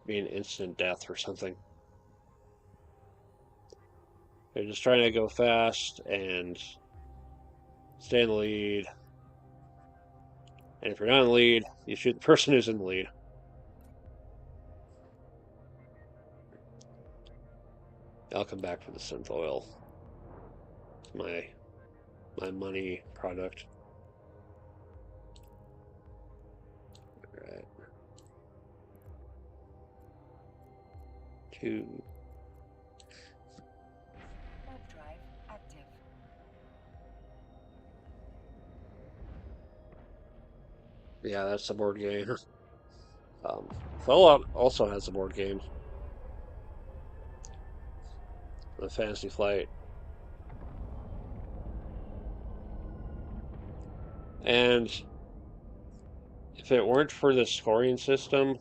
be an instant death or something. You're just trying to go fast and stay in the lead. And if you're not in the lead, you shoot the person who's in the lead. I'll come back for the synth oil. It's my my money product. Alright. 2. Warp drive active. Yeah, that's a board game. Fallout also has a board game, the Fantasy Flight. And if it weren't for the scoring system,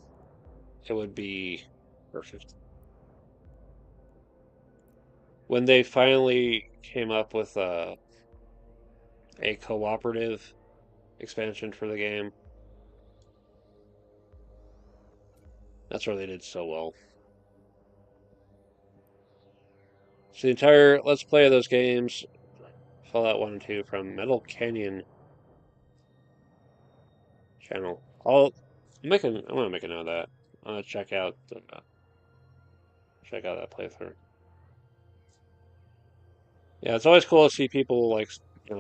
it would be perfect. When they finally came up with a cooperative expansion for the game, that's where they did so well. So the entire Let's Play of those games, Fallout 1 and 2 from Metal Canyon channel. I'm gonna make a note of that. I'm gonna check out that playthrough. Yeah, it's always cool to see people like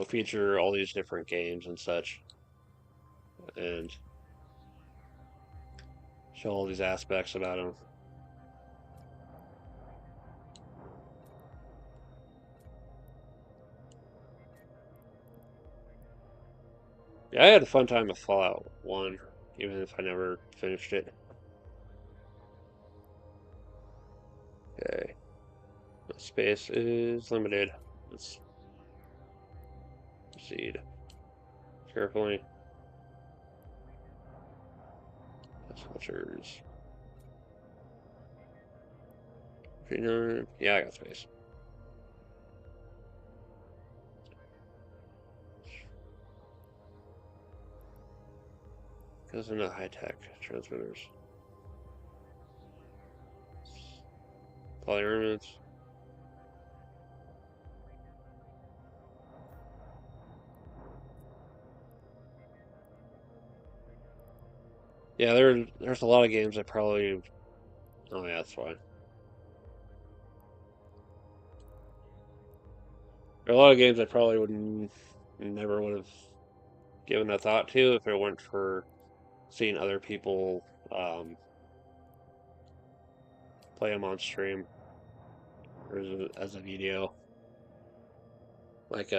feature all these different games and such, and show all these aspects about them. Yeah, I had a fun time with Fallout 1, even if I never finished it. Okay, space is limited. Let's proceed carefully. Switchers. Yeah, I got space. Goes into high-tech transmitters. Polyramids. Yeah, there's a lot of games I probably. Oh yeah, that's fine. There are a lot of games I probably wouldn't never would have given a thought to if it weren't for seeing other people play them on stream or as a video. Like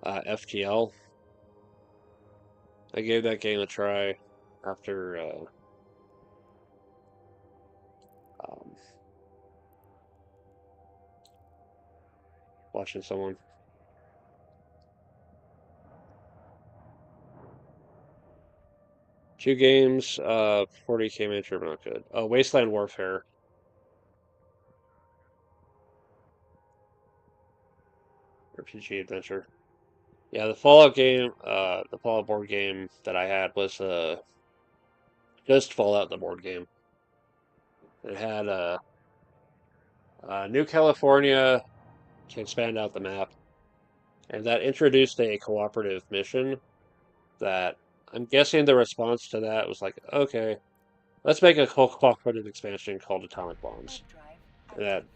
FTL. I gave that game a try after um, watching someone. Two games, 40K miniature, but not good. Oh, Wasteland Warfare. RPG adventure. Yeah, the Fallout game, the Fallout board game that I had was just Fallout the board game. It had New California to expand out the map, and that introduced a cooperative mission that I'm guessing the response to that was like, okay, let's make a cooperative expansion called Atomic Bombs. Warp drive And active.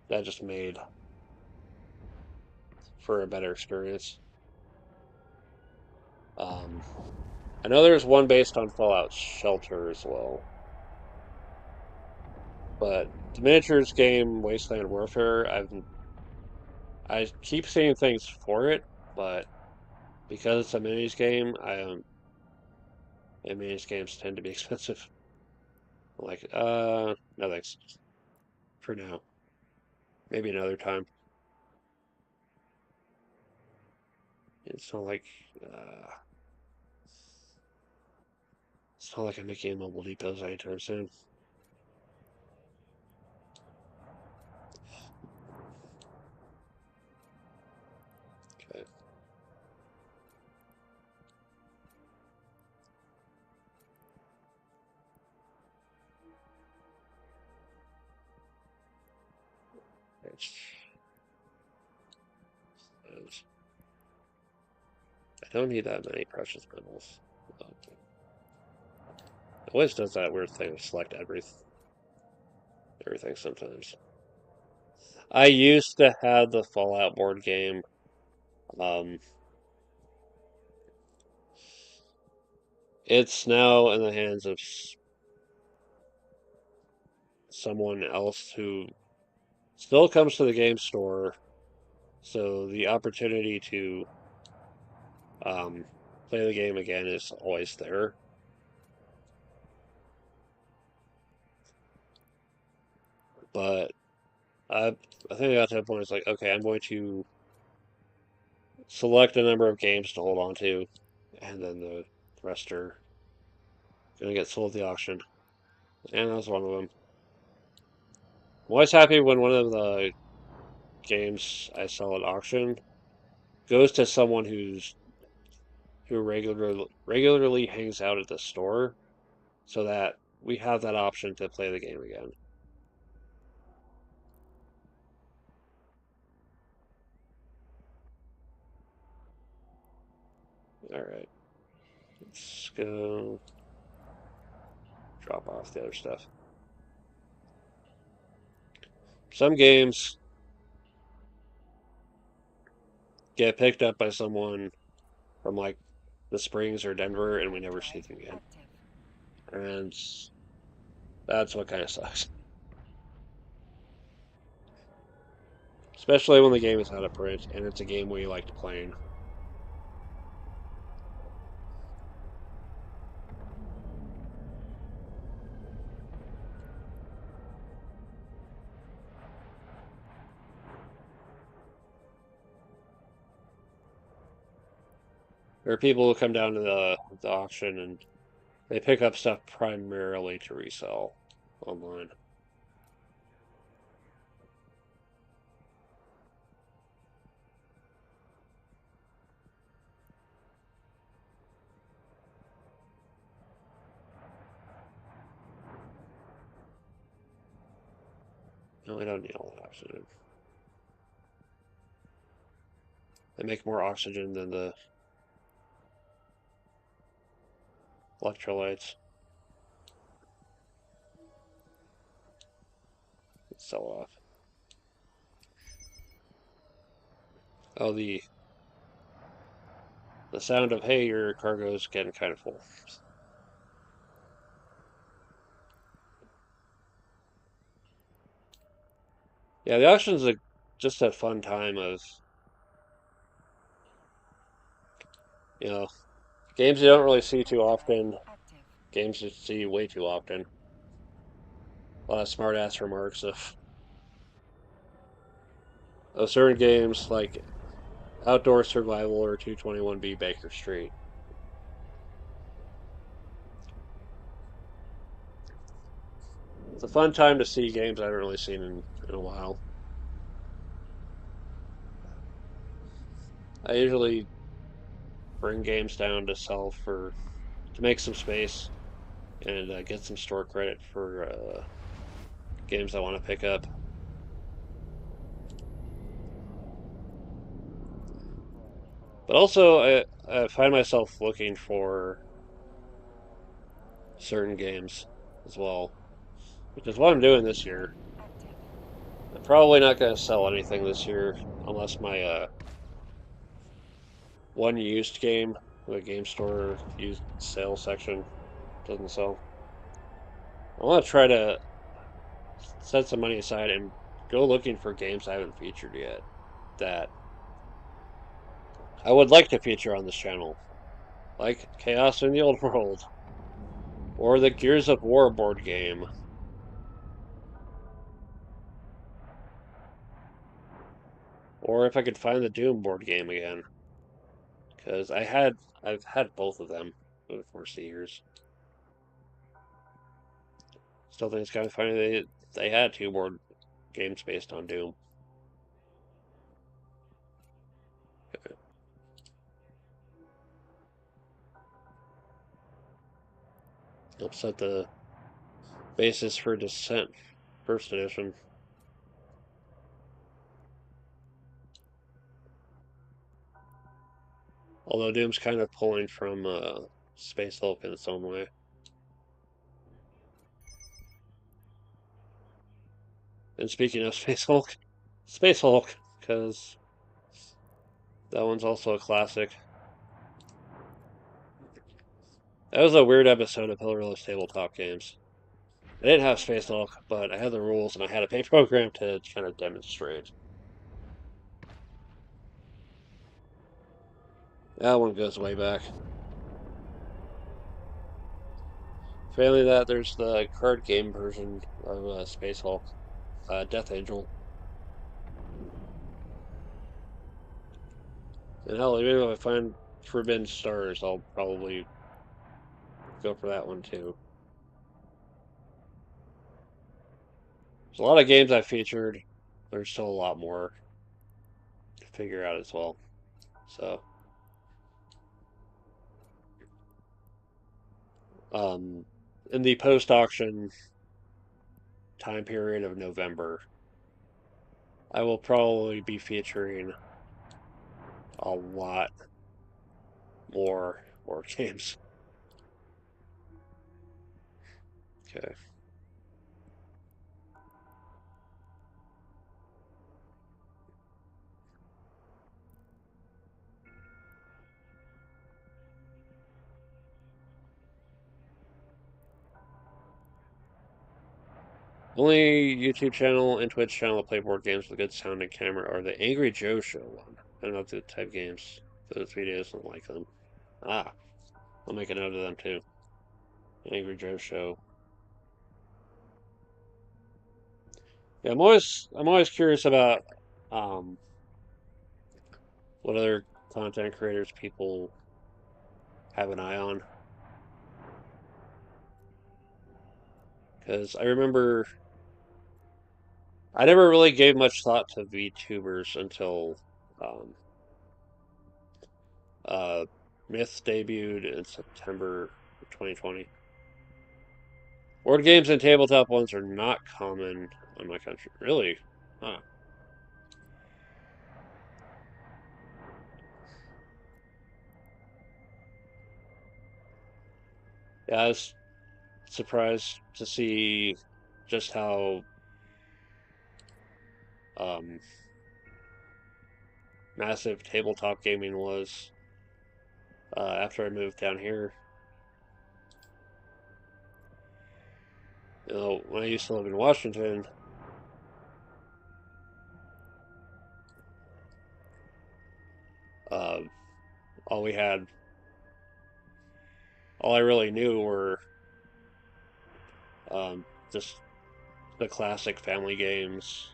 that just made for a better experience. I know there's one based on Fallout Shelter as well. But the miniatures game Wasteland Warfare, I keep seeing things for it, but because it's a minis game, and minis games tend to be expensive. Like, no thanks for now. Maybe another time. It's not like uh, it's not like I'm making mobile depots anytime soon. Okay. I don't need that many precious metals. Okay. It always does that weird thing of select everything sometimes. I used to have the Fallout board game. Um, it's now in the hands of someone else who still comes to the game store, so the opportunity to um, play the game again is always there. But I think I got to the point. It's like, okay, I'm going to select a number of games to hold on to, and then the rest are gonna get sold at the auction. And that was one of them. I'm always happy when one of the games I sell at auction goes to someone who regularly hangs out at the store, so that we have that option to play the game again. All right, let's go drop off the other stuff. Some games get picked up by someone from like the Springs or Denver, and we never see Drive them again. active. And that's what kind of sucks. Especially when the game is out of print and it's a game we liked playing. There are people who come down to the auction and they pick up stuff primarily to resell online. No, we don't need all the oxygen. They make more oxygen than the electrolytes. Let's sell off. Oh, the sound of, hey, your cargo's getting kind of full. Yeah, the auction's just a fun time of, you know, games you don't really see too Drive often, active. games you see way too often. A lot of smart ass remarks of certain games like Outdoor Survival or 221B Baker Street. It's a fun time to see games I haven't really seen in a while. I usually bring games down to sell to make some space and get some store credit for games I want to pick up. But also, I find myself looking for certain games as well, which is what I'm doing this year. Active. I'm probably not going to sell anything this year unless my one used game, the game store used sale section, doesn't sell. I want to try to set some money aside and go looking for games I haven't featured yet that I would like to feature on this channel, like Chaos in the Old World, or the Gears of War board game, or if I could find the Doom board game again, because I've had both of them over the course of the years. Still think it's kind of funny they had two board games based on Doom. Helps set the basis for Descent First Edition. Although Doom's kind of pulling from Space Hulk in its own way. And speaking of Space Hulk, Space Hulk, because that one's also a classic. That was a weird episode of Hilarious Tabletop Games. I didn't have Space Hulk, but I had the rules and I had a paint program to kind of demonstrate. That one goes way back. Failing that, there's the card game version of Space Hulk, Death Angel. And hell, even if I find Forbidden Stars, I'll probably go for that one too. There's a lot of games I featured. There's still a lot more to figure out as well. So, um, in the post-auction time period of November, I will probably be featuring a lot more board games. Okay. Only YouTube channel and Twitch channel that play board games with good sound and camera are the Angry Joe Show one. I don't know if the type games, those videos, don't like them. Ah, I'll make a note of them too. Angry Joe Show. Yeah, I'm always curious about um what other content creators people have an eye on. Because I remember I never really gave much thought to VTubers until um, uh, Myth debuted in September 2020. Board games and tabletop ones are not common in my country. Really? Huh. Yeah, I was surprised to see just how um, massive tabletop gaming was after I moved down here. You know, when I used to live in Washington, uh, all we had, all I really knew were just the classic family games,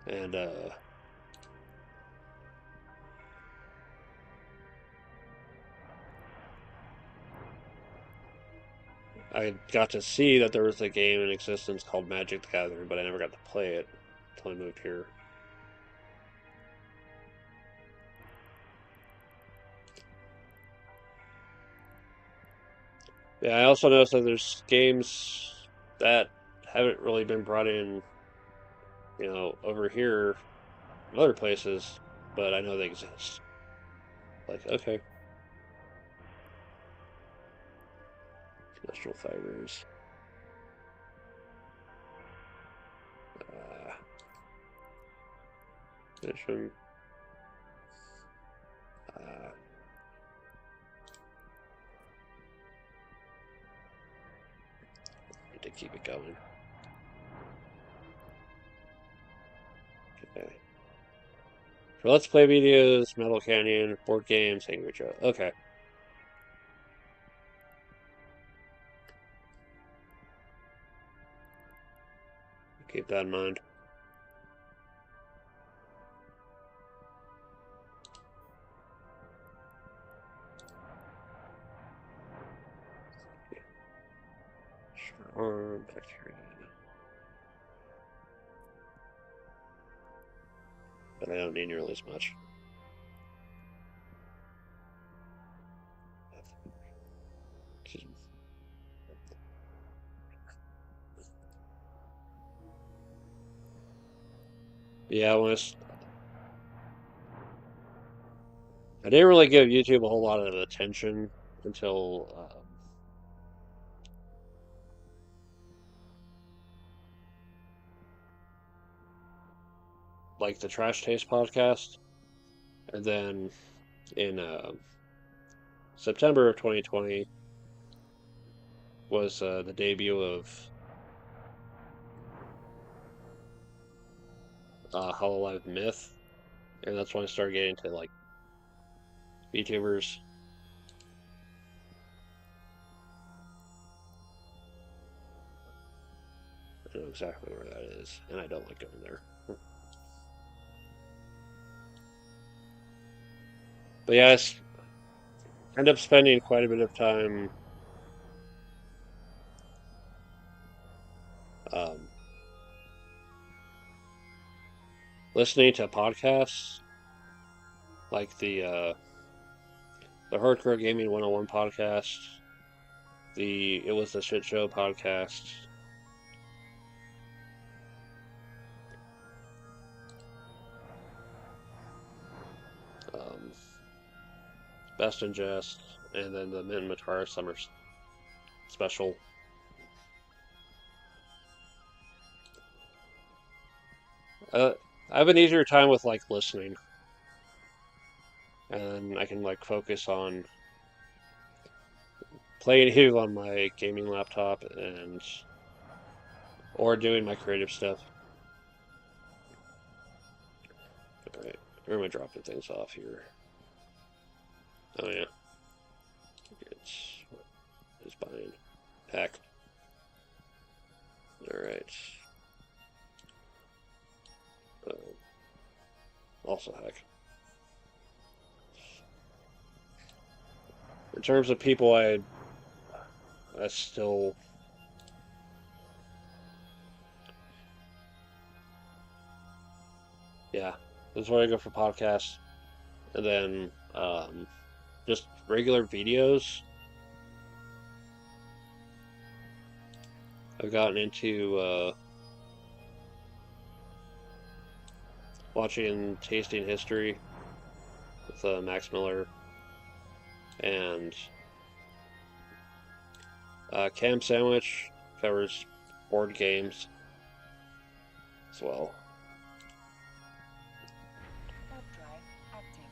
and I got to see that there was a game in existence called Magic the Gathering, but I never got to play it until I moved here. Yeah, I also noticed that there's games that haven't really been brought in, over here in other places, but I know they exist. Like, okay, Industrial Fibers. Uh, Mission. Uh, Need to keep it going. Okay. For Let's Play videos, Metal Canyon, board games, Angry Joe. Okay. Keep that in mind. Sure, bacteria. But I don't need nearly as much. Yeah, I didn't really give YouTube a whole lot of attention until like the Trash Taste podcast, and then in September of 2020 was the debut of Hololive Myth, and that's when I started getting into like VTubers. I know exactly where that is, and I don't like going there. But yeah, I end up spending quite a bit of time um, listening to podcasts like the Hardcore Gaming 101 podcast, the It Was the Shit Show podcast, um, Best in Jest, and then the Mint Matar Summer Special. I have an easier time with like listening, and I can like focus on playing on my gaming laptop and or doing my creative stuff. All right, where am I dropping things off here? Oh yeah, it's buying pack. All right. Also heck. In terms of people I still yeah, this is where I go for podcasts. And then just regular videos. I've gotten into watching Tasting History with Max Miller and Cam Sandwich covers board games as well. Warp drive active.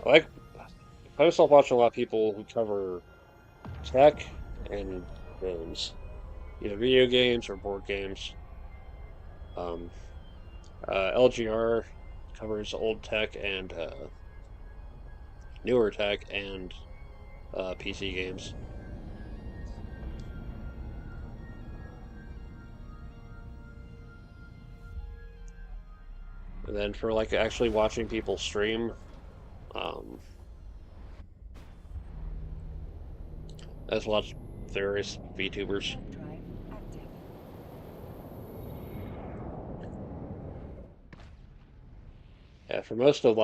I find myself watching a lot of people who cover tech and games, video games or board games. Um, LGR covers old tech and newer tech and PC games. And then for like actually watching people stream, um, as well as various VTubers. Warp drive active. Yeah, for most of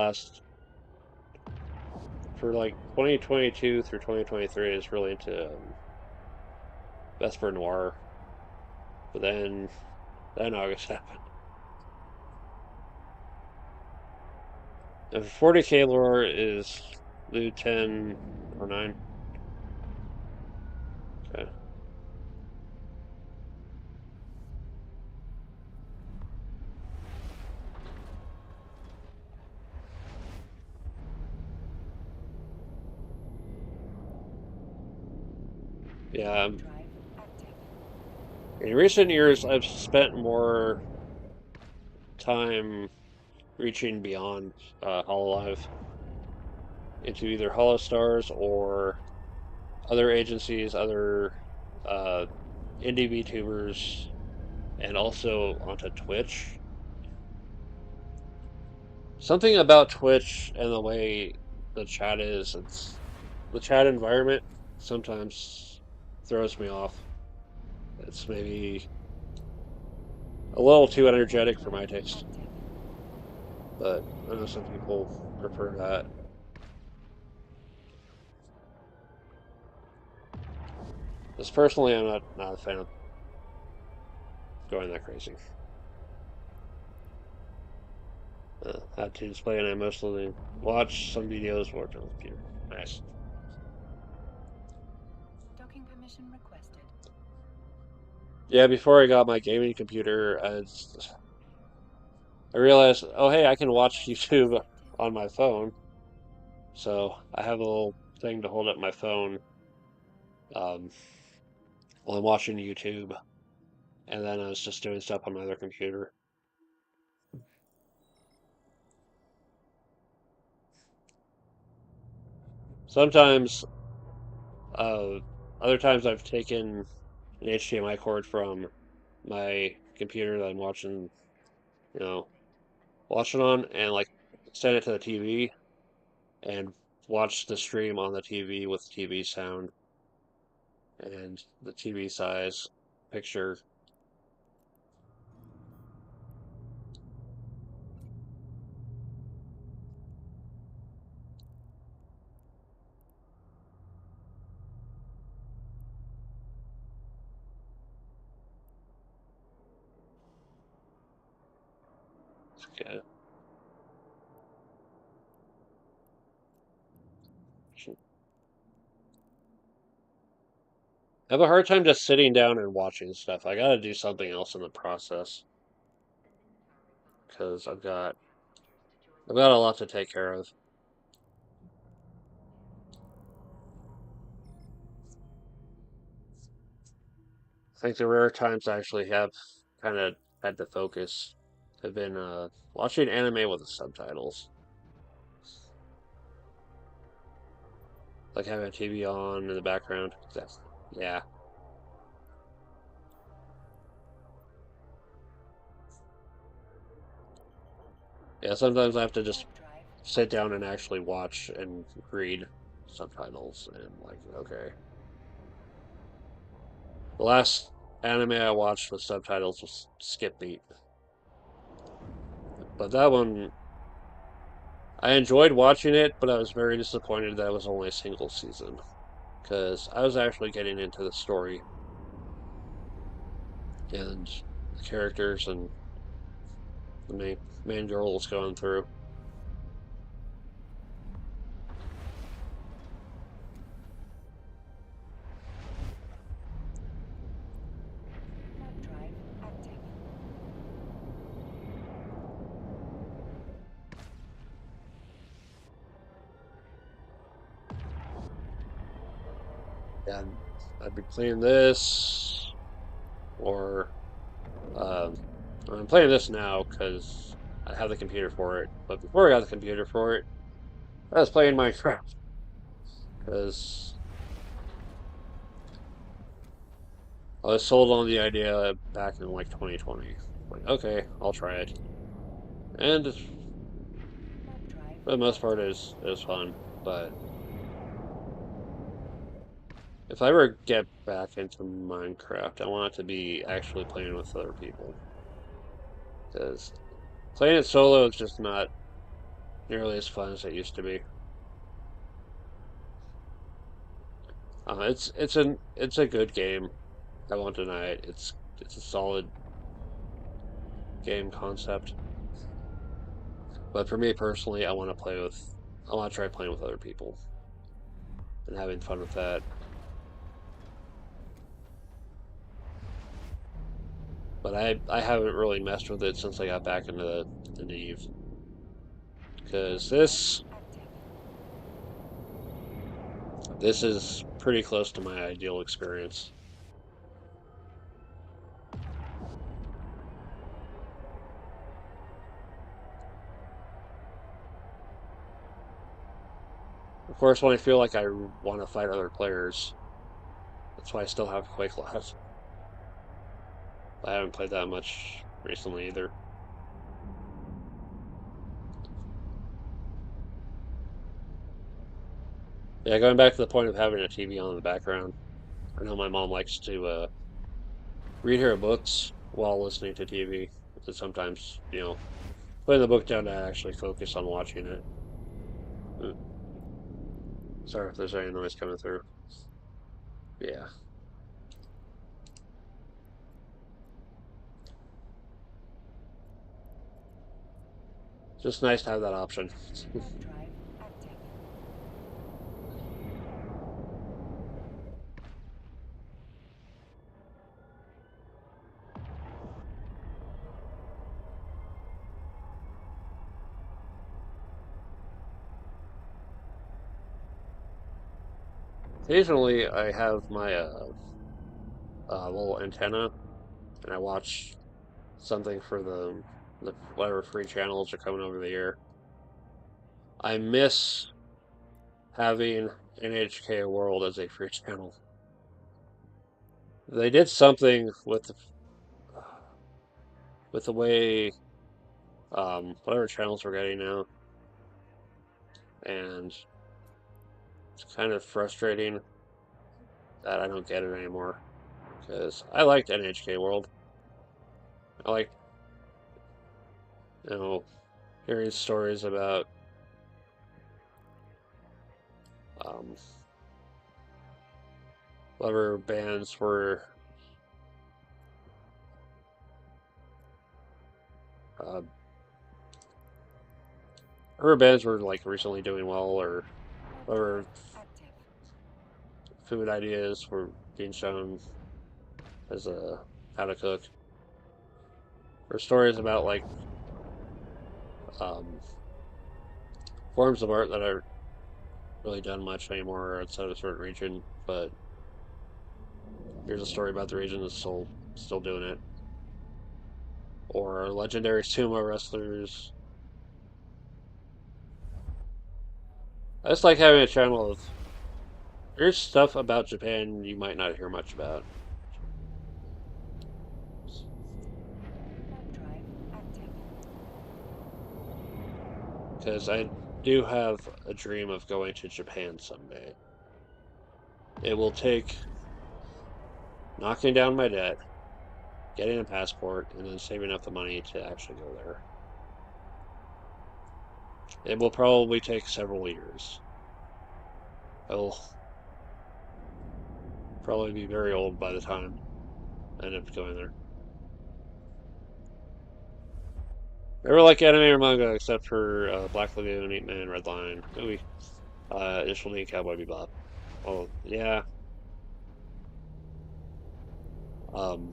for like 2022 through 2023, it's really into Vesper Noir. But then August happened. And 40k lore is Loot 10 or 9. Okay. Yeah, Drive active. in recent years, I've spent more time reaching beyond Hololive into either Holostars or other agencies, other uh, indie VTubers, and also onto Twitch. Something about Twitch and the way the chat is, the chat environment sometimes throws me off. It's maybe a little too energetic for my taste, but I know some people prefer that. Just personally, I'm not a fan of going that crazy. Had to display, and I mostly watch some videos, worked on the computer. Nice. Docking permission requested. Yeah, before I got my gaming computer, I realized, oh hey, I can watch YouTube Disconnected. on my phone. So I have a little thing to hold up my phone um, while I'm watching YouTube, and then I was just doing stuff on my other computer. Sometimes, uh, other times I've taken an HDMI cord from my computer that I'm you know, watching on, and like set it to the TV and watch the stream on the TV with TV sound and the TV size picture. Okay. I have a hard time just sitting down and watching stuff. I gotta do something else in the process because I've got a lot to take care of. I think the rare times I actually have kind of had to focus have been watching anime with the subtitles, like having a TV on in the background. Yeah, yeah. Sometimes I have to just Hard drive sit active. down and actually watch and read subtitles and like, okay. The last anime I watched with subtitles was Skip Beat, but that one I enjoyed watching it, but I was very disappointed that it was only a single season because I was actually getting into the story and the characters and the main girl was going through. Hard drive active. And I'd be playing this, or um, I'm playing this now because I have the computer for it. But before I got the computer for it, I was playing Minecraft because I was sold on the idea back in like 2020. Like, okay, I'll try it, and Hard drive for the most part, active. is fun. But if I ever get back into Minecraft, I want it to be actually playing with other people because playing it solo is just not nearly as fun as it used to be. It's a good game. I won't deny it. It's a solid game concept. But for me personally, I want to try playing with other people and having fun with that. But I haven't really messed with it since I got back into the Neve because Hard drive active. this is pretty close to my ideal experience. Of course, when I feel like I want to fight other players, that's why I still have Quake Live. I haven't played that much recently either. Yeah, going back to the point of having a TV on in the background. I know my mom likes to read her books while listening to TV. So sometimes, putting the book down to actually focus on watching it. Mm, Sorry if there's any noise coming through. Yeah, just nice to have that option. Hard drive active. occasionally I have my little antenna and I watch something for the whatever free channels are coming over the air. I miss having NHK World as a free channel. They did something with the way whatever channels we're getting now, and it's kind of frustrating that I don't get it anymore because I liked NHK World. I like you know hearing stories about um, whatever bands uh, were like recently doing well, or Warp whatever drive active. food ideas were being shown as how to cook, or stories about like um, forms of art that aren't really done much anymore outside of a certain region, but here's a story about the region that's still doing it, or legendary sumo wrestlers. I just like having a channel of here's stuff about Japan you might not hear much about, Warp drive active. because I do have a dream of going to Japan someday. It will take knocking down my debt, getting a passport, and then saving up the money to actually go there. It will probably take several years. I'll probably be very old by the time I end up going there. Never like anime or manga except for Black Lagoon, Eight Man, Red Line, Ooey, Initial D, Cowboy Bebop. Oh yeah. Um,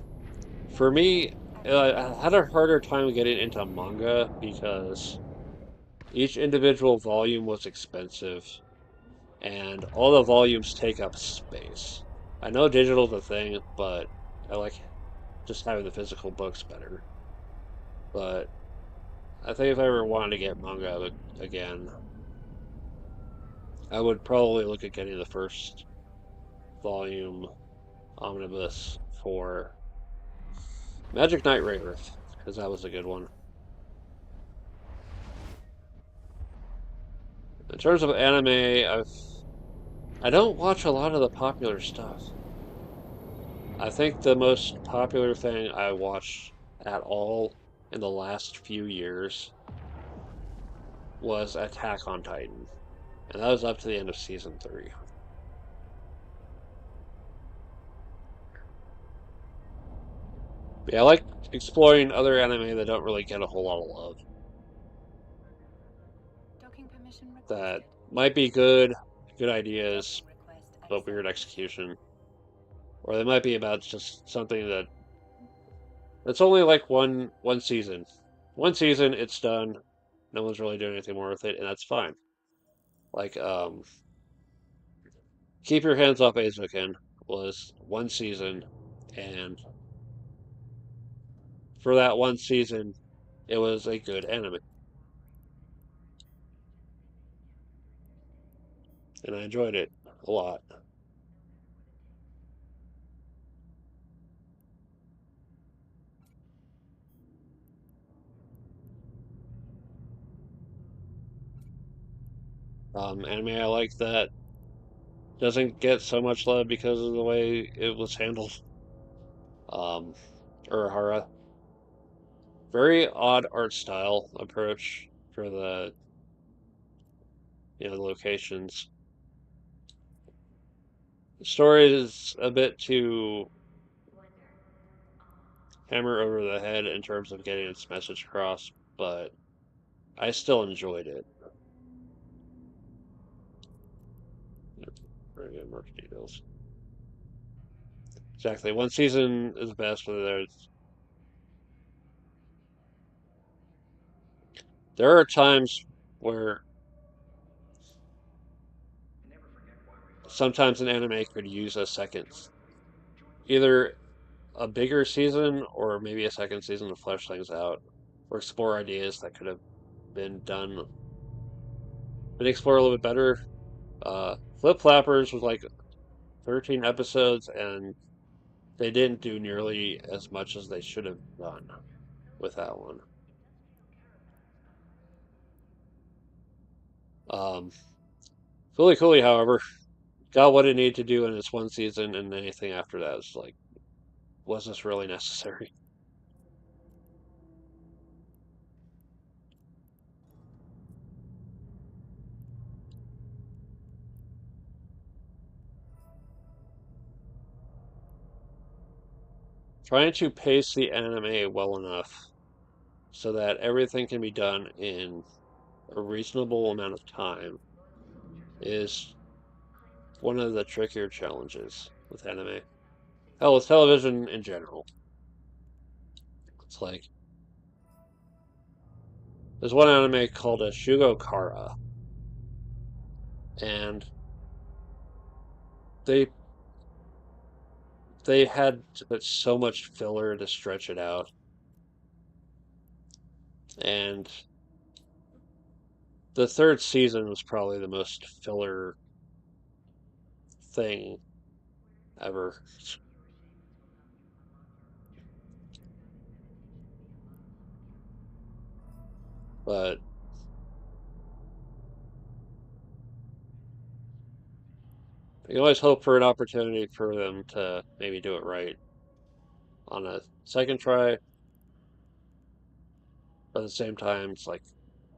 for me, I had a harder time getting into manga because each individual volume was expensive, and all the volumes take up space. I know digital's a thing, but I like just having the physical books better. But I think if I ever wanted to get manga again, I would probably look at getting the first volume omnibus for Magic Knight Rayearth, because that was a good one. In terms of anime, I don't watch a lot of the popular stuff. I think the most popular thing I watched at all in the last few years was Attack on Titan, and that was up to the end of season 3. But yeah, I like exploring other anime that don't really get a whole lot of love. Docking permission That requested. might be good ideas, Docking request but weird accepted. execution. Or they might be about just something that's only like one season. One season, it's done. No one's really doing anything more with it, and that's fine. Like Keep Your Hands Off Eizouken was one season, and for that one season, it was a good anime, and I enjoyed it a lot. Anime I like that doesn't get so much love because of the way it was handled. Um, Urahara, very odd art style approach for the locations. The story is a bit too hammer over the head in terms of getting its message across, but I still enjoyed it. Very good more details. Exactly. One season is best, but there are times where sometimes an anime could use either a bigger season or maybe a second season to flesh things out or explore ideas that could have been explored a little bit better. Flip Flappers was like 13 episodes, and they didn't do nearly as much as they should have done with that one. Um, Fully Cooley, however, got what it needed to do in its one season, and anything after that is like, was this really necessary? Trying to pace the anime well enough so that everything can be done in a reasonable amount of time is one of the trickier challenges with anime. Hell, with television in general. It's like there's one anime called a Shugo Kara, and they they had to put so much filler to stretch it out, and the third season was probably the most filler thing ever. But you can always hope for an opportunity for them to maybe do it right on a second try. But at the same time, it's like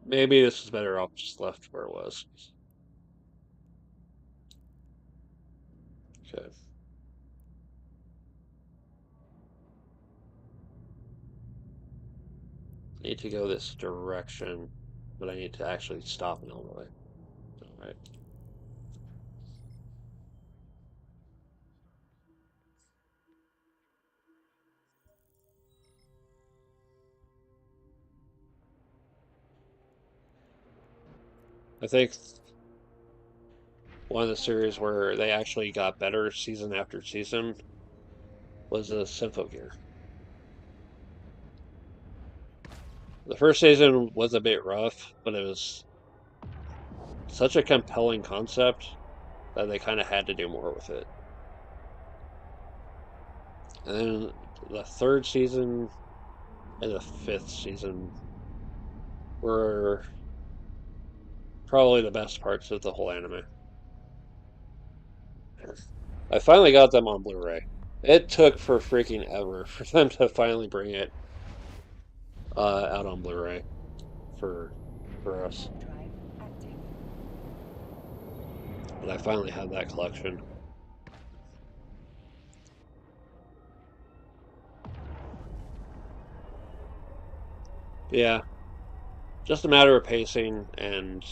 maybe this is better off just left where it was. Okay. I need to go this direction, but I need to actually stop in Illinois. Alright. I think one of the series where they actually got better season after season was the Symphogear. The first season was a bit rough, but it was such a compelling concept that they kind of had to do more with it. And then the third season and the fifth season were probably the best parts of the whole anime. I finally got them on Blu-ray. It took for freaking ever for them to finally bring it out on Blu-ray for us. Drive active. But I finally had that collection. Yeah, just a matter of pacing and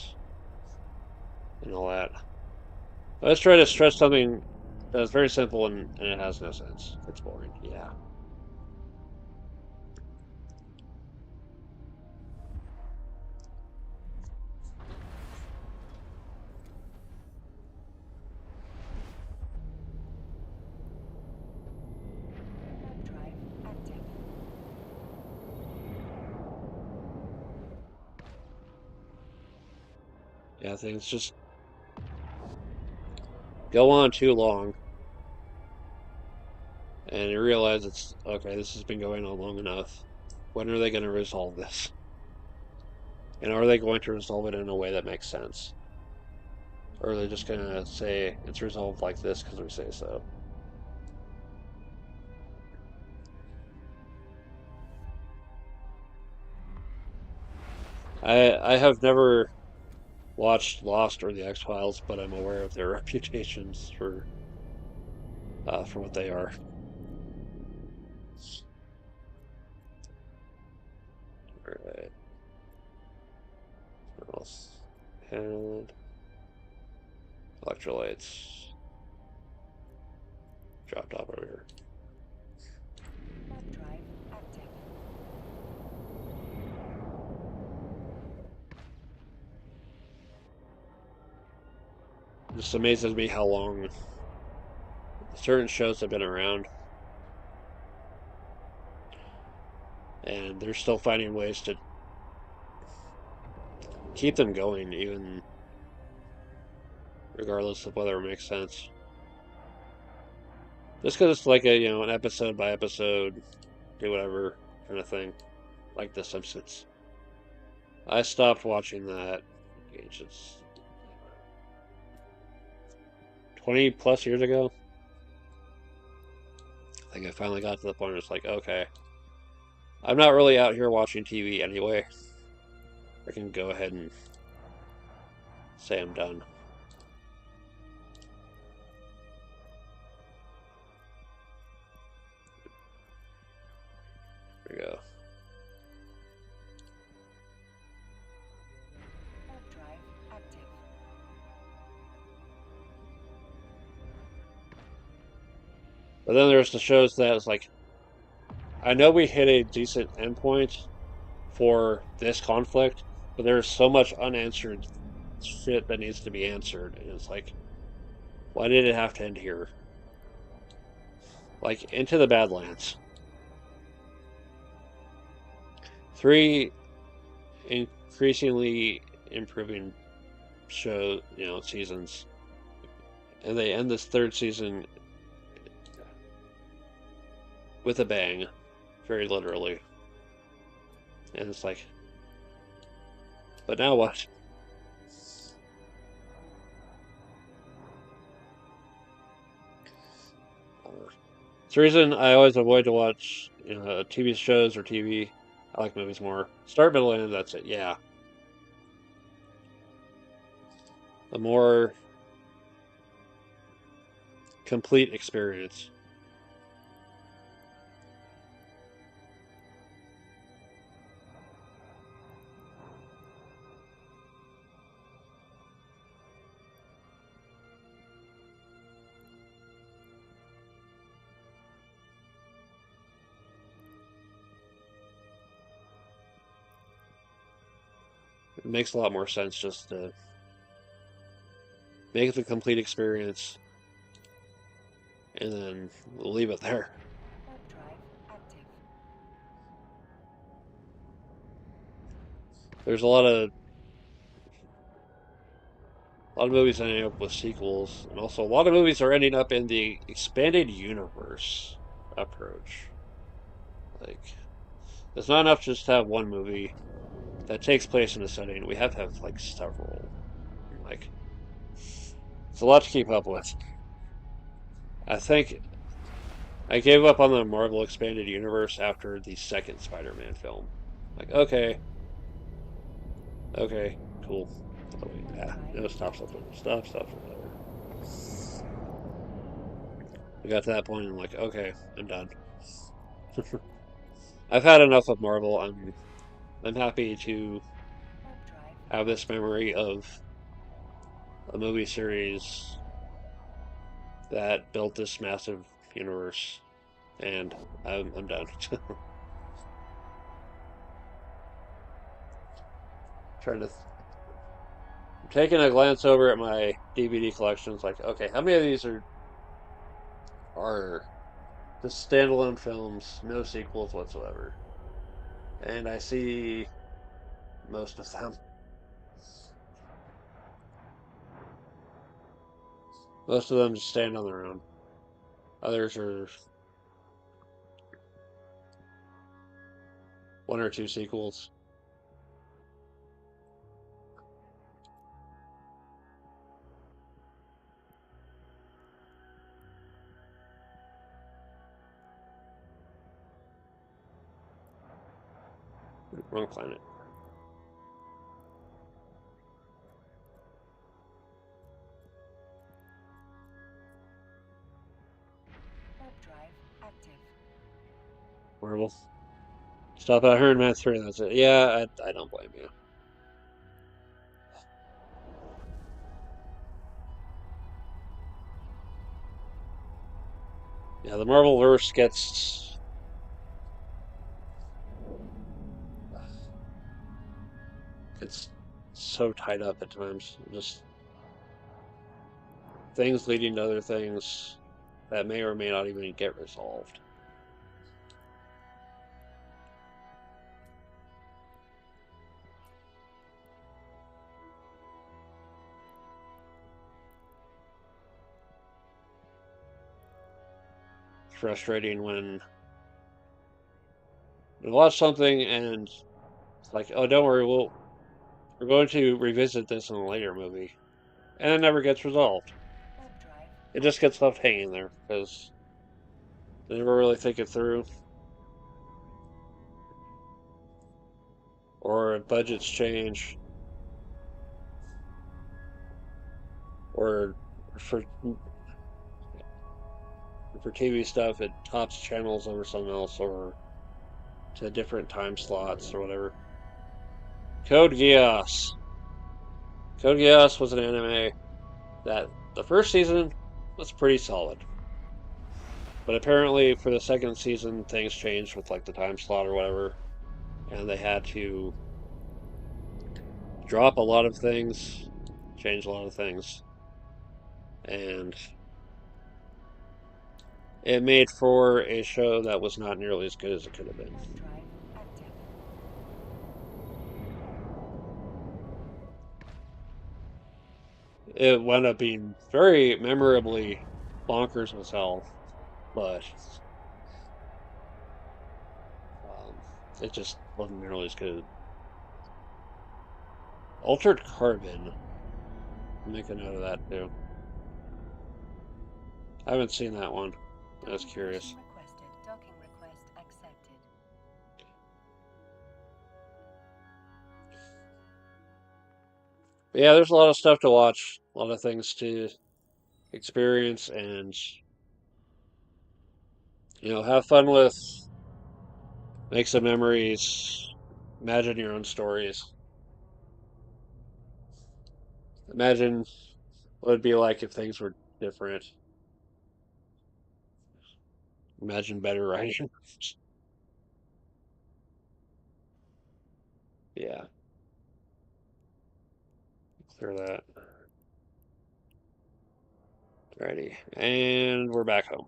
all that. I was trying to stress something that's very simple and it has no sense. It's boring. Yeah. Drive active. Yeah, things just go on too long. And you realize it's okay, this has been going on long enough. When are they going to resolve this? And are they going to resolve it in a way that makes sense? Or are they just going to say it's resolved like this because we say so? I have never watched Lost or The X-Files, but I'm aware of their reputations for what they are. Alright. What else? And electrolytes. Drop top over here. Drive active. just amazes me how long certain shows have been around, and they're still finding ways to keep them going, even regardless of whether it makes sense. Just because it's like an episode by episode, do whatever kind of thing, like The Simpsons. I stopped watching that. It's 20 plus years ago. I think I finally got to the point where it's like, okay, I'm not really out here watching TV anyway. I can go ahead and say I'm done. There we go. Warp drive active. But then there's the shows that it's like, I know we hit a decent endpoint for this conflict, but there's so much unanswered shit that needs to be answered. And it's like, why did it have to end here? Like, Into the Badlands. 3 increasingly improving show, seasons. And they end this 3rd season with a bang, very literally. And it's like, but now what? It's the reason I always avoid to watch, TV shows or TV. I like movies more. Start, middle, end, that's it. Yeah. A more complete experience. It makes a lot more sense just to make the complete experience and then leave it there. Warp drive active. There's a lot of movies ending up with sequels, and also a lot of movies are ending up in the expanded universe approach. Like, it's not enough to just have one movie that takes place in a setting. We have to have like several. Like, it's a lot to keep up with. I think I gave up on the Marvel expanded universe after the second Spider-Man film. Like, okay, cool. Oh, wait, no, stop. We got to that point, and I'm like, okay, I'm done. I've had enough of Marvel. I'm happy to Warp drive have this memory of a movie series that built this massive universe, and I'm done. Trying to. I'm taking a glance over at my DVD collections. Like, okay, how many of these are just standalone films, no sequels whatsoever? And I see most of them. Most of them just stand on their own. Others are 1 or 2 sequels. Wrong planet. warp drive active. Marvel. Stop at Iron Man 3, that's it. Yeah, I don't blame you. Yeah, the Marvel verse gets it's so tied up at times. Just things leading to other things that may or may not even get resolved. It's frustrating when you watch something and it's like, oh, don't worry, we're going to revisit this in a later movie, and it never gets resolved. Web drive. It just gets left hanging there because they never really think it through, or budgets change, or for TV stuff it tops channels over something else or to different time slots or whatever. Code Geass. Code Geass was an anime that the first season was pretty solid. But apparently for the second season things changed with like the time slot or whatever, and they had to drop a lot of things, change a lot of things. And it made for a show that was not nearly as good as it could have been. Web drive active. It wound up being very memorably bonkers as hell, but um, it just wasn't nearly as good. Altered Carbon. Make a note of that too. I haven't seen that one. I was curious. Requested. Docking request accepted. But yeah, there's a lot of stuff to watch, a lot of things to experience, and have fun with. Make some memories. Imagine your own stories. Imagine what it'd be like if things were different. Imagine better writing. Yeah, clear that. Alrighty, and we're back home.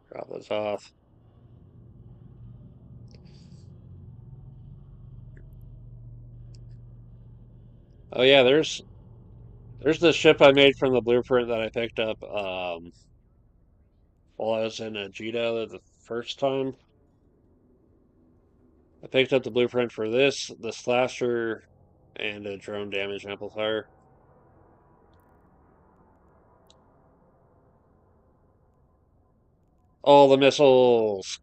Drop this off. Oh yeah, there's the ship I made from the blueprint that I picked up while I was in Ajita the first time. I picked up the blueprint for this, the slasher, and a drone damage amplifier. All the missiles.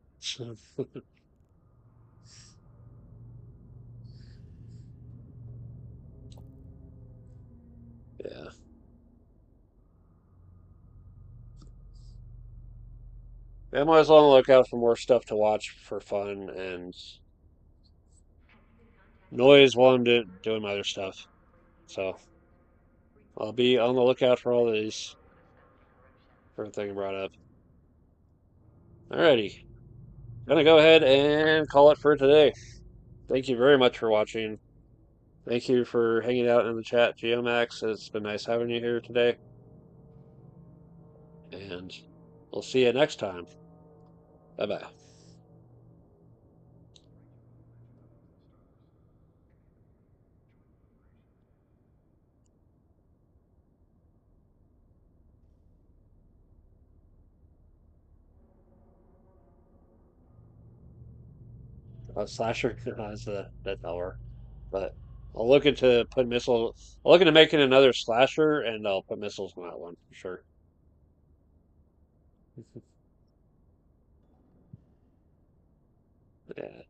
Yeah. I'm always on the lookout for more stuff to watch for fun and noise while I'm doing my other stuff. So I'll be on the lookout for all these for everything brought up. Alrighty. Gonna go ahead and call it for today. Thank you very much for watching. Thank you for hanging out in the chat, Geomax. It's been nice having you here today. And we'll see you next time. Bye bye. Slasher has that power, but I'll look into put missiles. I'll look into making another slasher, and I'll put missiles on that one for sure. Yeah.